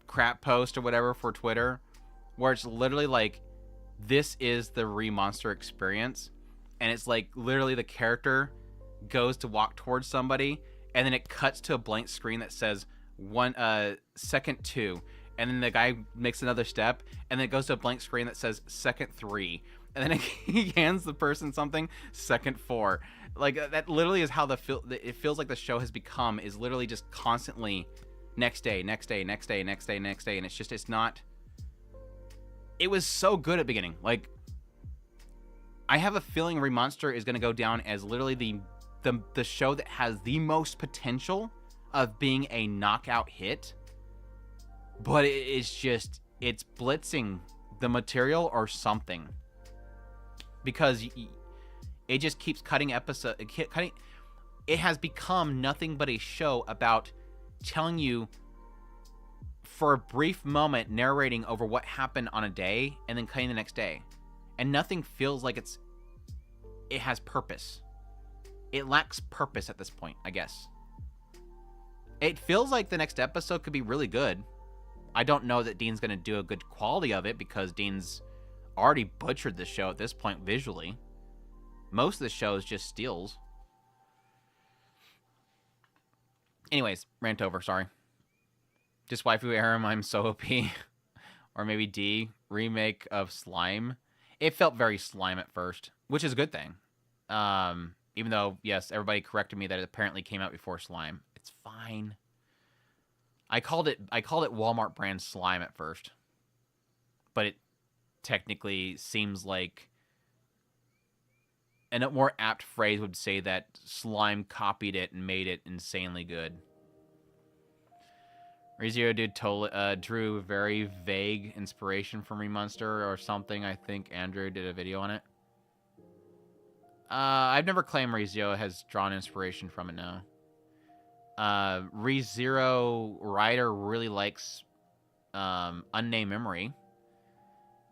crap post or whatever for Twitter, where it's literally like, this is the Remonster experience, and it's like literally the character goes to walk towards somebody, and then it cuts to a blank screen that says second 2, and then the guy makes another step, and then it goes to a blank screen that says second 3, and then he hands the person something, second 4. Like, that literally is how it feels like the show has become, is literally just constantly next day, next day, next day, next day, next day, and it's not. It was so good at the beginning. Like, I have a feeling Remonster is going to go down as literally the show that has the most potential of being a knockout hit, but it's blitzing the material or something, because it just keeps cutting it has become nothing but a show about telling you for a brief moment, narrating over what happened on a day and then cutting the next day, and nothing feels like it has purpose. It lacks purpose at this point, I guess. It feels like the next episode could be really good. I don't know that Dean's going to do a good quality of it, because Dean's already butchered the show at this point visually. Most of the show is just steals. Anyways, rant over, sorry. Just waifu harem, I'm so OP. Or maybe D, remake of Slime. It felt very Slime at first, which is a good thing. Even though, yes, everybody corrected me that it apparently came out before Slime. It's fine. I called it Walmart brand Slime at first. But it technically seems like, and a more apt phrase would say that Slime copied it and made it insanely good. Rezero drew very vague inspiration from Remonster or something. I think Andrew did a video on it. I've never claimed Rezero has drawn inspiration from it now. ReZero writer really likes Unnamed Memory.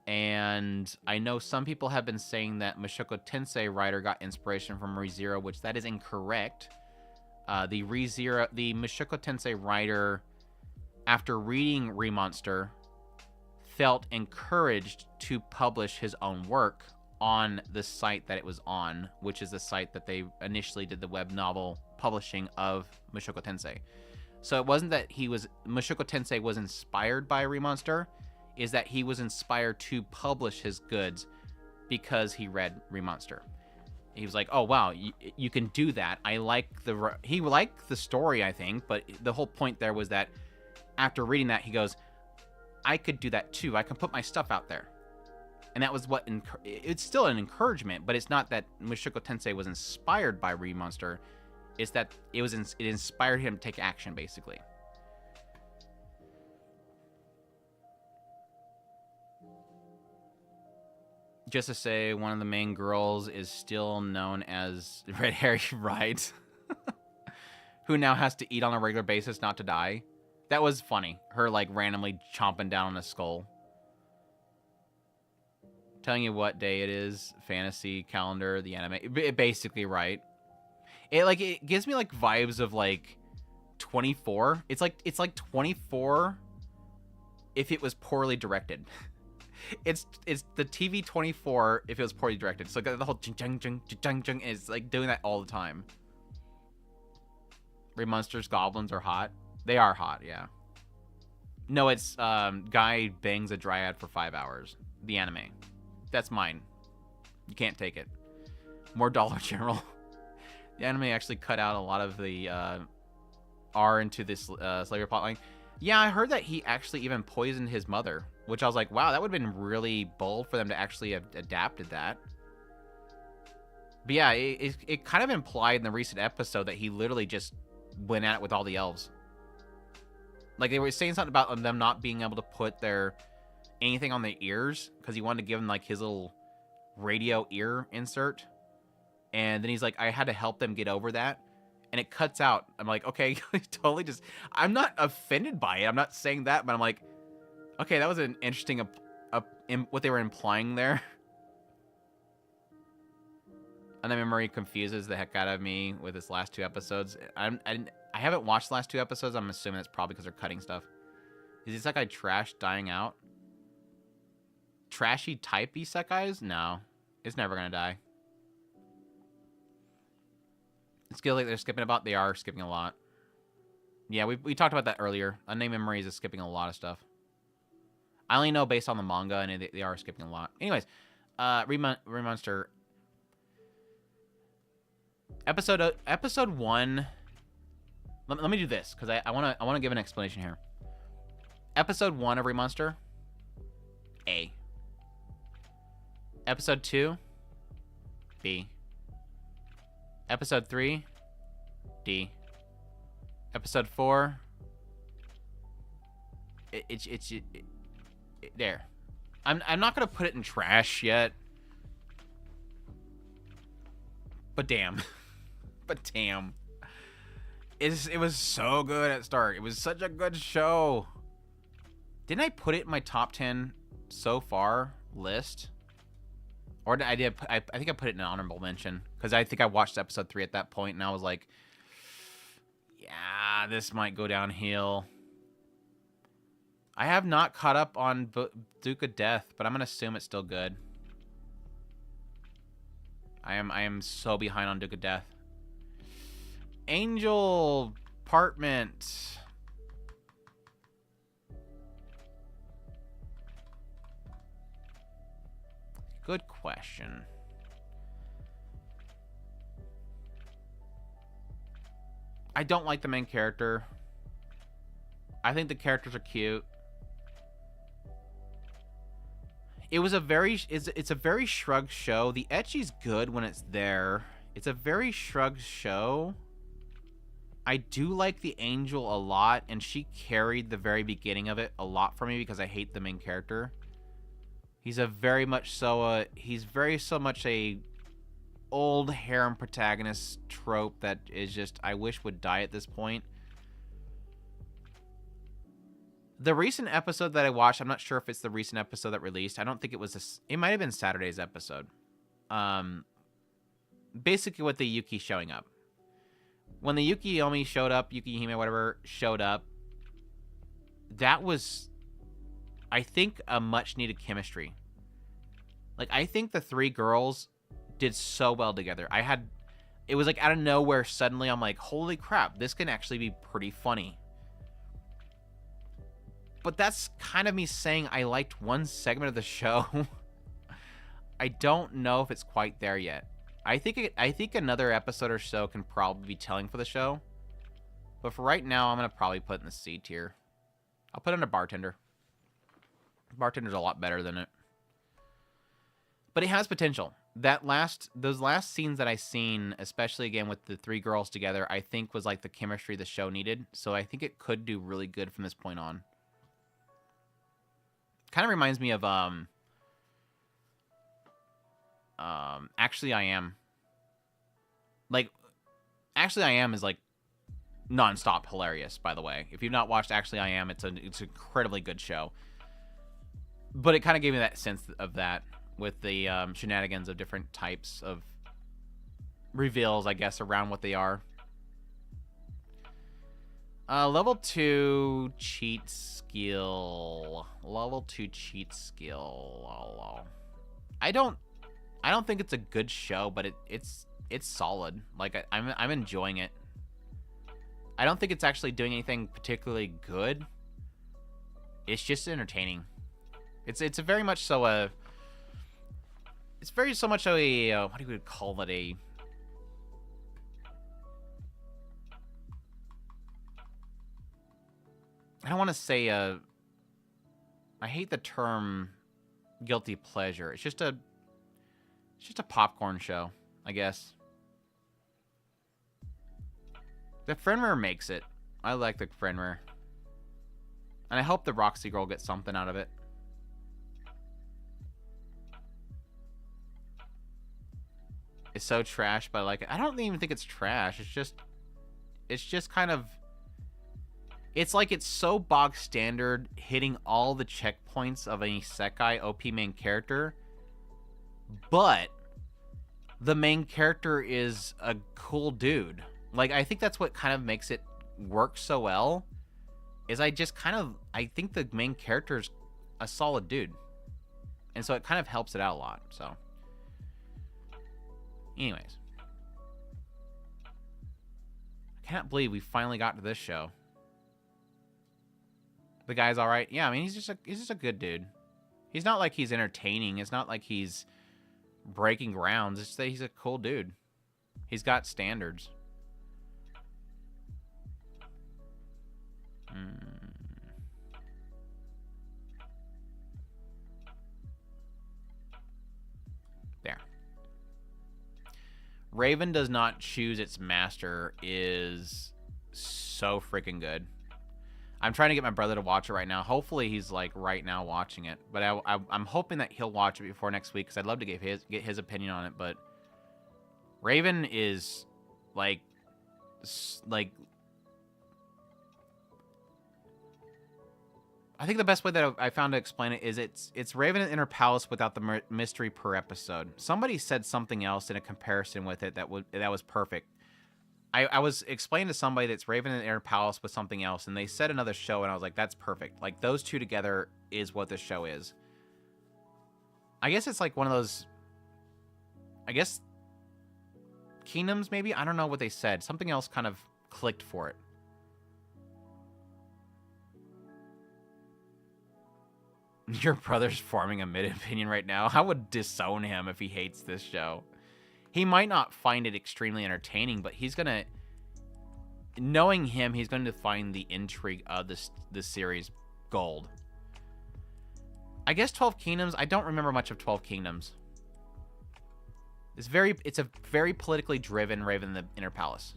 And I know some people have been saying that Mushoku Tensei writer got inspiration from ReZero, which that is incorrect. The Mushoku Tensei writer, after reading Remonster, felt encouraged to publish his own work on the site that it was on, which is the site that they initially did the web novel publishing of Mushoku Tensei. So it wasn't that Mushoku Tensei was inspired by Remonster, is that he was inspired to publish his goods because he read Remonster. He was like, oh wow, you can do that. He liked the story, I think, but the whole point there was that after reading that, he goes, I could do that too. I can put my stuff out there. And that was what, it's still an encouragement, but it's not that Mushoku Tensei was inspired by Remonster. It's that it inspired him to take action, basically. Just to say, one of the main girls is still known as Red Harry Ride, who now has to eat on a regular basis not to die. That was funny. Her, like, randomly chomping down on a skull. Telling you what day it is. Fantasy calendar, the anime. Basically, right. It gives me, like, vibes of, like, 24. It's like 24 if it was poorly directed. It's the TV 24 if it was poorly directed. So the whole jung jung jung jung is like doing that all the time. Remonster's goblins are hot. They are hot, yeah. No, it's guy bangs a dryad for 5 hours. The anime. That's mine. You can't take it. More Dollar General. The anime actually cut out a lot of the R into this slavery plotline. Yeah, I heard that he actually even poisoned his mother, which I was like, wow, that would have been really bold for them to actually have adapted that. But yeah, it kind of implied in the recent episode that he literally just went at it with all the elves. Like, they were saying something about them not being able to put anything on their ears because he wanted to give them, like, his little radio ear insert. And then he's like, I had to help them get over that. And it cuts out. I'm like, okay, totally just... I'm not offended by it. I'm not saying that, but I'm like, okay, that was an interesting... what they were implying there. Unnamed Memory confuses the heck out of me with its last 2 episodes. I haven't watched the last 2 episodes. I'm assuming it's probably because they're cutting stuff. Is Isekai trash dying out? Trashy type isekais? No. It's never gonna die. Skill like they're skipping about? They are skipping a lot. Yeah, we talked about that earlier. Unnamed Memories is skipping a lot of stuff. I only know based on the manga, and they are skipping a lot. Anyways, Remonster. Episode 1. Let me do this because I wanna give an explanation here. Episode 1 of Remonster, A. Episode 2, B. Episode 3, D. Episode 4, there. I'm not gonna put it in trash yet, but damn, it was so good at start. It was such a good show. Didn't I put it in my top 10 so far list? Or I think I put it in an honorable mention because I think I watched episode 3 at that point and I was like, yeah, this might go downhill. I have not caught up on Duke of Death, but I'm gonna assume it's still good. I am so behind on Duke of Death. Angel Apartment. Good question. I don't like the main character. I think the characters are cute. It's a very shrugged show. The ecchi's good when it's there. It's a very shrugged show. I do like the Angel a lot, and she carried the very beginning of it a lot for me because I hate the main character. He's very so much a old harem protagonist trope that is just, I wish would die at this point. The recent episode that I watched, I'm not sure if it's the recent episode that released. I don't think it was it might have been Saturday's episode. Basically with the Yuki showing up. When the Yuki Yomi showed up, Yuki Hime, whatever, showed up, that was, I think, a much needed chemistry. Like, I think the 3 girls did so well together. It was like out of nowhere, suddenly I'm like, holy crap, this can actually be pretty funny. But that's kind of me saying I liked one segment of the show. I don't know if it's quite there yet. I think another episode or so can probably be telling for the show. But for right now, I'm going to probably put it in the C tier. I'll put it under Bartender. Bartender's a lot better than it. But it has potential. Those last scenes that I seen, especially again with the 3 girls together, I think was like the chemistry the show needed. So I think it could do really good from this point on. Kind of reminds me of Actually I Am. Like, Actually I Am is like non-stop hilarious, by the way. If you've not watched Actually I Am, it's an incredibly good show. But it kind of gave me that sense of that with the shenanigans of different types of reveals, I guess, around what they are. Level 2 cheat skill. Level 2 cheat skill. I don't think it's a good show, but it's solid. Like I'm enjoying it. I don't think it's actually doing anything particularly good. It's just entertaining. It's a very much so a. It's very so much a what do you would call it, a. I don't want to say I hate the term guilty pleasure. It's just a popcorn show, I guess. The Frenmer makes it. I like the Frenmer. And I hope the Roxy girl gets something out of it. It's so trash, but I like it. I don't even think it's trash. It's just kind of. It's like it's so bog standard, hitting all the checkpoints of a Isekai OP main character. But the main character is a cool dude. Like, I think that's what kind of makes it work so well, is I think the main character's a solid dude. And so it kind of helps it out a lot, so. Anyways. I cannot believe we finally got to this show. The guy's alright. Yeah, I mean, he's just a good dude. He's not like he's entertaining. It's not like he's breaking grounds. It's just that he's a cool dude. He's got standards. There. Raven Does Not Choose Its Master is so freaking good. I'm trying to get my brother to watch it right now. Hopefully he's like right now watching it. But I'm hoping that he'll watch it before next week because I'd love to get his opinion on it. But Raven is like I think the best way that I found to explain it is it's Raven and Inner Palace without the mystery per episode. Somebody said something else in a comparison with it that was perfect. I was explaining to somebody that's Raven and Inner Palace with something else, and they said another show, and I was like, that's perfect. Like, those two together is what this show is. I guess it's like one of those, I guess, kingdoms, maybe? I don't know what they said. Something else kind of clicked for it. Your brother's forming a mid-opinion right now. I would disown him if he hates this show. He might not find it extremely entertaining, but he's gonna... Knowing him, he's going to find the intrigue of this series gold. I guess 12 Kingdoms... I don't remember much of 12 Kingdoms. It's a very politically driven Raven in the Inner Palace.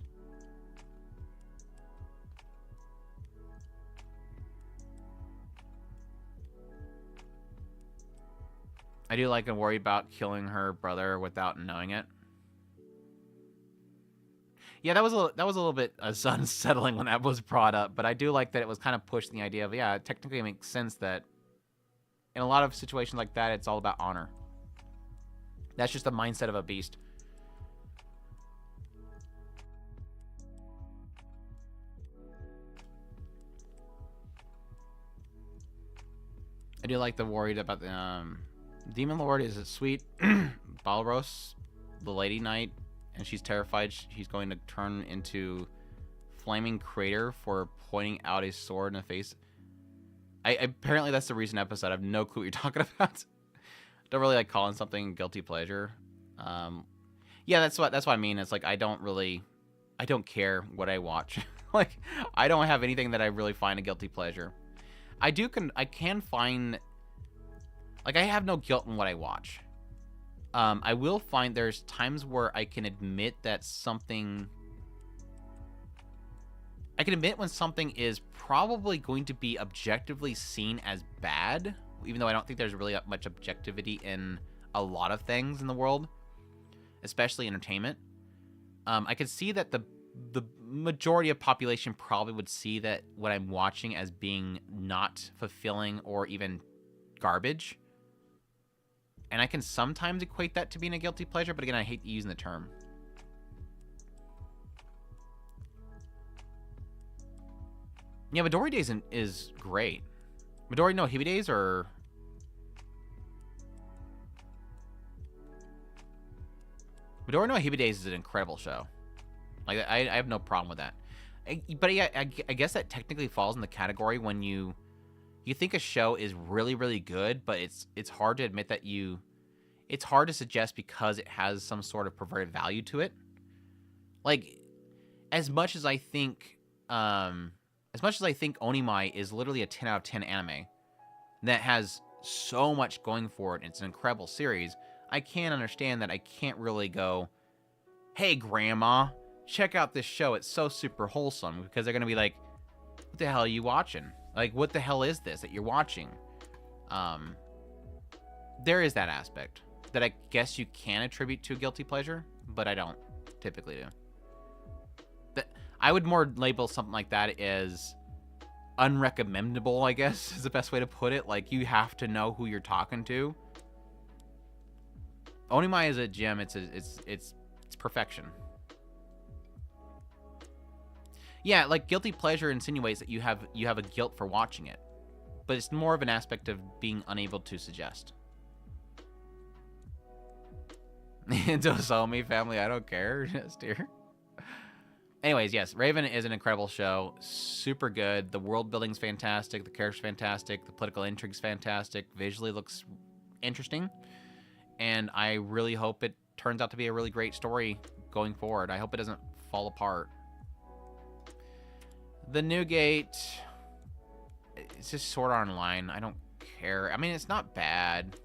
I do like and worry about killing her brother without knowing it. Yeah, that was a little bit unsettling when that was brought up, but I do like that it was kind of pushed in the idea of, yeah, it technically makes sense that in a lot of situations like that, it's all about honor. That's just the mindset of a beast. I do like the worried about the Demon Lord is a sweet Balros, the Lady Knight, and she's terrified he's going to turn into flaming crater for pointing out his sword in the face. Apparently that's the recent episode. I have no clue what you're talking about. Don't really like calling something guilty pleasure. Yeah, that's what I mean. It's like I don't care what I watch. Like I don't have anything that I really find a guilty pleasure. I can find, like, I have no guilt in what I watch. I will find there's times where I can admit that something... I can admit when something is probably going to be objectively seen as bad, even though I don't think there's really much objectivity in a lot of things in the world, especially entertainment. I could see that the majority of population probably would see that what I'm watching as being not fulfilling or even garbage. And I can sometimes equate that to being a guilty pleasure, but again, I hate using the term. Yeah, Midori Days is great. Midori no Hibi Days or... Midori no Hibi Days is an incredible show. Like, I have no problem with that. But yeah, I guess that technically falls in the category when you think a show is really, really good, but it's hard to admit that it's hard to suggest because it has some sort of perverted value to it. Like, as much as I think Onimai is literally a 10 out of 10 anime that has so much going for it, and it's an incredible series, I can understand that I can't really go, hey, Grandma, check out this show. It's so super wholesome, because they're going to be like, what the hell are you watching? Like, what the hell is this that you're watching? There is that aspect that I guess you can attribute to a guilty pleasure, but I don't typically do. I would more label something like that as unrecommendable, I guess, is the best way to put it. Like, you have to know who you're talking to. Onimai is a gem. It's perfection. Yeah, like guilty pleasure insinuates that you have a guilt for watching it, but it's more of an aspect of being unable to suggest. Dosomi family, I don't care. Just here. Anyways, yes, Raven is an incredible show. Super good. The world building's fantastic. The character's fantastic. The political intrigue's fantastic. Visually looks interesting. And I really hope it turns out to be a really great story going forward. I hope it doesn't fall apart. The Newgate, it's just Sword Art Online. I don't care. I mean, it's not bad.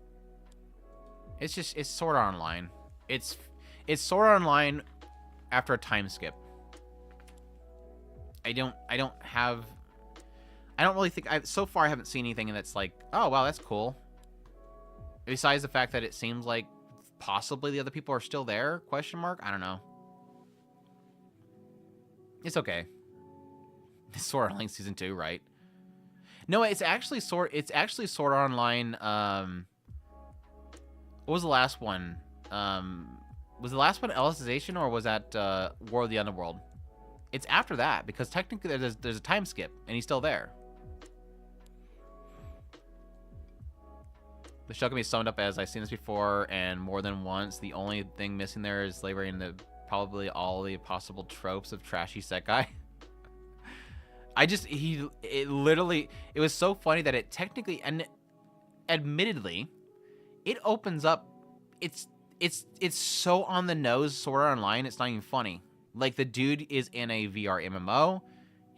It's Sword Art Online. It's Sword Art Online after a time skip. I don't really think so far I haven't seen anything that's like, oh wow, that's cool. Besides the fact that it seems like possibly the other people are still there? Question mark? I don't know. It's okay. It's Sword Art Online season 2, right? No, it's actually Sword Art Online. What was the last one? Was the last one Elicization, or was that War of the Underworld? It's after that, because technically there's a time skip, and he's still there. The show can be summed up as, I've seen this before, and more than once. The only thing missing there is slavery and probably all the possible tropes of trashy Sekai. It was so funny that it technically, and admittedly, it opens up, it's so on the nose, Sword Art Online, it's not even funny. Like, the dude is in a VR MMO,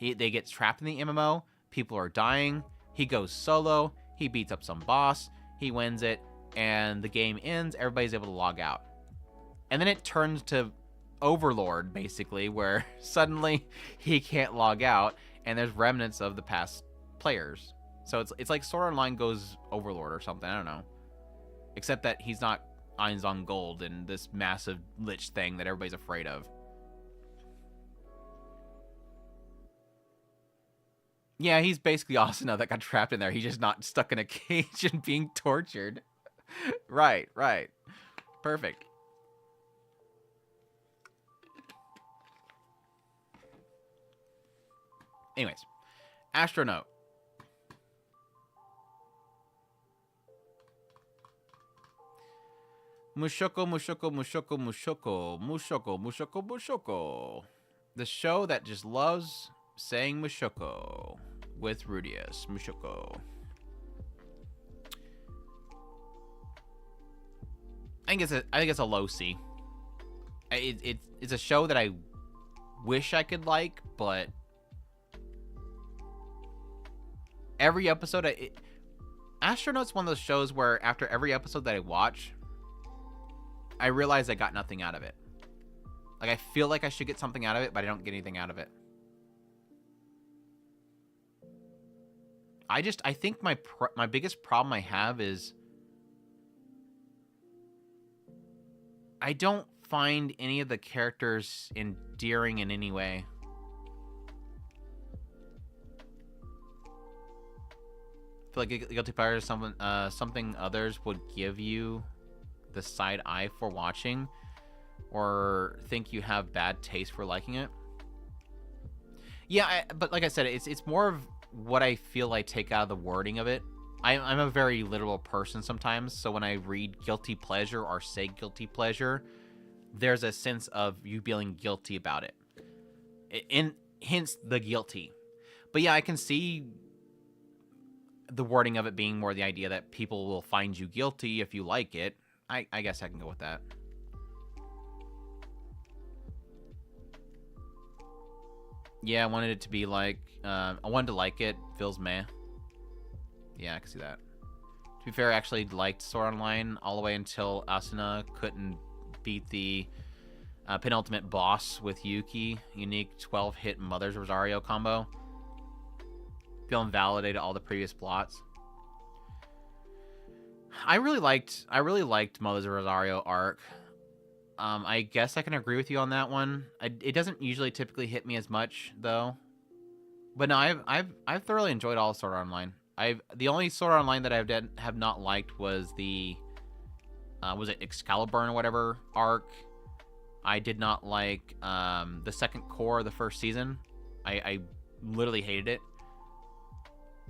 they get trapped in the MMO, people are dying, he goes solo, he beats up some boss, he wins it, and the game ends, everybody's able to log out. And then it turns to Overlord, basically, where suddenly he can't log out, and there's remnants of the past players. So it's like Sword Art Online goes Overlord or something, I don't know. Except that he's not Einzon Gold and this massive lich thing that everybody's afraid of. Yeah, he's basically Asuna that got trapped in there. He's just not stuck in a cage and being tortured. Right. Perfect. Anyways, Astron Note. Mushoku. The show that just loves saying Mushoku with Rudius. Mushoku. I think it's a low C. It's a show that I wish I could like, but every episode, Astron Note's one of those shows where after every episode that I watch, I realize I got nothing out of it. Like, I feel like I should get something out of it, but I don't get anything out of it. I think my biggest problem I have is I don't find any of the characters endearing in any way. I feel like guilty pleasure is something others would give you the side eye for watching, or think you have bad taste for liking it. Yeah, but like I said, it's more of what I feel I take out of the wording of it. I'm a very literal person sometimes, so when I read guilty pleasure or say guilty pleasure, there's a sense of you feeling guilty about it. Hence the guilty. But yeah, I can see the wording of it being more the idea that people will find you guilty if you like it. I guess I can go with that. Yeah, I wanted it to be like, I wanted to like it. Feels meh. Yeah, I can see that. To be fair, I actually liked Sword Art Online all the way until Asuna couldn't beat the penultimate boss with Yuki. Unique 12-hit Mother's Rosario combo. Feel invalidated all the previous plots. I really liked Mother's Rosario arc. I guess I can agree with you on that one. It doesn't usually typically hit me as much though. But no, I've thoroughly enjoyed all of Sword Art Online. The only Sword Art Online that I have not liked was the was it Excalibur or whatever arc. I did not like the second core of the first season. I literally hated it.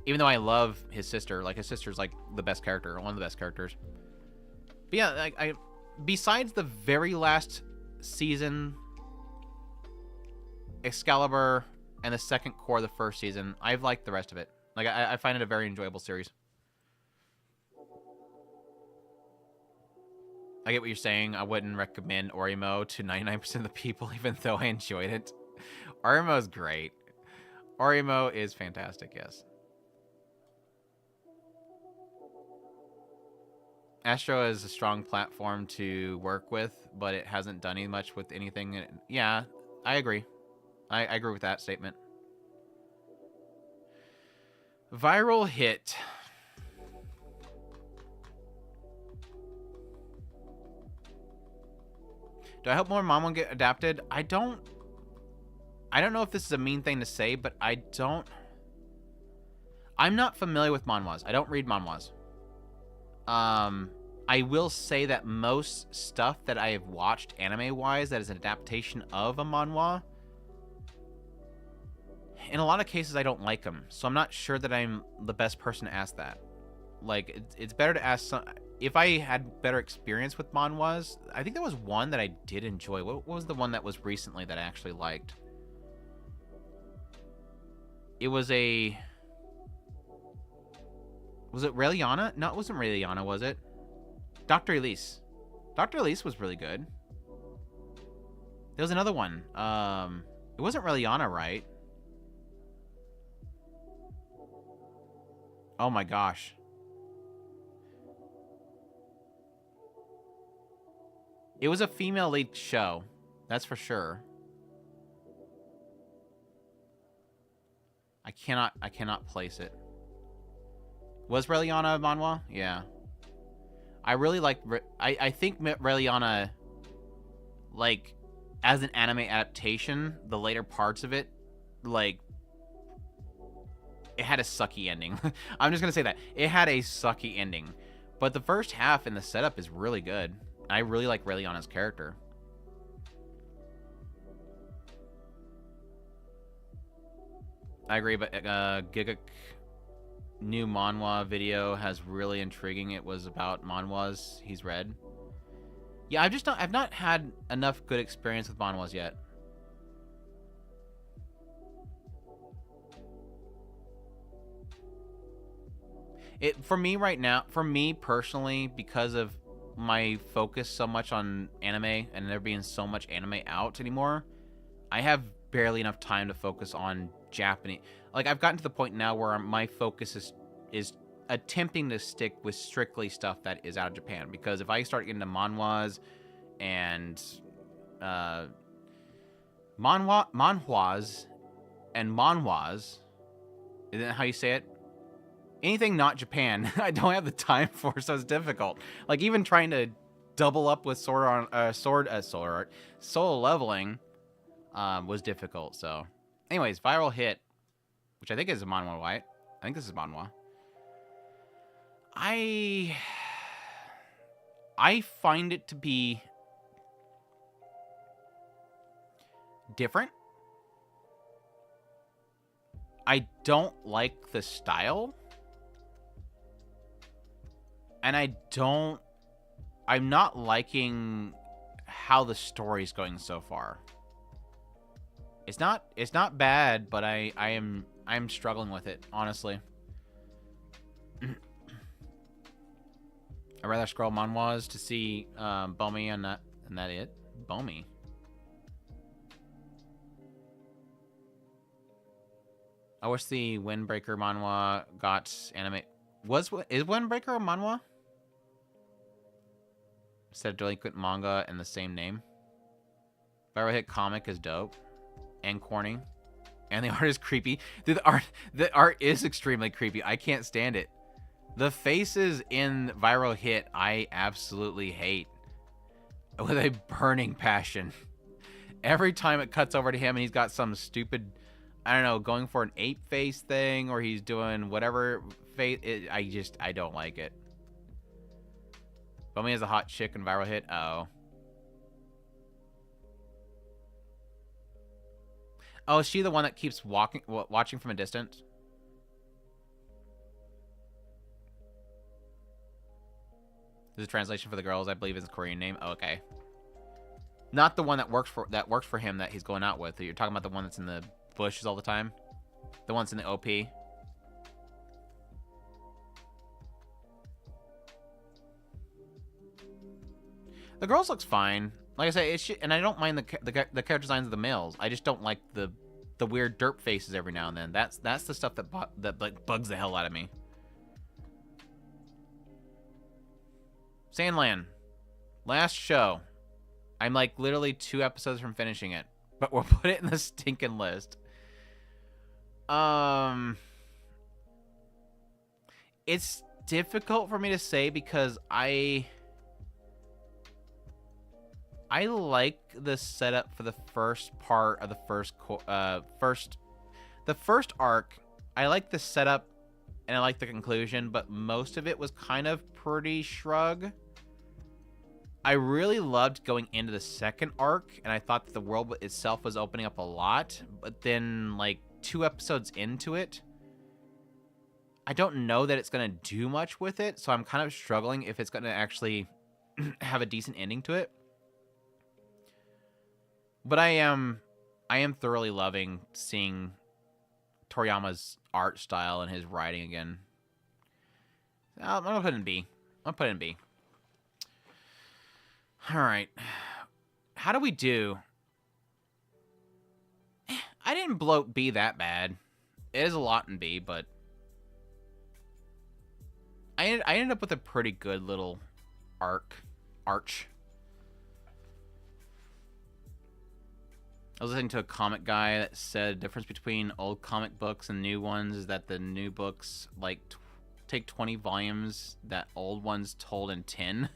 Even though I love his sister. Like, his sister's, like, the best character. One of the best characters. But yeah, I besides the very last season, Excalibur, and the second core of the first season, I've liked the rest of it. Like, I find it a very enjoyable series. I get what you're saying. I wouldn't recommend Orimo to 99% of the people, even though I enjoyed it. Orimo is great. Orimo is fantastic, yes. Astro is a strong platform to work with, but it hasn't done any much with anything. Yeah, I agree. I agree with that statement. Viral hit. Do I hope more manhwa get adapted? I don't know if this is a mean thing to say, but I'm not familiar with manhwas. I don't read manhwas. I will say that most stuff that I have watched anime-wise that is an adaptation of a manhwa, in a lot of cases I don't like them. So I'm not sure that I'm the best person to ask that. Like, it's better to ask some... If I had better experience with manhwas, I think there was one that I did enjoy. What was the one that was recently that I actually liked? It was a... Was it Raeliana? No, it wasn't Raeliana, was it? Dr. Elise. Dr. Elise was really good. There was another one. It wasn't Raeliana, right? Oh my gosh. It was a female lead show. That's for sure. I cannot place it. Was Raeliana manhwa? Yeah. I really like... I think Raeliana, like, as an anime adaptation, the later parts of it, like, it had a sucky ending. I'm just gonna say that. It had a sucky ending. But the first half and the setup is really good. I really like Raeliana's character. I agree, but Giga new manhwa video has really intriguing. It was about manhwas he's read. Yeah, I've not had enough good experience with manhwas yet. For me right now, for me personally, because of my focus so much on anime and there being so much anime out anymore, I have barely enough time to focus on Japanese. Like, I've gotten to the point now where my focus is attempting to stick with strictly stuff that is out of Japan, because if I start getting into manhwas and manhwas, isn't that how you say it? Anything not Japan, I don't have the time for, so it's difficult. Like, even trying to double up with solo leveling was difficult. So, anyways, viral hit, which I think is a manhwa, right? I think this is manhwa. I find it to be different. I don't like the style. And I'm not liking how the story's going so far. It's not bad, but I'm struggling with it, honestly. I'd rather scroll manhwas to see Bomi and that it. Bomi. I wish the Windbreaker manhwa got anime. Is Windbreaker a manhwa? Instead of delinquent manga and the same name. Viral hit comic is dope. And corny. And the art is creepy. Dude, the art is extremely creepy. I can't stand it. The faces in viral hit I absolutely hate. With a burning passion. Every time it cuts over to him and he's got some stupid, I don't know, going for an ape face thing, or he's doing whatever face, I don't like it. Bomi is a hot chick and viral hit. Oh. Oh, is she the one that keeps watching from a distance? This is a translation for the girls. I believe is a Korean name. Oh, okay. Not the one that works for him that he's going out with. You're talking about the one that's in the bushes all the time. The one that's in the OP. The girls looks fine. Like I say, and I don't mind the character designs of the males. I just don't like the weird derp faces every now and then. That's the stuff that like bugs the hell out of me. Sandland, last show. I'm like literally 2 episodes from finishing it, but we'll put it in the stinking list. It's difficult for me to say because I like the setup for the first part of the first arc. I like the setup and I like the conclusion, but most of it was kind of pretty shrug. I really loved going into the second arc, and I thought that the world itself was opening up a lot, but then like 2 episodes into it, I don't know that it's going to do much with it, so I'm kind of struggling if it's going to actually have a decent ending to it. But I am thoroughly loving seeing Toriyama's art style and his writing again. I'm going to put it in B. I'll put it in B. All right. How do we do? I didn't bloat B that bad. It is a lot in B, but I ended up with a pretty good little arch. I was listening to a comic guy that said the difference between old comic books and new ones is that the new books like take 20 volumes that old ones told in 10.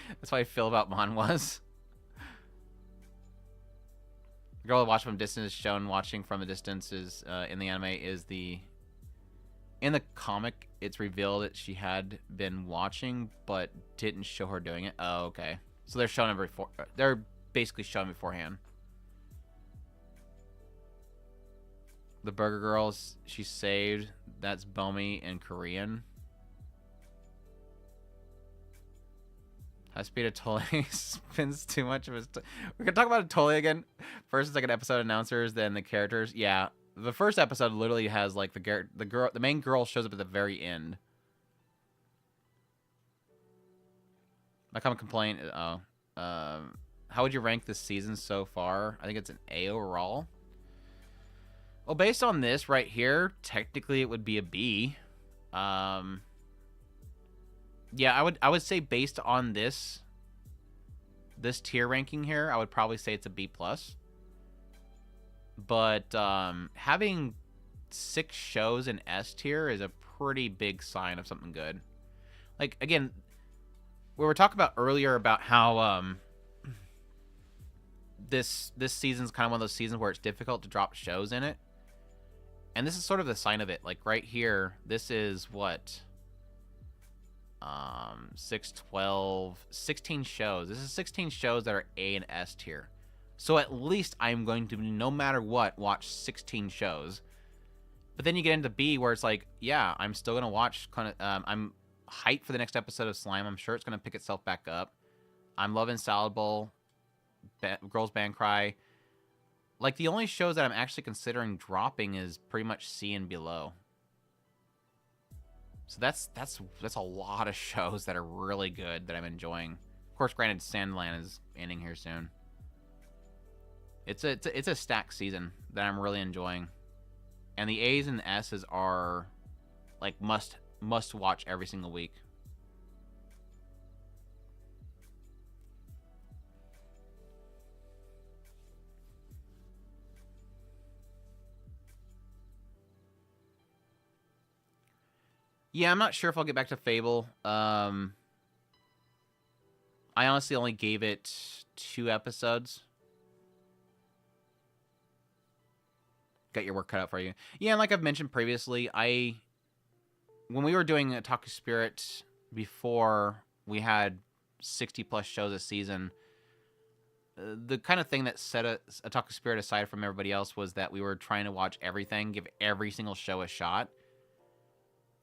That's how I feel about manhwas. The girl that watched from distance is shown watching from a distance is in the anime is in the comic it's revealed that she had been watching but didn't show her doing it. Oh, okay. So they're showing it before. They're basically showing beforehand. The Burger Girls she saved. That's Bomi in Korean. High speed of Tolly spends too much of his we can talk about Tolly again. First and second episode announcers, then the characters. Yeah, the first episode literally has like the main girl shows up at the very end. My common complaint is how would you rank this season so far? I think it's an A overall. Well, based on this right here, technically it would be a B. Yeah, I would say based on this tier ranking here, I would probably say it's a B+. But having 6 shows in S tier is a pretty big sign of something good. Like again, we were talking about earlier about how this season's kind of one of those seasons where it's difficult to drop shows in it. And this is sort of the sign of it. Like right here, this is what 6, 12, 16 shows. This is 16 shows that are A and S tier. So at least I'm going to, no matter what, watch 16 shows. But then you get into B where it's like, yeah, I'm still going to watch, I'm hyped for the next episode of Slime. I'm sure it's going to pick itself back up. I'm loving Salad Bowl, Girls Band Cry. Like, the only shows that I'm actually considering dropping is pretty much C and below. So that's a lot of shows that are really good that I'm enjoying. Of course, granted, Sandland is ending here soon. It's a stacked season that I'm really enjoying, and the A's and S's are like must watch every single week. Yeah, I'm not sure if I'll get back to Fable. I honestly only gave it 2 episodes. Got your work cut out for you. Yeah, and like I've mentioned previously, when we were doing Otaku Spirit before we had 60 plus shows a season, the kind of thing that set Otaku Spirit aside from everybody else was that we were trying to watch everything, give every single show a shot.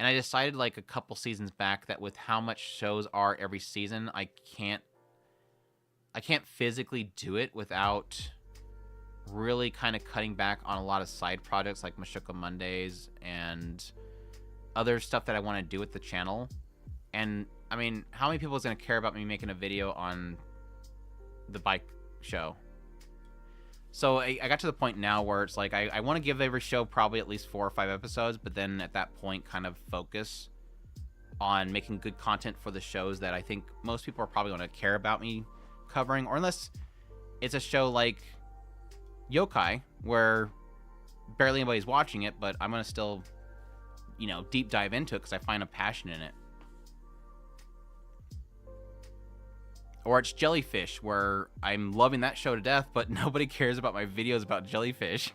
And I decided like a couple seasons back that with how much shows are every season, I can't physically do it without really kind of cutting back on a lot of side projects like Mushoku Mondays and other stuff that I want to do with the channel. And I mean, how many people is going to care about me making a video on the bike show? So I got to the point now where it's like I want to give every show probably at least 4 or 5 episodes, but then at that point kind of focus on making good content for the shows that I think most people are probably going to care about me covering, or unless it's a show like Yokai where barely anybody's watching it, but I'm going to still, you know, deep dive into it because I find a passion in it. Or it's Jellyfish, where I'm loving that show to death, but nobody cares about my videos about jellyfish.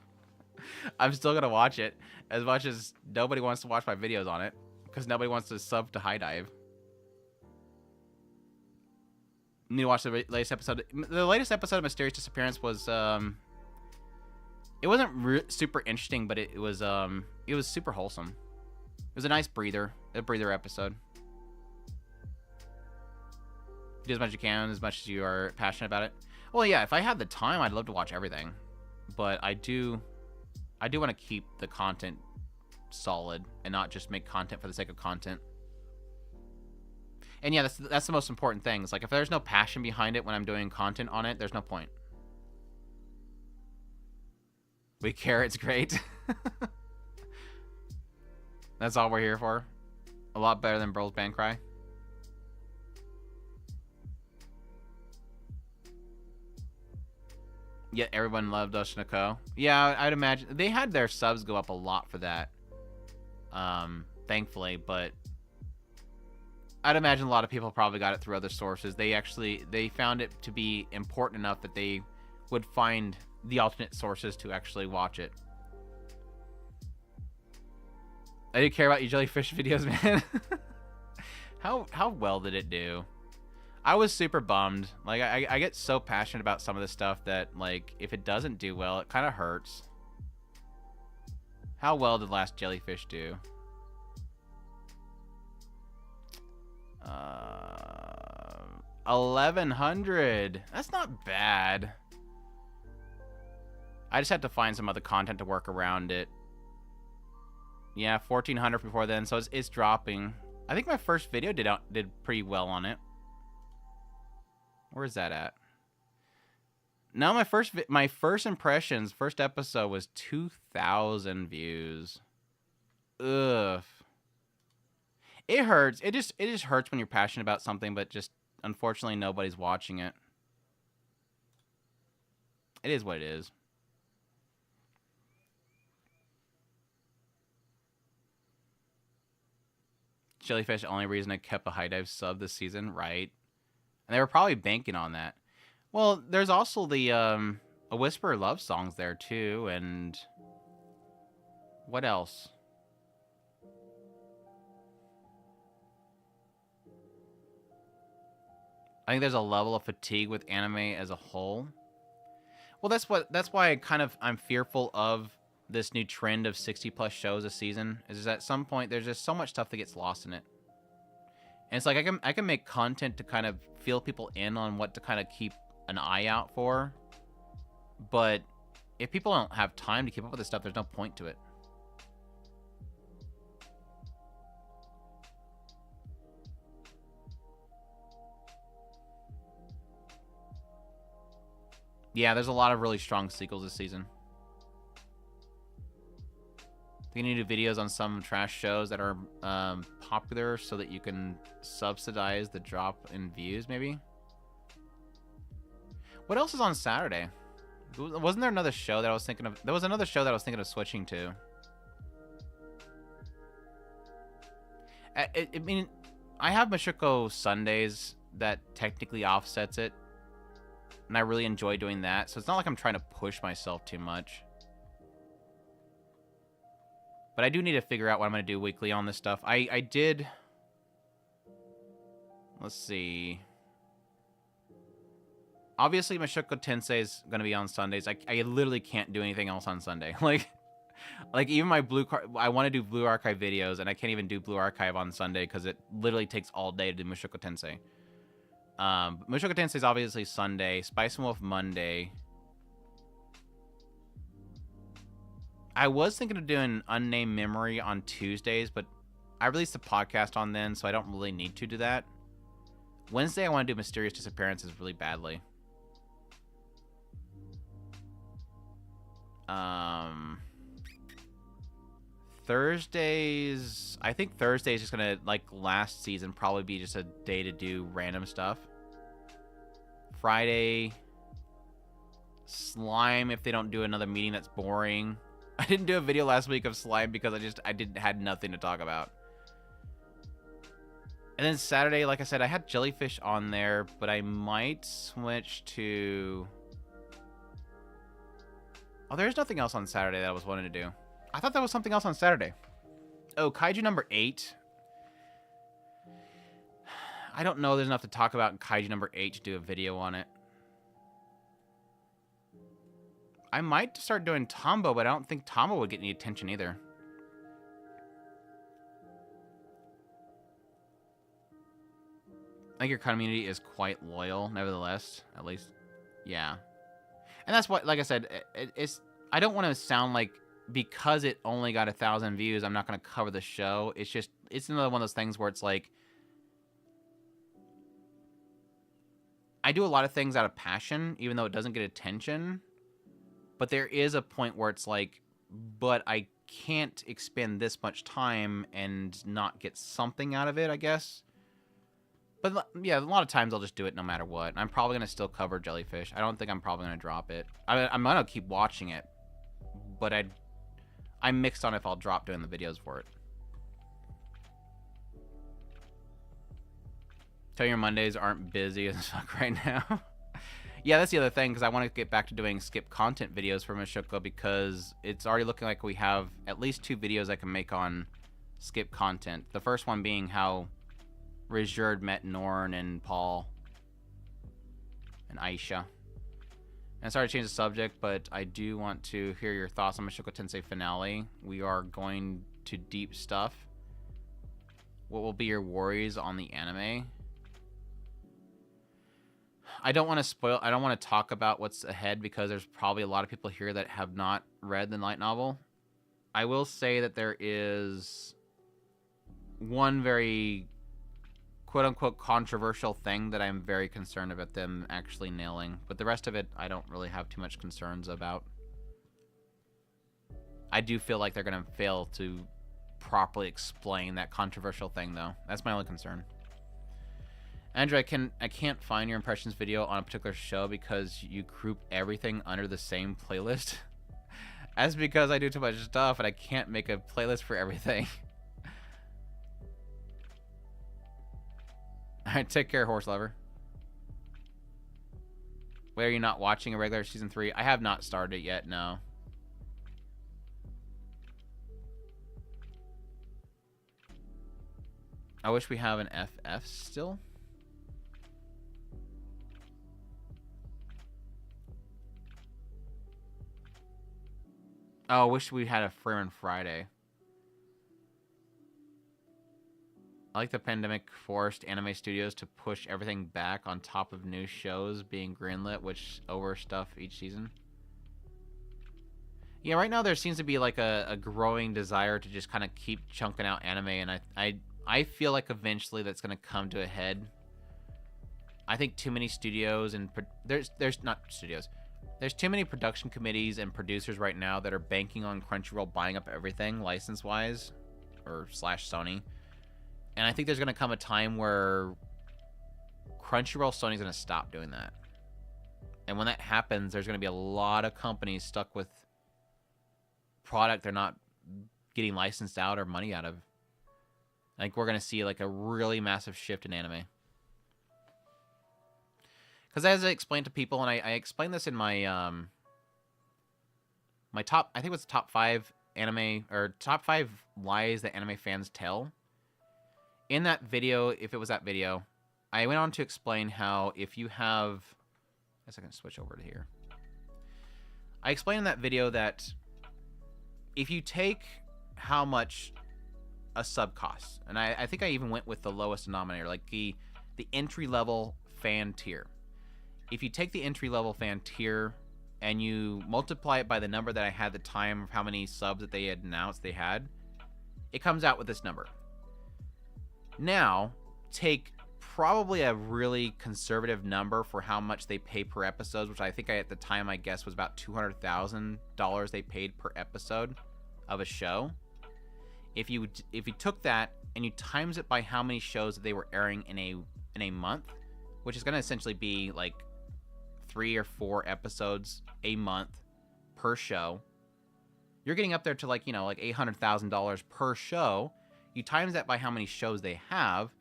I'm still going to watch it, as much as nobody wants to watch my videos on it, because nobody wants to sub to High Dive. Need to watch the latest episode. The latest episode of Mysterious Disappearance was, it wasn't super interesting, but it was super wholesome. It was a nice breather episode. Do as much as you can, as much as you are passionate about it. Well, yeah, if I had the time, I'd love to watch everything. But I do want to keep the content solid and not just make content for the sake of content. And yeah, that's the most important thing. It's like if there's no passion behind it when I'm doing content on it, there's no point. We care, it's great. That's all we're here for. A lot better than Burl's Band Cry. Yet everyone loved Oshinoko. Yeah, I'd imagine they had their subs go up a lot for that. Thankfully, but I'd imagine a lot of people probably got it through other sources. They found it to be important enough that they would find the alternate sources to actually watch it. I didn't care about your jellyfish videos, man. How well did it do? I was super bummed. Like, I get so passionate about some of this stuff that, like, if it doesn't do well, it kind of hurts. How well did Last Jellyfish do? 1,100. That's not bad. I just had to find some other content to work around it. Yeah, 1,400 before then, so it's dropping. I think my first video did pretty well on it. Where's that at? No, my first impressions, first episode was 2,000 views. Ugh. It hurts. It just hurts when you're passionate about something, but just unfortunately nobody's watching it. It is what it is. Jellyfish, the only reason I kept a High Dive sub this season, right? And they were probably banking on that. Well, there's also the A Whisper of Love songs there too, and what else? I think there's a level of fatigue with anime as a whole. Well, that's why I'm fearful of this new trend of 60 plus shows a season. Is at some point there's just so much stuff that gets lost in it. And it's like I can make content to kind of feel people in on what to kind of keep an eye out for. But if people don't have time to keep up with this stuff, there's no point to it. Yeah, there's a lot of really strong sequels this season. They need to do videos on some trash shows that are popular so that you can subsidize the drop in views, maybe? What else is on Saturday? Wasn't there another show that I was thinking of? There was another show that I was thinking of switching to. I mean, I have Mushoku Sundays that technically offsets it. And I really enjoy doing that. So it's not like I'm trying to push myself too much. But I do need to figure out what I'm going to do weekly on this stuff. I did... Let's see. Obviously, Mushoku Tensei is going to be on Sundays. I literally can't do anything else on Sunday. Like even my I want to do Blue Archive videos, and I can't even do Blue Archive on Sunday because it literally takes all day to do Mushoku Tensei. Mushoku Tensei is obviously Sunday. Spice and Wolf Monday. I was thinking of doing Unnamed Memory on Tuesdays, but I released a podcast on then, so I don't really need to do that. Wednesday, I want to do Mysterious Disappearances really badly. Thursdays, I think Thursday is just gonna, like last season, probably be just a day to do random stuff. Friday, Slime if they don't do another meeting that's boring. I didn't do a video last week of Slime because I had nothing to talk about. And then Saturday, like I said, I had Jellyfish on there, but I might switch to... Oh, there's nothing else on Saturday that I was wanting to do. I thought there was something else on Saturday. Oh, Kaiju number 8. I don't know there's enough to talk about in Kaiju number 8 to do a video on it. I might start doing Tombo, but I don't think Tombo would get any attention either. I think your community is quite loyal, nevertheless. At least, yeah. And that's what, like I said, it's... I don't want to sound like because it only got 1,000 views, I'm not going to cover the show. It's just, it's another one of those things where it's like, I do a lot of things out of passion, even though it doesn't get attention. But there is a point where it's like, but I can't expend this much time and not get something out of it, I guess. But yeah, a lot of times I'll just do it no matter what. I'm probably going to still cover Jellyfish. I don't think I'm probably going to drop it. I'm going to keep watching it. But I'm mixed on if I'll drop doing the videos for it. Tell your Mondays aren't busy as fuck right now. Yeah, that's the other thing, because I want to get back to doing skip content videos for Mushoku, because it's already looking like we have at least 2 videos I can make on skip content. The first one being how Rizurd met Norn and Paul and Aisha. And sorry to change the subject, but I do want to hear your thoughts on Mushoku Tensei finale. We are going to deep stuff. What will be your worries on the anime? I don't want to talk about what's ahead because there's probably a lot of people here that have not read the light novel. I will say that there is one very quote-unquote controversial thing that I'm very concerned about them actually nailing. But the rest of it, I don't really have too much concerns about. I do feel like they're going to fail to properly explain that controversial thing, though. That's my only concern. Andrew, I can't find your impressions video on a particular show because you group everything under the same playlist. That's because I do too much stuff and I can't make a playlist for everything. Alright, take care, horse lover. Wait, are you not watching a regular season 3? I have not started it yet, no. I wish we have an FF still. Oh, I wish we had a Freeman Friday. I like the pandemic forced anime studios to push everything back on top of new shows being greenlit, which over stuff each season. Yeah, right now there seems to be like a growing desire to just kind of keep chunking out anime, and I feel like eventually that's going to come to a head. I think too many studios and there's not studios. There's too many production committees and producers right now that are banking on Crunchyroll buying up everything license-wise, or slash Sony. And I think there's going to come a time where Crunchyroll Sony's going to stop doing that. And when that happens, there's going to be a lot of companies stuck with product they're not getting licensed out or money out of. I think we're going to see like a really massive shift in anime. Because as I explained to people, and I explained this in my my top, I think it was the top 5 anime, or top 5 lies that anime fans tell. In that video, if it was that video, I went on to explain how if you have guess I can switch over to here. I explained in that video that if you take how much a sub costs, and I think I even went with the lowest denominator, like the entry-level fan tier. If you take the entry-level fan tier and you multiply it by the number that I had at the time of how many subs that they had announced they had, it comes out with this number. Now, take probably a really conservative number for how much they pay per episode, which I think at the time I guess was about $200,000 they paid per episode of a show. If you took that and you times it by how many shows that they were airing in a month, which is going to essentially be like 3 or 4 episodes a month per show, you're getting up there to like, you know, like $800,000 per show. You times that by how many shows they have,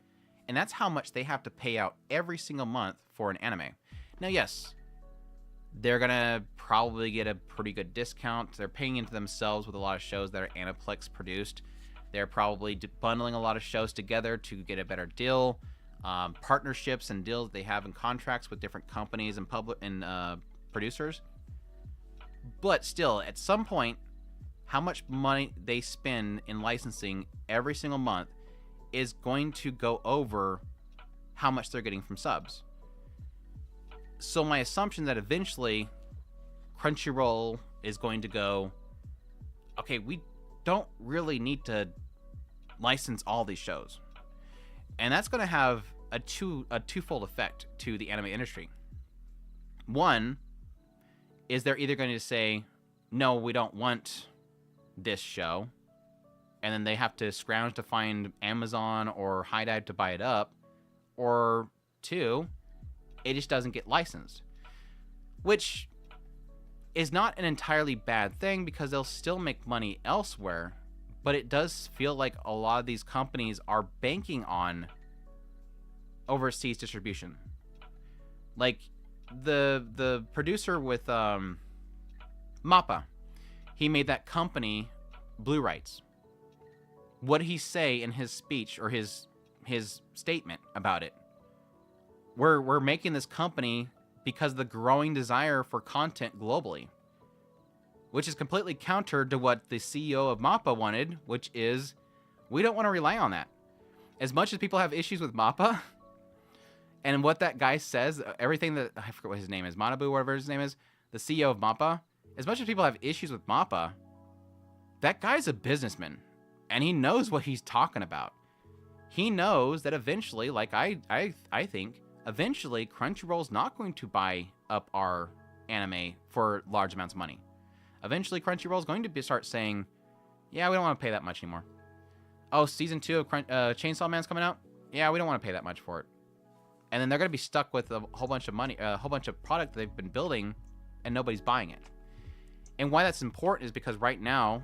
and that's how much they have to pay out every single month for an anime. Now, yes, they're going to probably get a pretty good discount. They're paying into themselves with a lot of shows that are Aniplex produced. They're probably bundling a lot of shows together to get a better deal. Partnerships and deals they have in contracts with different companies and producers. But still, at some point, how much money they spend in licensing every single month is going to go over how much they're getting from subs. So my assumption that eventually Crunchyroll is going to go, okay, we don't really need to license all these shows. And that's going to have a twofold effect to the anime industry. One is they're either going to say, no, we don't want this show, and then they have to scrounge to find Amazon or HiDive to buy it up, or 2, it just doesn't get licensed, which is not an entirely bad thing because they'll still make money elsewhere, but it does feel like a lot of these companies are banking on overseas distribution. Like the producer with MAPPA, he made that company Blue Rights. What did he say in his speech or his statement about it? We're making this company because of the growing desire for content globally, which is completely counter to what the CEO of MAPPA wanted, which is we don't want to rely on that. As much as people have issues with MAPPA, and what that guy says, everything that, I forget what his name is, Manabu, whatever his name is, the CEO of MAPPA, as much as people have issues with MAPPA, that guy's a businessman, and he knows what he's talking about. He knows that eventually, like I think, eventually Crunchyroll's not going to buy up our anime for large amounts of money. Eventually Crunchyroll's going to start saying, yeah, we don't want to pay that much anymore. Oh, season 2 of Chainsaw Man's coming out? Yeah, we don't want to pay that much for it. And then they're going to be stuck with a whole bunch of money, a whole bunch of product that they've been building, and nobody's buying it. And why that's important is because right now,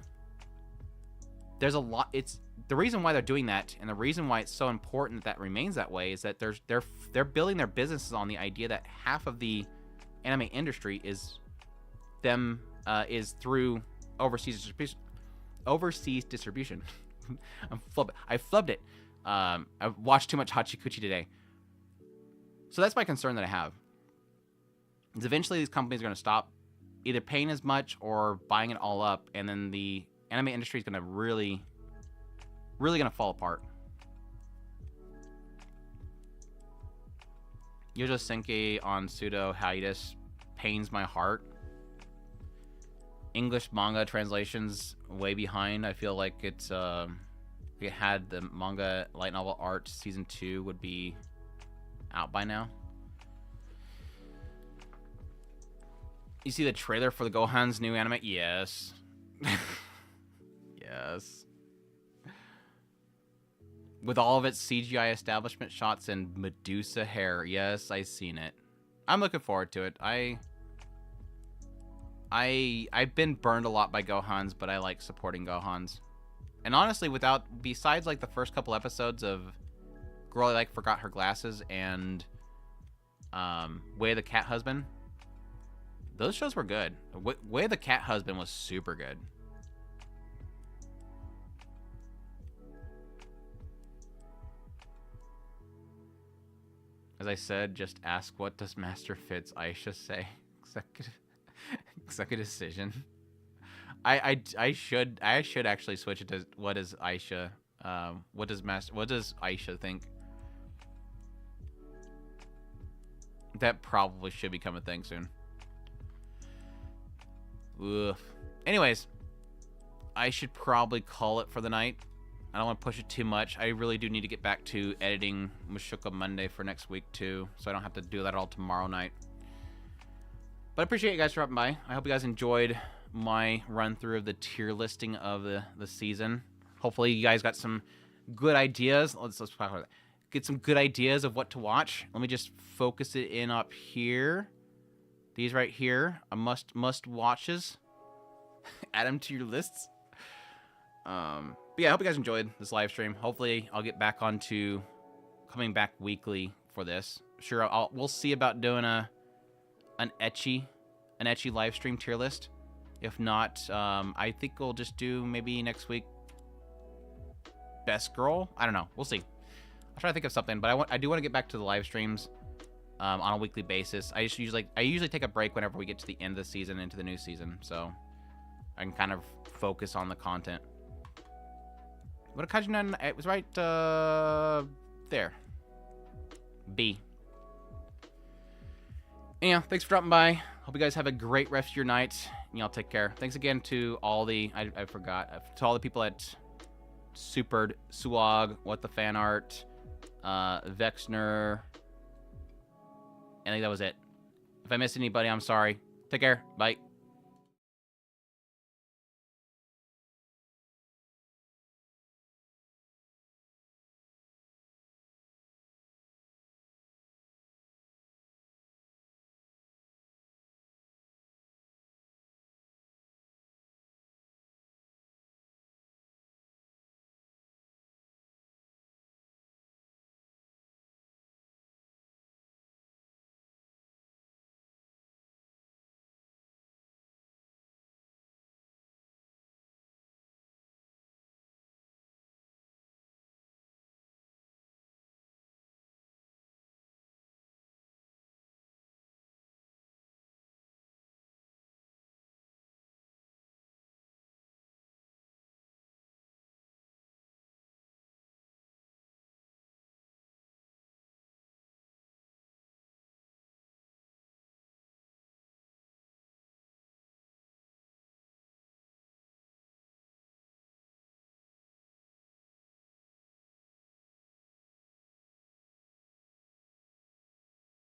there's a lot. It's the reason why they're doing that, and the reason why it's so important that remains that way is that they're building their businesses on the idea that half of the anime industry is through overseas distribution. I flubbed it. I watched too much Hachikuchi today. So that's my concern that I have. Is eventually these companies are going to stop either paying as much or buying it all up, and then the anime industry is going to really going to fall apart. Yojo Senki on pseudo hiatus pains my heart. English manga translations way behind. I feel like it's if it had the manga light novel art, season 2 would be out by now. You see the trailer for the Gohan's new anime? Yes. Yes. With all of its CGI establishment shots and Medusa hair. Yes, I've seen it. I'm looking forward to it. I've been burned a lot by Gohans, but I like supporting Gohans. And honestly, besides like the first couple episodes of Girl I Like Forgot Her Glasses and Way of the Cat Husband, those shows were good. Way of the Cat Husband was super good. As I said, just ask what does Master Fitz Aisha say? Executive decision. I should actually switch it to what is Aisha. What does Aisha think? That probably should become a thing soon. Oof. Anyways, I should probably call it for the night. I don't want to push it too much. I really do need to get back to editing Mushoku Monday for next week too, so I don't have to do that all tomorrow night. But I appreciate you guys dropping by. I hope you guys enjoyed my run through of the tier listing of the season. Hopefully you guys got some good ideas. Let's talk about that. Get some good ideas of what to watch. Let me just focus it in up here. These right here are must watches. Add them to your lists. But yeah, I hope you guys enjoyed this live stream. Hopefully I'll get back onto coming back weekly for this. Sure, we'll see about doing an ecchi live stream tier list. If not, I think we'll just do maybe next week best girl. I don't know. We'll see. I'll try to think of something, but I do want to get back to the live streams on a weekly basis. I usually take a break whenever we get to the end of the season into the new season, so I can kind of focus on the content. What a Kaiju No, it was right there. B. Anyhow, thanks for dropping by. Hope you guys have a great rest of your night. And y'all take care. Thanks again to all the I forgot to all the people at Supered, Suag, What the Fan Art, Vexner. I think that was it. If I missed anybody, I'm sorry. Take care. Bye.